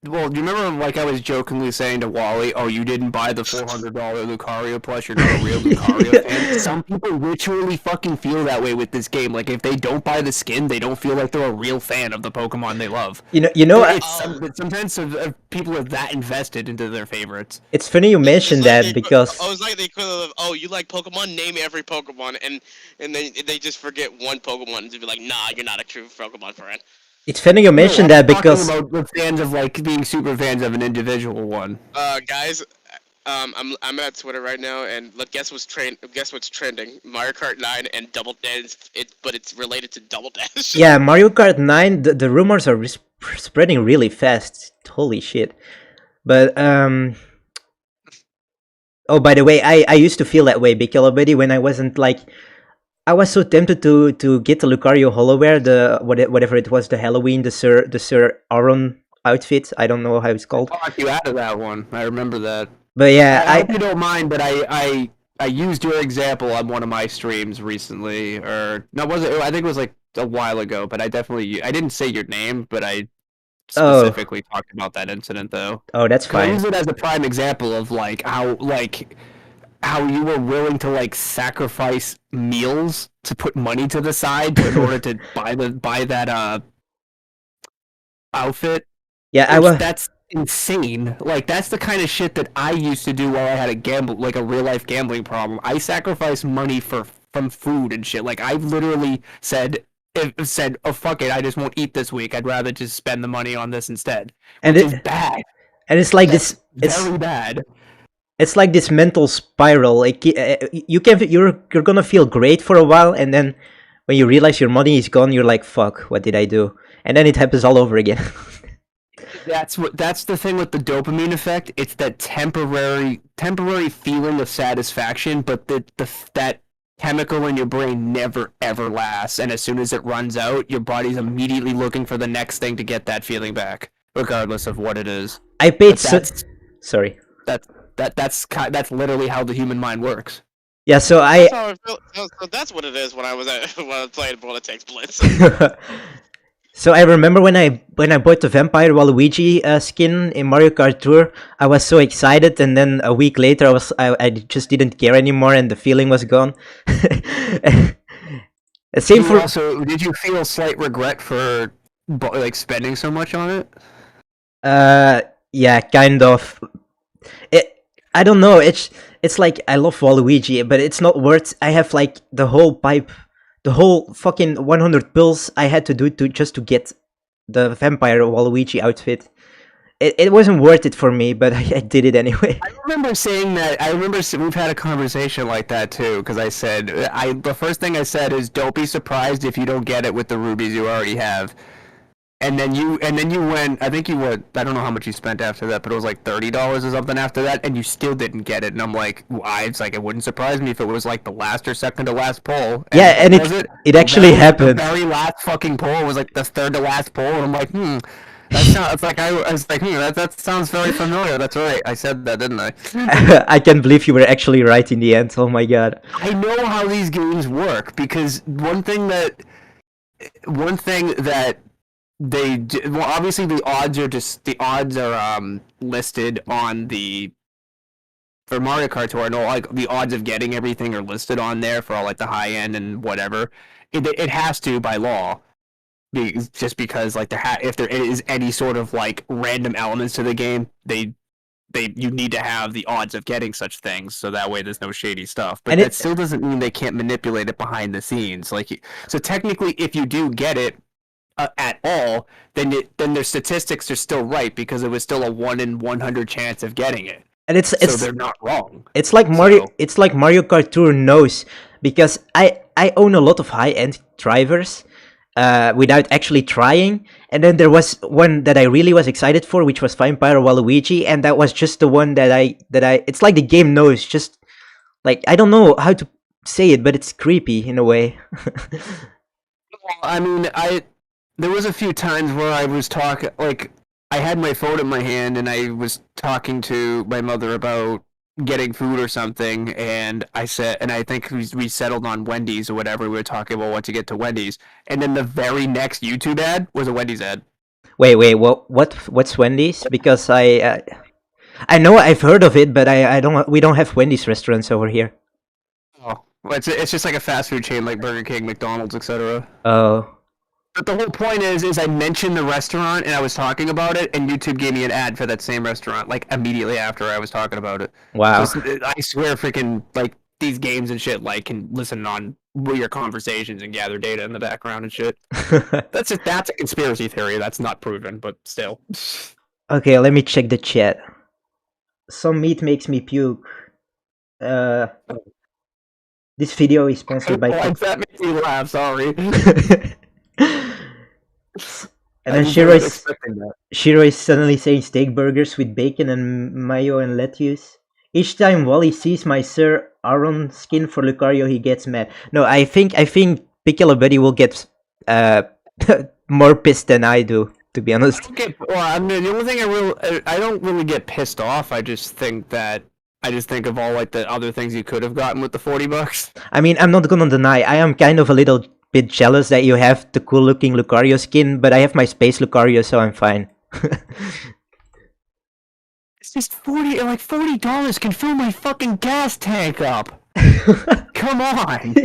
Well, do you remember like I was jokingly saying to Wally, "Oh, you didn't buy the $400 Lucario plush. You're not a real Lucario fan." Some people literally fucking feel that way with this game. Like if they don't buy the skin, they don't feel like they're a real fan of the Pokemon they love. You know. Sometimes people are that invested into their favorites. It's funny you mentioned that because I was like the equivalent of, you like Pokemon? Name every Pokemon, and then they just forget one Pokemon and just be like, nah, you're not a true Pokemon fan. it's funny you mentioned that I'm because talking about the fans of like being super fans of an individual one. Guys, I'm at Twitter right now, and look, guess what's trending? Mario Kart 9 and Double Dash. But it's related to Double Dash. yeah, Mario Kart 9. The rumors are spreading really fast. Holy shit! But oh, by the way, I used to feel that way, Big Yellow Buddy, when I wasn't like. I was so tempted to get the Lucario Holoware, whatever it was, the Halloween, the Sir Aaron outfit. I don't know how it's called. Fuck, you added that one. I remember that. But yeah, I hope you don't mind, but I used your example on one of my streams recently, or no, was it? I think it was like a while ago, but I didn't say your name, but I specifically talked about that incident though. Oh, that's I fine. use it as a prime example of how you were willing to like sacrifice meals to put money to the side in order to buy that outfit. Yeah, That's insane. Like that's the kind of shit that I used to do while I had a real life gambling problem. I sacrificed money from food and shit. Like I literally said, "Oh fuck it, I just won't eat this week. I'd rather just spend the money on this instead." And Which is bad. And it's like this. It's Very bad. It's like this mental spiral. Like you're gonna feel great for a while, and then when you realize your money is gone, you're like, "Fuck, what did I do?" And then it happens all over again. That's the thing with the dopamine effect. It's that temporary feeling of satisfaction, but that chemical in your brain never ever lasts. And as soon as it runs out, your body's immediately looking for the next thing to get that feeling back, regardless of what it is. I paid. Sorry. That's literally how the human mind works. Yeah. So So that's what it is when I was playing BuddyTalk Blitz. So I remember when I bought the Vampire Waluigi skin in Mario Kart Tour, I was so excited, and then a week later I just didn't care anymore, and the feeling was gone. Same for. Also, did you feel slight regret for like spending so much on it? Yeah, kind of. I don't know. It's like I love Waluigi, but it's not worth. I have like the whole fucking 100 pills I had to do just to get the Vampire Waluigi outfit. it wasn't worth it for me, but I did it anyway. I remember saying that. I remember we've had a conversation like that too. Because I said, the first thing I said is, don't be surprised if you don't get it with the rubies you already have. And then you went. I think you went. I don't know how much you spent after that, but it was like $30 or something after that, and you still didn't get it. And I'm like, why? It's like it wouldn't surprise me if it was like the last or second to last poll. And Yeah, and was it actually happened. The very last fucking poll was like the third to last poll, and I'm like, That's not. It's like I was like, that sounds very familiar. That's right. I said that, didn't I? I can't believe you were actually right in the end. Oh my god. I know how these games work because one thing that well, obviously the odds are listed on for Mario Kart Tour. I know like the odds of getting everything are listed on there for all like the high end and whatever. It has to by law. Just because like if there is any sort of like random elements to the game, you need to have the odds of getting such things, so that way there's no shady stuff. But that still doesn't mean they can't manipulate it behind the scenes. So technically, if you do get it at all, then their statistics are still right because it was still a 1 in 100 chance of getting it. And so they're not wrong. It's like Mario. It's like Mario Kart Tour knows, because I own a lot of high end drivers. Without actually trying, and then there was one that I really was excited for, which was Vampire Waluigi, and that was just the one that I it's like the game knows, just like, I don't know how to say it, but it's creepy in a way. I mean, there was a few times where I was talking, like, I had my phone in my hand and I was talking to my mother about getting food or something, and I said, and I think we settled on Wendy's or whatever. We were talking about what to get to Wendy's, and then the very next YouTube ad was a Wendy's ad. Wait, what's Wendy's? Because I know I've heard of it, but I don't. We don't have Wendy's restaurants over here. Oh, well, it's just like a fast food chain like Burger King, McDonald's, etc. Oh. But the whole point is I mentioned the restaurant and I was talking about it, and YouTube gave me an ad for that same restaurant like immediately after I was talking about it. Wow. So I swear, freaking like these games and shit like can listen on your conversations and gather data in the background and shit. That's a conspiracy theory. That's not proven, but still. Okay, let me check the chat. Some meat makes me puke. This video is sponsored by. That makes me laugh. Sorry. And then Shiro is suddenly saying steak burgers with bacon and mayo and lettuce. Each time Wally sees my Sir Aaron skin for Lucario, he gets mad. No, I think Piccolo Buddy will get more pissed than I do, to be honest. The only thing I don't really get pissed off. I just think of all like the other things you could have gotten with the $40. I mean, I'm not gonna deny, I am kind of a little bit jealous that you have the cool looking Lucario skin, but I have my Space Lucario, so I'm fine. It's just $40 can fill my fucking gas tank up. Come on.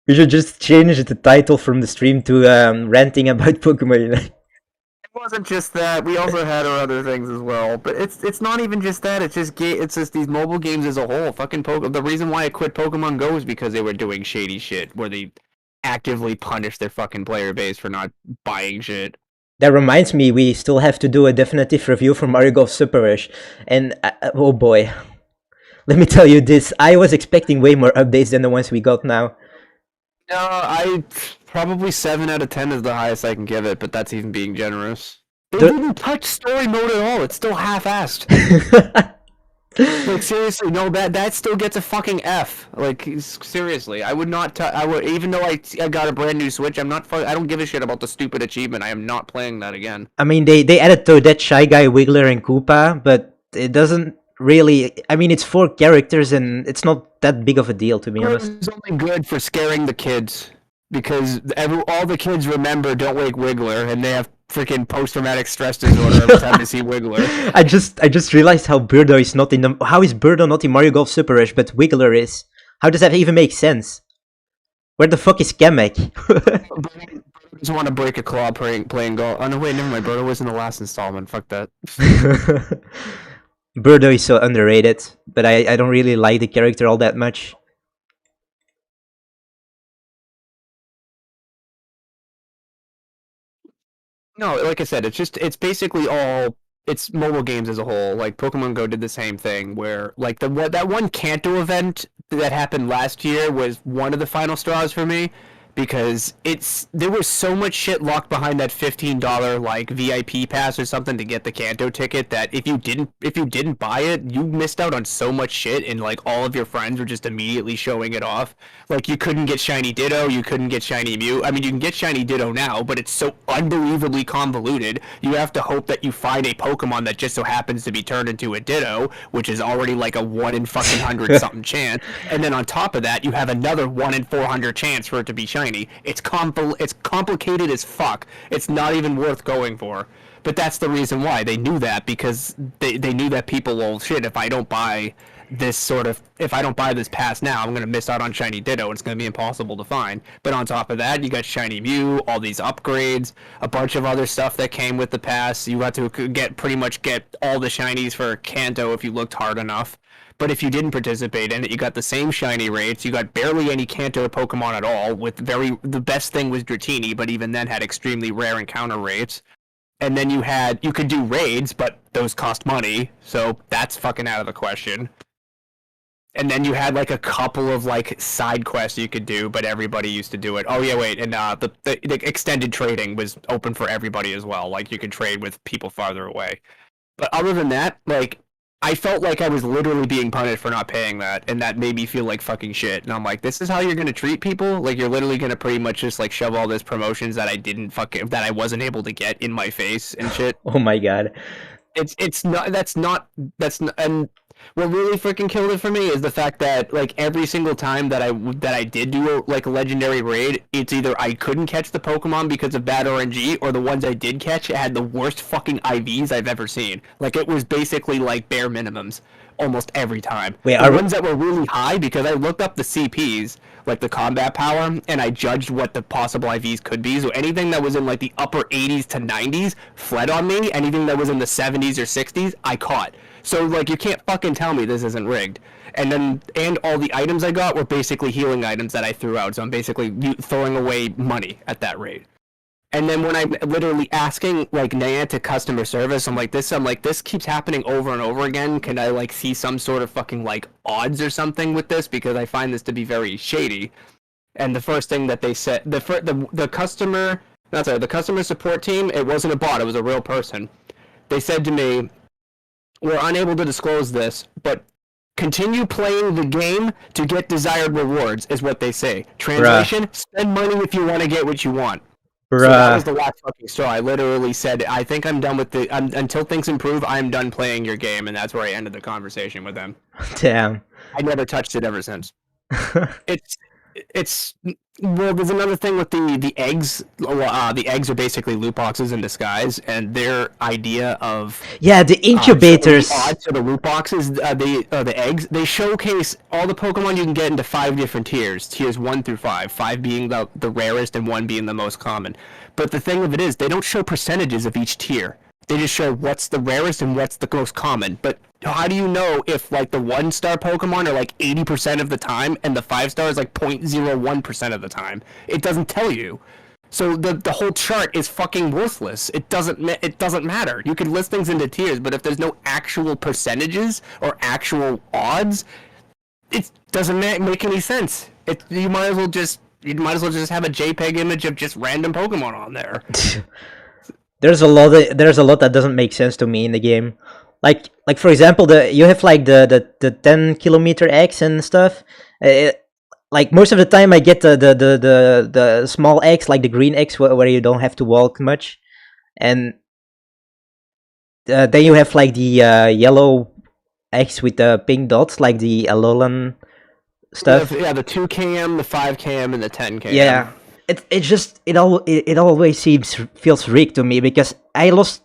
You should just change the title from the stream to ranting about Pokemon. It wasn't just that. We also had our other things as well. But it's not even just that. It's just these mobile games as a whole. Fucking The reason why I quit Pokemon Go is because they were doing shady shit where they actively punished their fucking player base for not buying shit. That reminds me, we still have to do a definitive review for Mario Golf Super Rush. And oh boy, let me tell you this. I was expecting way more updates than the ones we got now. No, I probably 7 out of 10 is the highest I can give it, but that's even being generous. They didn't touch story mode at all. It's still half-assed. Like seriously, no, that still gets a fucking F. Like seriously, I would not. I would, even though I got a brand new Switch. I don't give a shit about the stupid achievement. I am not playing that again. I mean, they added Toadette, Shy Guy, Wiggler, and Koopa, but it doesn't really. I mean, it's 4 characters, and it's not that big of a deal, to be honest. It's only good for scaring the kids because all the kids remember Don't Wake Wiggler, and they have freaking post-traumatic stress disorder every time they see Wiggler. I just realized how Birdo is not in the. How is Birdo not in Mario Golf Super Rush, but Wiggler is? How does that even make sense? Where the fuck is Kamek? Birdo doesn't want to break a claw playing golf. Oh no, wait, never mind. Birdo was in the last installment. Fuck that. Birdo is so underrated, but I don't really like the character all that much. No, like I said, it's basically all it's mobile games as a whole. Like Pokemon Go did the same thing, where like that one Kanto event that happened last year was one of the final straws for me, because there was so much shit locked behind that $15 like VIP pass or something to get the Kanto ticket that if you didn't buy it, you missed out on so much shit, and like all of your friends were just immediately showing it off. Like you couldn't get Shiny Ditto, you couldn't get Shiny Mew. I mean, you can get Shiny Ditto now, but it's so unbelievably convoluted. You have to hope that you find a Pokemon that just so happens to be turned into a Ditto, which is already like a 1 in fucking 100 something chance. And then on top of that, you have another 1 in 400 chance for it to be shiny. It's complicated as fuck. It's not even worth going for. But that's the reason why. They knew that, because they knew that people will, shit, if I don't buy this pass now, I'm going to miss out on Shiny Ditto. It's going to be impossible to find. But on top of that, you got Shiny Mew, all these upgrades, a bunch of other stuff that came with the pass. You got to pretty much get all the shinies for Kanto if you looked hard enough. But if you didn't participate in it, you got the same shiny rates. You got barely any Kanto Pokemon at all. The best thing was Dratini, but even then had extremely rare encounter rates. And then you could do raids, but those cost money, so that's fucking out of the question. And then you had like a couple of like side quests you could do, but everybody used to do it. Oh yeah, wait, and the extended trading was open for everybody as well. Like you could trade with people farther away. But other than that, like, I felt like I was literally being punished for not paying that, and that made me feel like fucking shit. And I'm like, this is how you're gonna treat people? Like, you're literally gonna pretty much just like shove all this promotions that I wasn't able to get in my face and shit. Oh my god. And what really freaking killed it for me is the fact that like every single time that I did do like a legendary raid, it's either I couldn't catch the Pokemon because of bad RNG, or the ones I did catch had the worst fucking IVs I've ever seen. Like it was basically like bare minimums almost every time. Wait, the ones that were really high, because I looked up the CPs, like the combat power, and I judged what the possible IVs could be. So anything that was in like the upper 80s to 90s fled on me. Anything that was in the 70s or 60s, I caught. So like you can't fucking tell me this isn't rigged. And all the items I got were basically healing items that I threw out. So I'm basically throwing away money at that rate. And then when I'm literally asking like Niantic customer service, I'm like, this keeps happening over and over again. Can I like see some sort of fucking like odds or something with this, because I find this to be very shady. And the first thing that they said, the customer support team, it wasn't a bot, it was a real person. They said to me, we're unable to disclose this, but continue playing the game to get desired rewards, is what they say. Translation, spend money if you want to get what you want. Bruh. So that was the last fucking straw. I literally said, I think I'm done with until things improve, I'm done playing your game, and that's where I ended the conversation with them. Damn. I never touched it ever since. Well, there's another thing with the eggs. The eggs are basically loot boxes in disguise, and their idea of the incubators. Odds to the loot boxes, the eggs. They showcase all the Pokemon you can get into 5 different tiers. Tiers 1 through 5. 5 being the rarest, and 1 being the most common. But the thing of it is, they don't show percentages of each tier. They just show what's the rarest and what's the most common. But how do you know if like the 1-star Pokemon are like 80% of the time and the 5-star is like 0.01% of the time? It doesn't tell you. So the whole chart is fucking worthless. It doesn't matter. You can list things into tiers, but if there's no actual percentages or actual odds, it doesn't make any sense. You might as well just have a JPEG image of just random Pokemon on there. There's a lot that doesn't make sense to me in the game. Like for example, you have like the 10 kilometer X and stuff. Like most of the time, I get the small X, like the green X, where you don't have to walk much, and then you have like the yellow X with the pink dots, like the Alolan stuff. Yeah, the 2 km, the 5 km, and the 10 km. Yeah. It always feels rigged to me, because I lost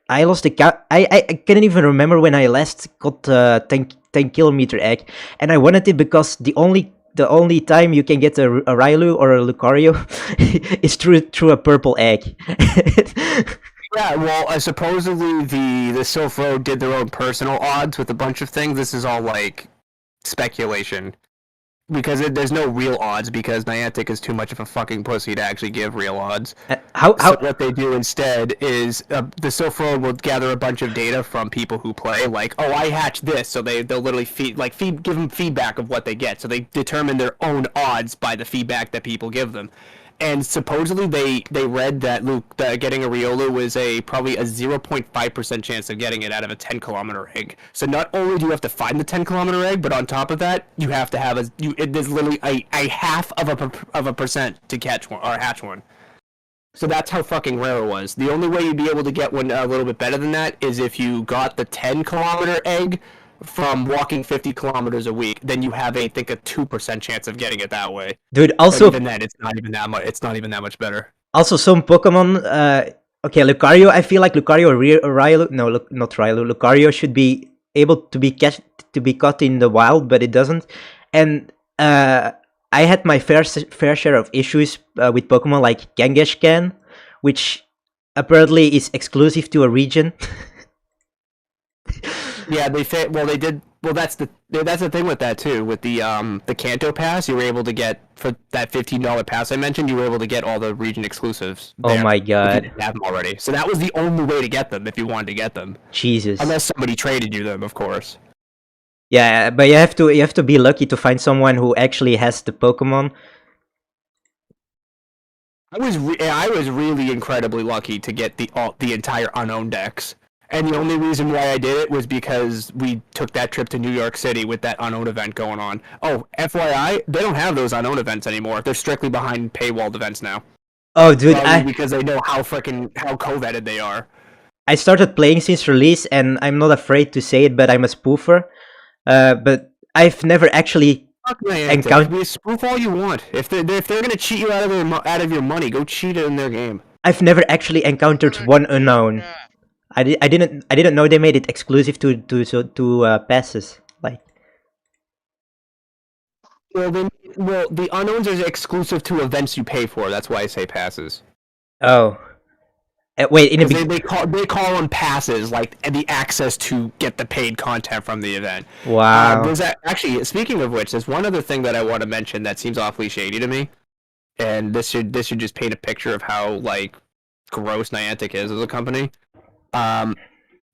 the count. I can't even remember when I last got 10 kilometer egg, and I wanted it because the only time you can get a Railu or a Lucario is through a purple egg. Yeah, well, supposedly the Silph Road did their own personal odds with a bunch of things. This is all like speculation. there's no real odds because Niantic is too much of a fucking pussy to actually give real odds. How So what they do instead is the Silph will gather a bunch of data from people who play, like, oh, I hatched this, so they'll literally give them feedback of what they get, so they determine their own odds by the feedback that people give them. And supposedly they read that getting a Riolu was probably a 0.5% chance of getting it out of a 10-kilometer egg. So not only do you have to find the 10-kilometer egg, but on top of that, you have to have there's literally a half of a percent to catch one or hatch one. So that's how fucking rare it was. The only way you'd be able to get one a little bit better than that is if you got the 10-kilometer egg from walking 50 kilometers a week. Then you have I think a 2% chance of getting it that way. dude, But also even then, it's not even that much. It's not even that much better. some Pokemon. Okay, Lucario. I feel like Lucario or Riolu. No, not Riolu. Lucario should be able to be caught in the wild, but it doesn't. And I had my fair share of issues with Pokemon like Kangaskhan, which apparently is exclusive to a region. Yeah, they did. Well, that's the thing with that too. With the Kanto pass, you were able to get for that $15 pass I mentioned. You were able to get all the region exclusives. Oh my if you god, didn't have them already. So that was the only way to get them if you wanted to get them, Jesus. unless somebody traded you them, of course. Yeah, but you have to be lucky to find someone who actually has the Pokemon. I was really incredibly lucky to get the entire unknown decks. And the only reason why I did it was because we took that trip to New York City with that unknown event going on. Oh, FYI, they don't have those unknown events anymore. They're strictly behind paywalled events now. Oh, dude, Because they know how co-vetted they are. I started playing since release, and I'm not afraid to say it, but I'm a spoofer. But I've never actually encountered. You spoof all you want. If they're gonna cheat you out of your money, go cheat it in their game. I've never actually encountered one unknown. I didn't know they made it exclusive to passes. Like, Well, the unknowns are exclusive to events you pay for. That's why I say passes. oh, wait, in the They call them passes, like the access to get the paid content from the event. wow. Actually, speaking of which, there's one other thing that I want to mention that seems awfully shady to me, and this should just paint a picture of how like gross Niantic is as a company.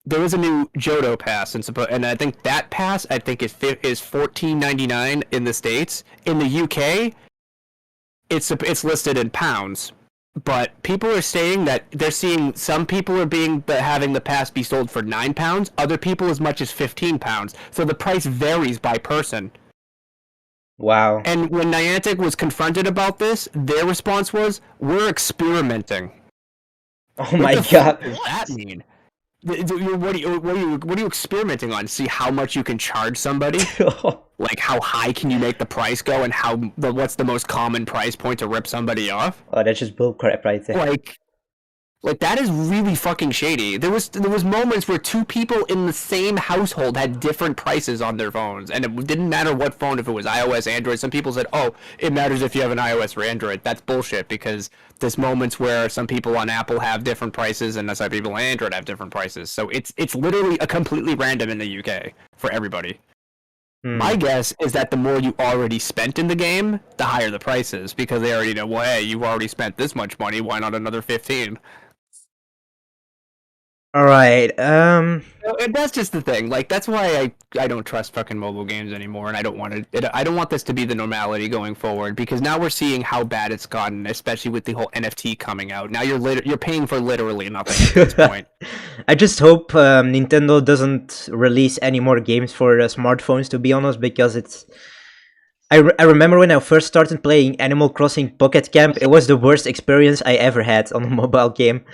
There was a new Johto pass, and I think that pass is $14.99 in the States. In the UK, it's listed in pounds. But people are saying that they're seeing some people are having the pass be sold for £9, other people as much as £15. So the price varies by person. Wow. And when Niantic was confronted about this, their response was, "We're experimenting." Oh my god. What does that mean? What are you experimenting on? See how much you can charge somebody? Like how high can you make the price go, and what's the most common price point to rip somebody off? Oh, that's just bullcrap right there. Like that is really fucking shady. There was moments where two people in the same household had different prices on their phones, and it didn't matter what phone, if it was iOS, Android. Some people said, "Oh, it matters if you have an iOS or Android." That's bullshit, because there's moments where some people on Apple have different prices, and some people on Android have different prices. So it's literally a completely random in the UK for everybody. My guess is that the more you already spent in the game, the higher the price is, because they already know, well, hey, you've already spent this much money, why not another 15? Alright, And that's just the thing. Like, that's why I don't trust fucking mobile games anymore, and I don't want this to be the normality going forward, because now we're seeing how bad it's gotten, especially with the whole NFT coming out. Now you're paying for literally nothing at this point. I just hope Nintendo doesn't release any more games for smartphones, to be honest, because it's... I remember when I first started playing Animal Crossing Pocket Camp, it was the worst experience I ever had on a mobile game.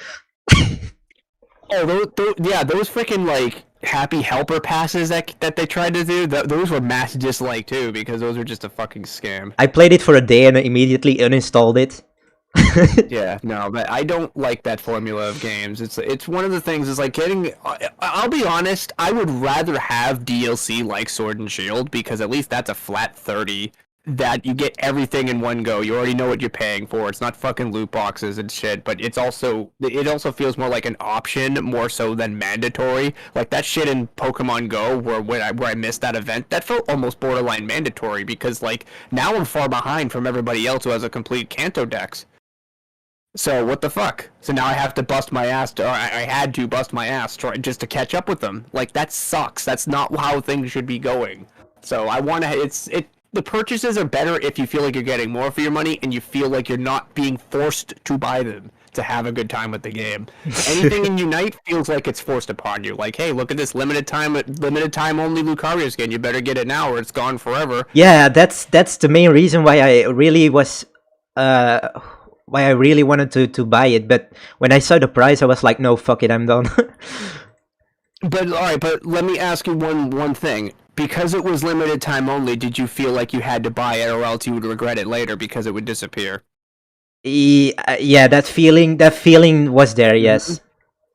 Oh, those freaking like happy helper passes that they tried to do, those were mass dislike too, because those are just a fucking scam. I played it for a day and immediately uninstalled it. Yeah, no, but I don't like that formula of games. It's one of the things is like getting. I'll be honest, I would rather have DLC like Sword and Shield, because at least that's a flat 30 that you get everything in one go. You already know what you're paying for. It's not fucking loot boxes and shit, but it also feels more like an option more so than mandatory. Like that shit in Pokemon Go where I missed that event, that felt almost borderline mandatory because like now I'm far behind from everybody else who has a complete Kanto dex. So what the fuck? So now I have to bust my ass, or I had to bust my ass just to catch up with them. Like that sucks. That's not how things should be going. So I want to. The purchases are better if you feel like you're getting more for your money and you feel like you're not being forced to buy them to have a good time with the game. Anything in Unite feels like it's forced upon you. Like, hey, look at this limited time only Lucario skin. You better get it now or it's gone forever. Yeah, that's the main reason why I really was why I really wanted to buy it, but when I saw the price I was like, no, fuck it, I'm done. But alright, but let me ask you one thing. Because it was limited time only, did you feel like you had to buy it or else you would regret it later because it would disappear? Yeah, that feeling was there, yes.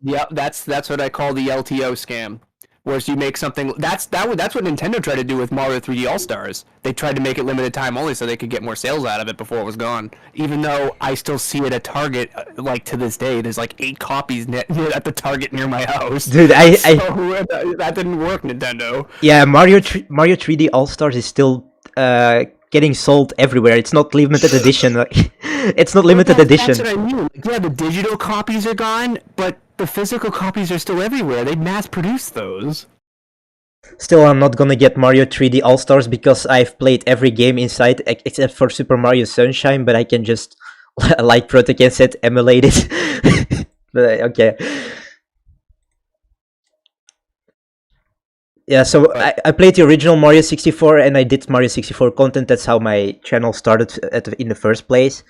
Yep, that's what I call the LTO scam. Whereas you make something that's what Nintendo tried to do with Mario 3D All Stars. They tried to make it limited time only so they could get more sales out of it before it was gone. Even though I still see it at Target, like to this day, there's like 8 copies at the Target near my house. Dude, that didn't work, Nintendo. Yeah, Mario 3D All Stars is still getting sold everywhere. It's not limited edition. It's not limited edition. That's what I mean. Yeah, the digital copies are gone, but the physical copies are still everywhere. They mass-produce those. Still, I'm not gonna get Mario 3D All Stars because I've played every game inside except for Super Mario Sunshine, but I can just, like Protoken said, emulate it. But, okay. Yeah, so I played the original Mario 64 and I did Mario 64 content. That's how my channel started in the first place.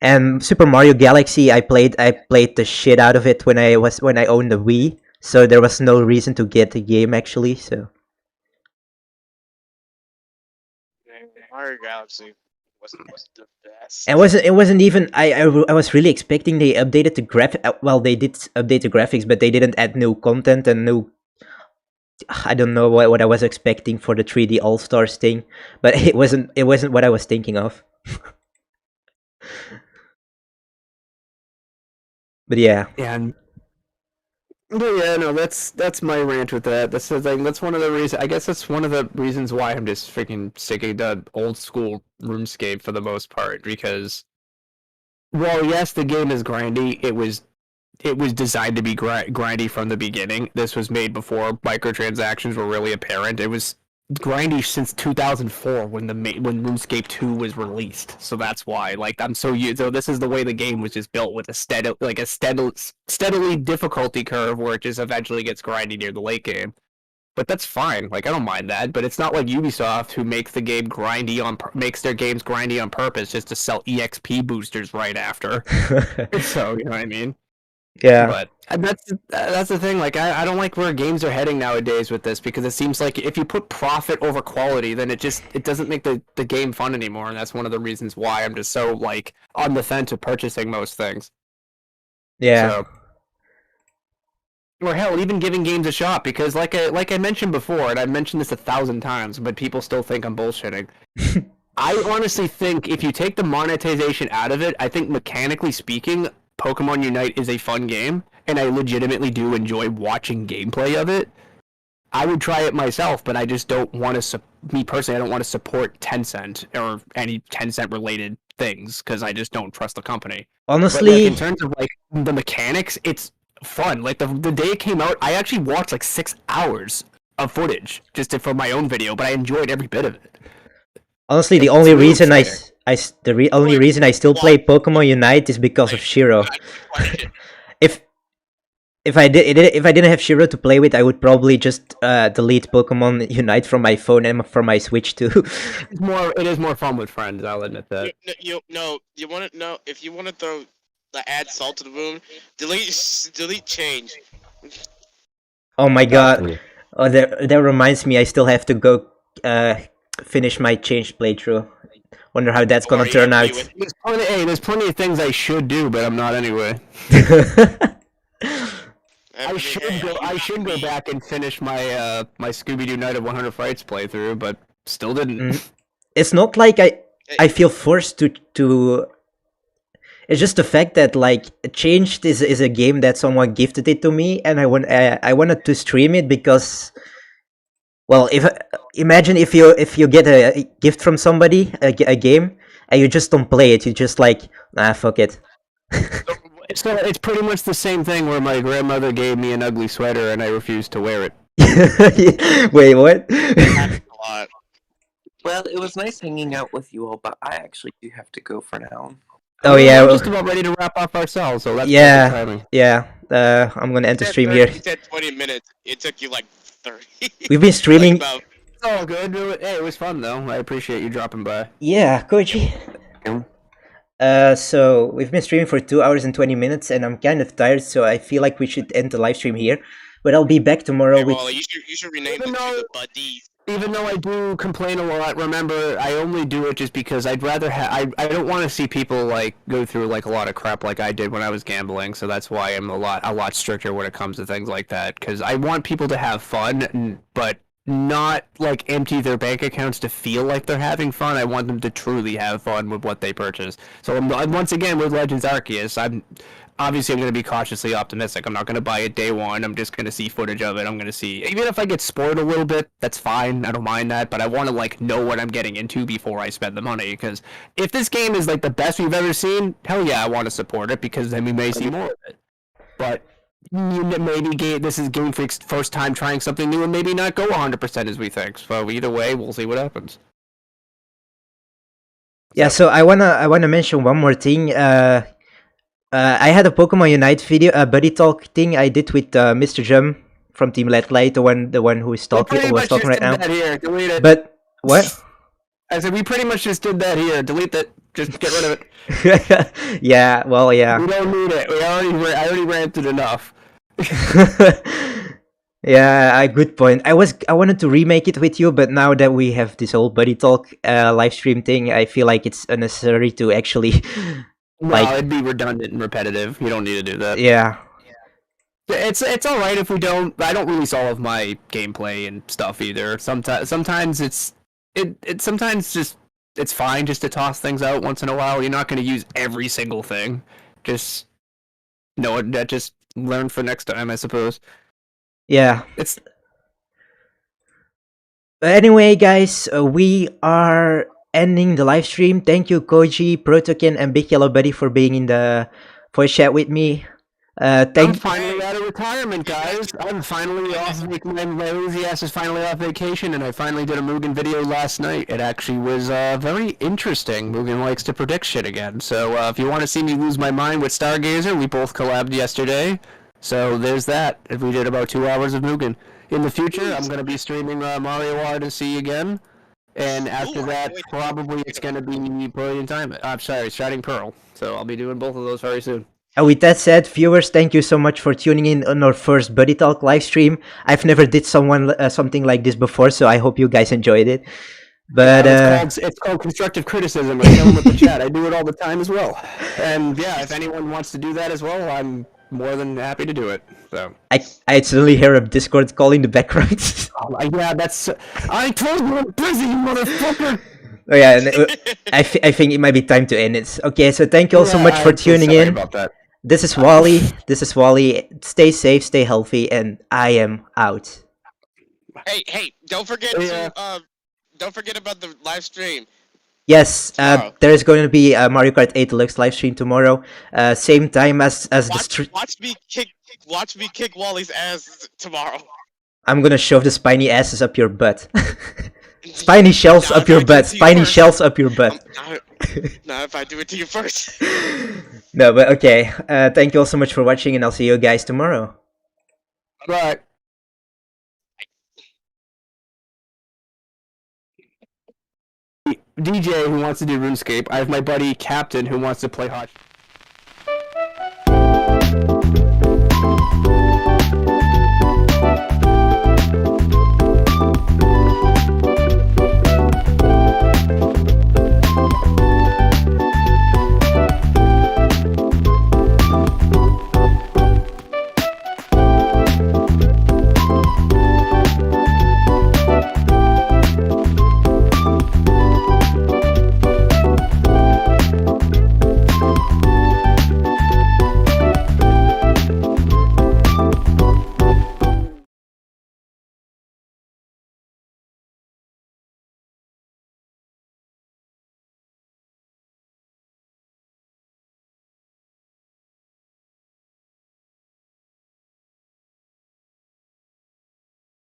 And Super Mario Galaxy, I played the shit out of it when I owned the Wii. So there was no reason to get the game actually. So Mario Galaxy wasn't the best. it wasn't even. I was really expecting they updated the graphic. Well, they did update the graphics, but they didn't add new content and new. I don't know what I was expecting for the 3D All Stars thing, but it wasn't what I was thinking of. But yeah. But yeah, no, that's my rant with that. That's the thing. That's one of the reasons. I guess that's one of the reasons why I'm just freaking sticking to old school RuneScape for the most part. Because, well, yes, the game is grindy. It was designed to be grindy from the beginning. This was made before microtransactions were really apparent. It was grindy since 2004 when RuneScape 2 was released. So that's why, like, so this is the way the game was just built, with a steadily difficulty curve where it just eventually gets grindy near the late game. But that's fine. Like, I don't mind that. But it's not like Ubisoft, who makes the game makes their games grindy on purpose just to sell EXP boosters right after. So you know what I mean? Yeah. But that's the thing. Like, I don't like where games are heading nowadays with this, because it seems like if you put profit over quality, then it doesn't make the game fun anymore, and that's one of the reasons why I'm just so, like, on the fence of purchasing most things. Yeah. So, or hell, even giving games a shot, because like I mentioned before, and I've mentioned this 1,000 times, but people still think I'm bullshitting. I honestly think if you take the monetization out of it, I think mechanically speaking, Pokemon Unite is a fun game, and I legitimately do enjoy watching gameplay of it. I would try it myself, but I just don't want to. Me personally, I don't want to support Tencent or any Tencent related things because I just don't trust the company. Honestly, but, like, in terms of like the mechanics, it's fun. Like the day it came out, I actually watched like 6 hours of footage just for my own video, but I enjoyed every bit of it. Honestly, the only reason only reason I still play Pokemon Unite is because of Shiro. If I didn't have Shiro to play with, I would probably just delete Pokemon Unite from my phone and from my Switch too. It is more fun with friends. I'll admit that. You want to know if you want to throw add salt to the wound, delete change. Oh my god! Oh, that reminds me. I still have to go finish my change playthrough. Wonder how that's gonna turn out. There's plenty of things I should do, but I'm not anyway. I should go back and finish my my Scooby-Doo Night of 100 Fights playthrough, but still didn't. it's not like I feel forced to. It's just the fact that like Changed is a game that someone gifted it to me, and I wanted to stream it because, well, if imagine if you get a gift from somebody, a game, and you just don't play it, you just like, fuck it. So it's pretty much the same thing where my grandmother gave me an ugly sweater and I refused to wear it. Wait, what? Happens a lot. Well, it was nice hanging out with you all, but I actually do have to go for now. Oh yeah, we're well, just about ready to wrap up ourselves, so that's yeah, perfect timing. yeah. I'm gonna end the You said stream 30, here. You said 20 minutes. It took you like 30. We've been streaming. Like about, It's all good. Hey, it was fun though. I appreciate you dropping by. Yeah, Koiji. So we've been streaming for 2 hours and 20 minutes, and I'm kind of tired, so I feel like we should end the live stream here. But I'll be back tomorrow hey, with. Wally, you should rename Even it though- to the Buddies. Even though I do complain a lot, remember I only do it just because I'd rather I don't want to see people like go through like a lot of crap like I did when I was gambling. So that's why I'm a lot stricter when it comes to things like that. Because I want people to have fun, but not like empty their bank accounts to feel like they're having fun. I want them to truly have fun with what they purchase. So once again with Legends Arceus, I'm going to be cautiously optimistic. I'm not going to buy it day one. I'm just going to see footage of it. I'm going to see, even if I get spoiled a little bit, that's fine. I don't mind that, but I want to like know what I'm getting into before I spend the money. Because if this game is like the best we've ever seen, hell yeah, I want to support it because then we may see more of it. But maybe this is Game Freak's first time trying something new and maybe not go 100% as we think. So either way, we'll see what happens. Yeah, so I wanna mention one more thing. I had a Pokemon Unite video, a BuddyTalk thing I did with Mr. Jum from Team Let Light, the one who is talking right now. That here. Delete it. But what? I said we pretty much just did that here. Delete that. Just get rid of it. Yeah, well, yeah. We don't need it. I already ranted enough. Yeah, good point. I wanted to remake it with you, but now that we have this whole BuddyTalk live stream thing, I feel like it's unnecessary to actually. No, it'd be redundant and repetitive. You don't need to do that. Yeah. It's all right if we don't. I don't release all of my gameplay and stuff either. Sometimes it's fine just to toss things out once in a while. You're not going to use every single thing. Just know it. Just learn for next time, I suppose. Yeah. It's. Anyway, guys, we are ending the live stream. Thank you, Koji, Protoken, and Big Yellow Buddy for being in the voice chat with me. I'm finally out of retirement, guys. I'm finally off. My lazy ass is finally off vacation, and I finally did a Mugen video last night. It actually was very interesting. Mugen likes to predict shit again. So if you want to see me lose my mind with Stargazer, we both collabed yesterday. So there's that. We did about 2 hours of Mugen. In the future, I'm going to be streaming Mario Odyssey again. And after that, probably it's going to be Brilliant Time. I'm sorry, Shining Pearl. So I'll be doing both of those very soon. With that said, viewers, thank you so much for tuning in on our first BuddyTalk live stream. I've never did something like this before, so I hope you guys enjoyed it. But it's called constructive criticism. I tell them with the chat. I do it all the time as well. And yeah, if anyone wants to do that as well, I'm more than happy to do it. So I suddenly hear a Discord call in the background. Yeah, that's. I told you I'm busy, you motherfucker. Oh yeah, and, I think it might be time to end it. Okay, so thank you all so much for tuning in. About that. This is Wally. Stay safe, stay healthy, and I am out. Hey, don't forget to don't forget about the live stream. Yes, there is going to be a Mario Kart 8 Deluxe live stream tomorrow, same time as the stream. Watch me kick Wally's ass tomorrow. I'm gonna shove the spiny asses up your butt. Spiny shells up your butt. Spiny shells up your butt. Not if I do it to you first. No, but okay. Thank you all so much for watching, and I'll see you guys tomorrow. Bye. DJ who wants to do RuneScape. I have my buddy Captain who wants to play Hot.